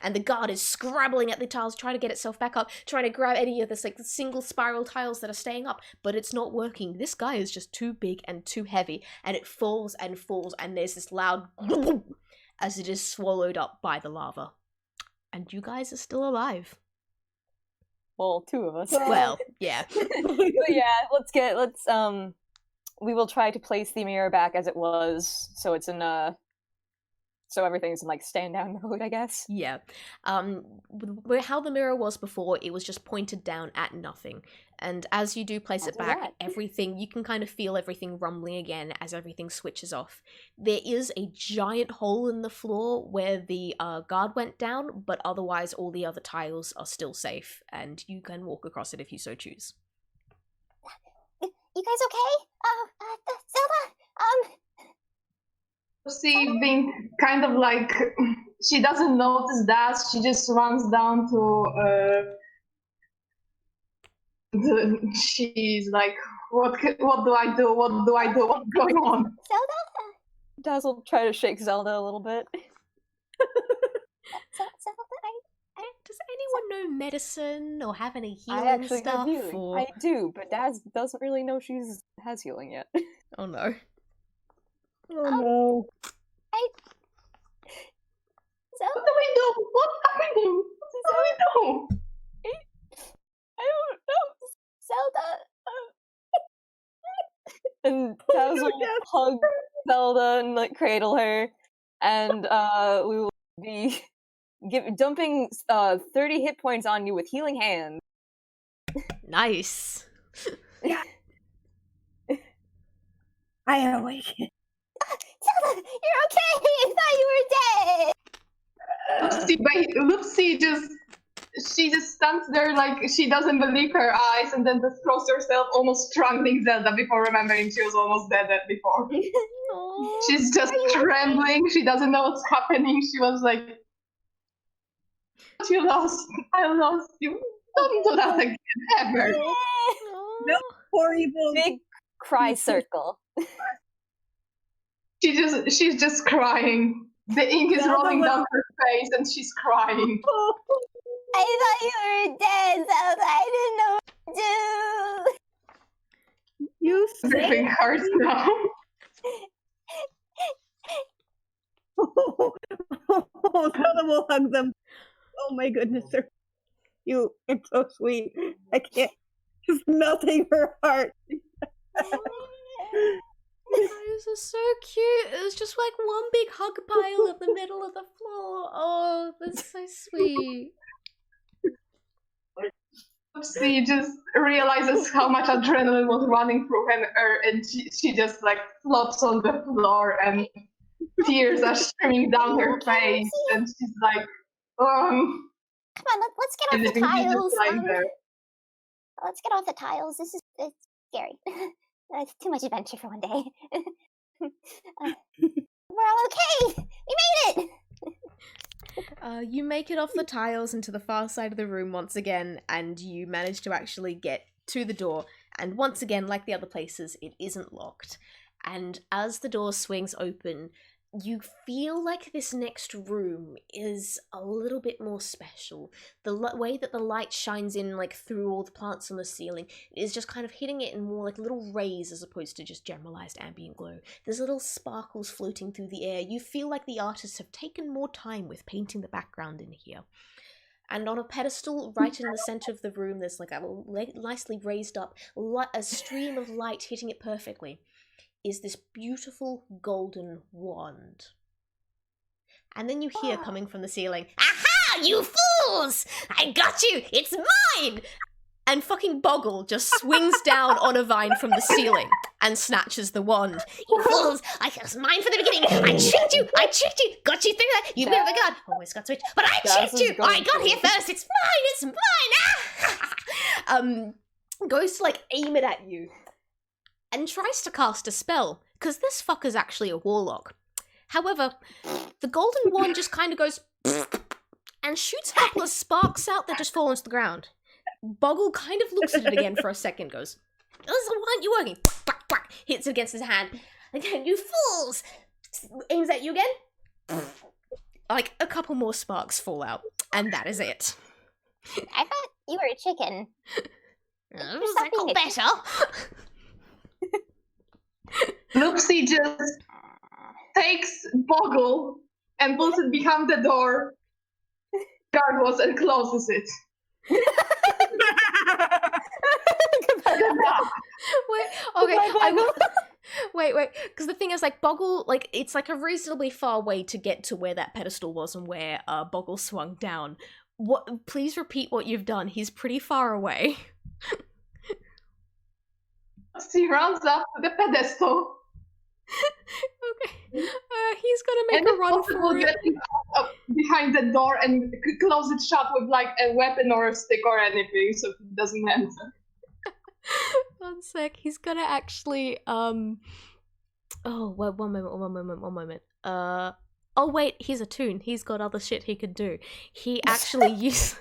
and the guard is scrabbling at the tiles, trying to get itself back up, trying to grab any of this single spiral tiles that are staying up, but it's not working. This guy is just too big and too heavy, and it falls, and there's this loud as it is swallowed up by the lava. And you guys are still alive. Well, two of us. Well, yeah. But yeah, we will try to place the mirror back as it was, so it's in so everything's in stand down mode, I guess. Yeah. How the mirror was before, it was just pointed down at nothing. And as you do place it back, everything, you can kind of feel everything rumbling again as everything switches off. There is a giant hole in the floor where the guard went down, but otherwise all the other tiles are still safe, and you can walk across it if you so choose. You guys okay? Zelda? Lucy being kind of she doesn't notice that, she just runs down to she's like, what do I do? What do I do? What's going on? Zelda? Daz will try to shake Zelda a little bit. Zelda, Does anyone know medicine or have any I healing actually stuff? have healing. Or... I do, but Daz doesn't really know she has healing yet. Oh no. Oh no. Zelda? What do we do? What's happening? What do we do? I don't know. Zelda. And Daz will hug Zelda and cradle her, and we will be dumping 30 hit points on you with healing hand. Nice. I awaken. Zelda, you're okay! I thought you were dead! Loopsie she just stands there like she doesn't believe her eyes, and then just throws herself, almost strangling Zelda before remembering she was almost dead before. She's just trembling. She doesn't know what's happening. She was like, "You lost. I lost you. Don't do that again, ever." No, poor evil. Big cry circle. She's just crying. The ink is rolling down her face, and she's crying. I thought you were dead, Zelda. I didn't know what to do. You Everything hurts now. Zelda will hug them. Oh my goodness, you are so sweet. I can't. Just melting her heart. This is so cute. It was just one big hug pile in the middle of the floor. Oh, that's so sweet. She just realizes how much adrenaline was running through her, and she just flops on the floor, and tears are streaming down her face, and she's like, Come on, let's get off the tiles. there. Let's get off the tiles. It's scary. It's too much adventure for one day. We're all okay. We made it. You make it off the tiles into the far side of the room once again, and you manage to actually get to the door. And once again, like the other places, it isn't locked. And as the door swings open, you feel like this next room is a little bit more special. The way that the light shines in through all the plants on the ceiling is just kind of hitting it in more little rays as opposed to just generalized ambient glow. There's little sparkles floating through the air. You feel like the artists have taken more time with painting the background in here. And on a pedestal right in the center of the room, there's a nicely raised up a stream of light hitting it perfectly, is this beautiful golden wand. And then you hear coming from the ceiling, "Aha, you fools! I got you! It's mine!" and fucking Boggle just swings down on a vine from the ceiling and snatches the wand. You fools! I was mine from the beginning. I tricked you. Got you through that. You never got. Always got switched, but I tricked you. I got here first. It's mine. Goes to like aim it at you, and tries to cast a spell because this fucker's actually a warlock. However, the golden wand just kind of goes and shoots a couple of sparks out that just fall onto the ground. Boggle kind of looks at it again for a second, goes, "Why aren't you working?" Hits it against his hand. Again, "You fools!" Aims at you again. Like, a couple more sparks fall out, and that is it. I thought you were a chicken. Was that got better? Loopsie just takes Boggle and puts it behind the door. Guard was and closes it. Wait, because the thing is, like, Boggle, like, it's like a reasonably far way to get to where that pedestal was and where Boggle swung down. What? Please repeat what you've done. He's pretty far away. He runs up to the pedestal. Okay. He's gonna make a run for it. Behind the door and close it shut with like a weapon or a stick or anything, so he doesn't enter. 1 sec. He's gonna actually Oh, wait, one moment. Oh wait, he's a toon. He's got other shit he could do. He actually used.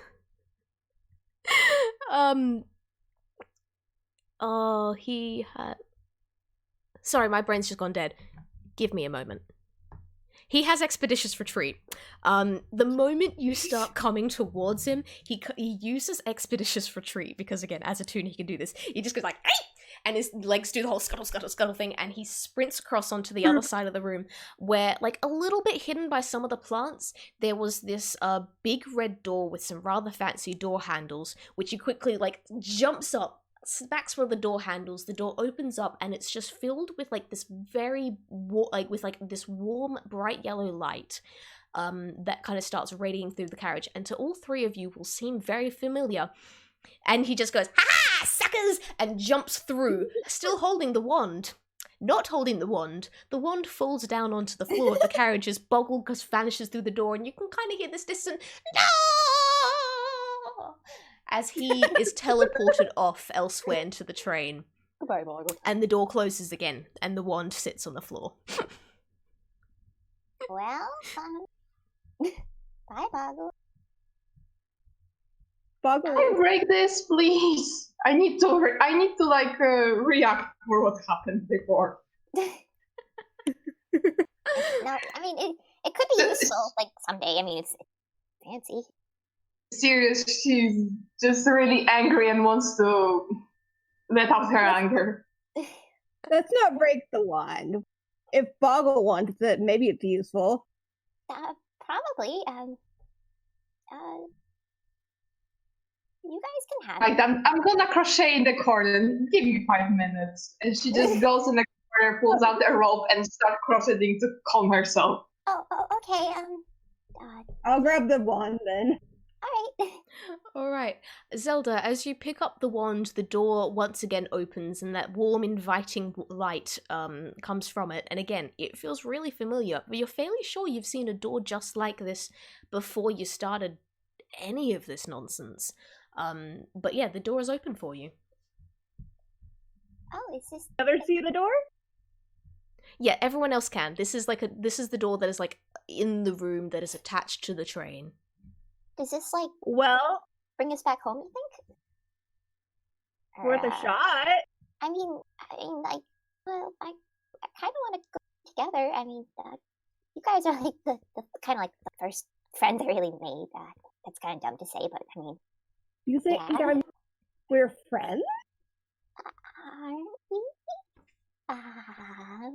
Oh, he had. Sorry, my brain's just gone dead. Give me a moment. He has Expeditious Retreat. The moment you start coming towards him, he uses Expeditious Retreat, because again, as a toon, he can do this. He just goes like, "Hey!" And his legs do the whole scuttle thing, and he sprints across onto the other side of the room, where, like, a little bit hidden by some of the plants, there was this big red door with some rather fancy door handles, which he quickly, like, jumps up, smacks one of the door handles, the door opens up, and it's just filled with like this very this warm bright yellow light that kind of starts radiating through the carriage, and to all three of you will seem very familiar. And he just goes, "Ha-ha, suckers!" and jumps through, still holding the wand. Not holding the wand falls down onto the floor of the carriage as Boggle just vanishes through the door, and you can kind of hear this distant "No!" as he is teleported off elsewhere into the train. Goodbye, Boggle. And the door closes again, and the wand sits on the floor. Well, bye, Boggle. Can I break this, please? I need to react for what happened before. No, I mean it could be useful like someday. I mean it's fancy. Serious, she's just really angry and wants to let out her anger. Let's not break the wand. If Boggle wants it, maybe it's useful. Probably. You guys can have Like, I'm gonna crochet in the corner. Give me 5 minutes. And she just goes in the corner, pulls out a rope, and starts crocheting to calm herself. Oh, okay. I'll grab the wand then. Alright. Zelda, as you pick up the wand, the door once again opens, and that warm, inviting light comes from it. And again, it feels really familiar, but you're fairly sure you've seen a door just like this before you started any of this nonsense. But yeah, the door is open for you. Oh, is this Ever see the door? Yeah, everyone else can. This is the door that is like in the room that is attached to the train. Does this like Well, bring us back home, you think? worth a shot. I mean, like, well, I kind of want to go together. I mean, you guys are like the kind of like the first friends I really made. That's kind of dumb to say, but I mean, You think yeah. we're friends? Aren't we? I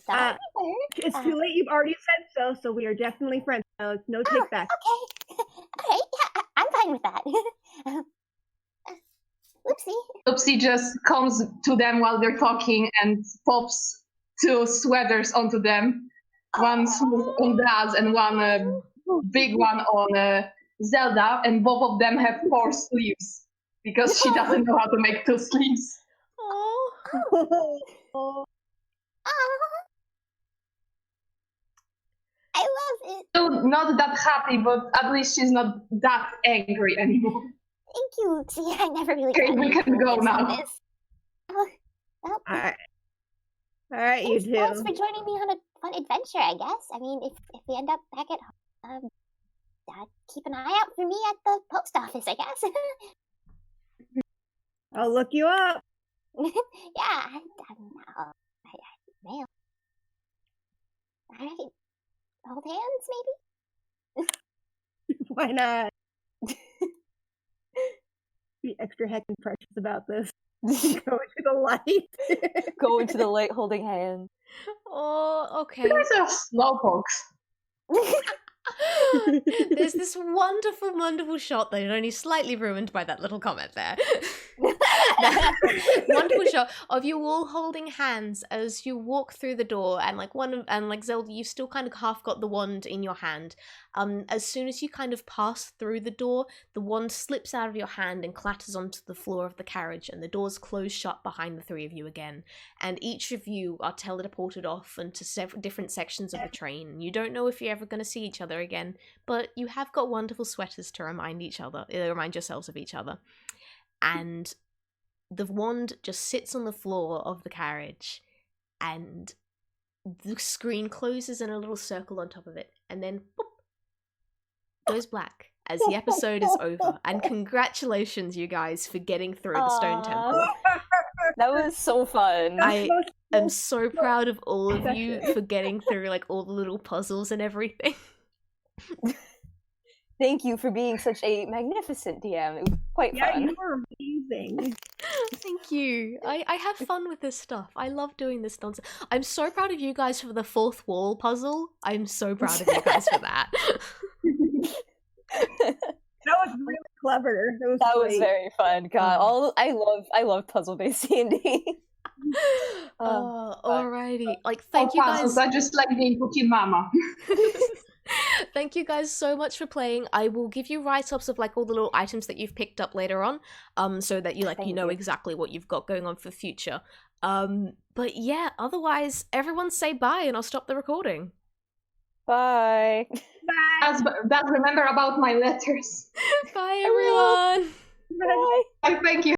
thought we were. It's too late. You've already said so we are definitely friends. So it's no take back. Okay. Okay, yeah, I'm fine with that. Loopsie. Loopsie just comes to them while they're talking and pops 2 sweaters onto them. One small on Daz and one big one on Zelda, and both of them have 4 sleeves. because she doesn't know how to make two sleeves. Oh. I love it. So not that happy, but at least she's not that angry anymore. Thank you. See, I never really Okay, got we any can go focus on now. this. Oh, well, Alright, you thanks two. for joining me on a fun adventure, I guess. I mean, if we end up back at home, keep an eye out for me at the post office, I guess. I'll look you up. Yeah, mail. Alright, hold hands, maybe? Why not? Be extra heckin' precious about this. Go into the light. Go into the light holding hands. Oh, okay. You guys are slowpokes. There's this wonderful, wonderful shot that is only slightly ruined by that little comment there. Wonderful shot of you all holding hands as you walk through the door, and like Zelda, you still kind of half got the wand in your hand. As soon as you kind of pass through the door, the wand slips out of your hand and clatters onto the floor of the carriage, and the doors close shut behind the three of you again. And each of you are teleported off into different sections of the train. You don't know if you're ever going to see each other again, but you have got wonderful sweaters to remind yourselves of each other. And the wand just sits on the floor of the carriage, and the screen closes in a little circle on top of it, and then boop, goes black as the episode is over. And congratulations, you guys, for getting through the Stone Temple. That was so fun. I am so proud of all of you for getting through like all the little puzzles and everything. Thank you for being such a magnificent DM. It was quite fun. You were amazing. Thank you. I have fun with this stuff. I love doing this nonsense. I'm so proud of you guys for the fourth wall puzzle. I'm so proud of you guys for that. That was really clever. That was very fun. God, I love puzzle-based D&D. Alrighty. Like, thank you guys. I just like being Cookie Mama. Thank you guys so much for playing. I will give you write-ups of like all the little items that you've picked up later on, so that you know exactly what you've got going on for future. But yeah, otherwise, everyone say bye, and I'll stop the recording. Bye. That's remember about my letters. Bye, everyone. Bye. Thank you.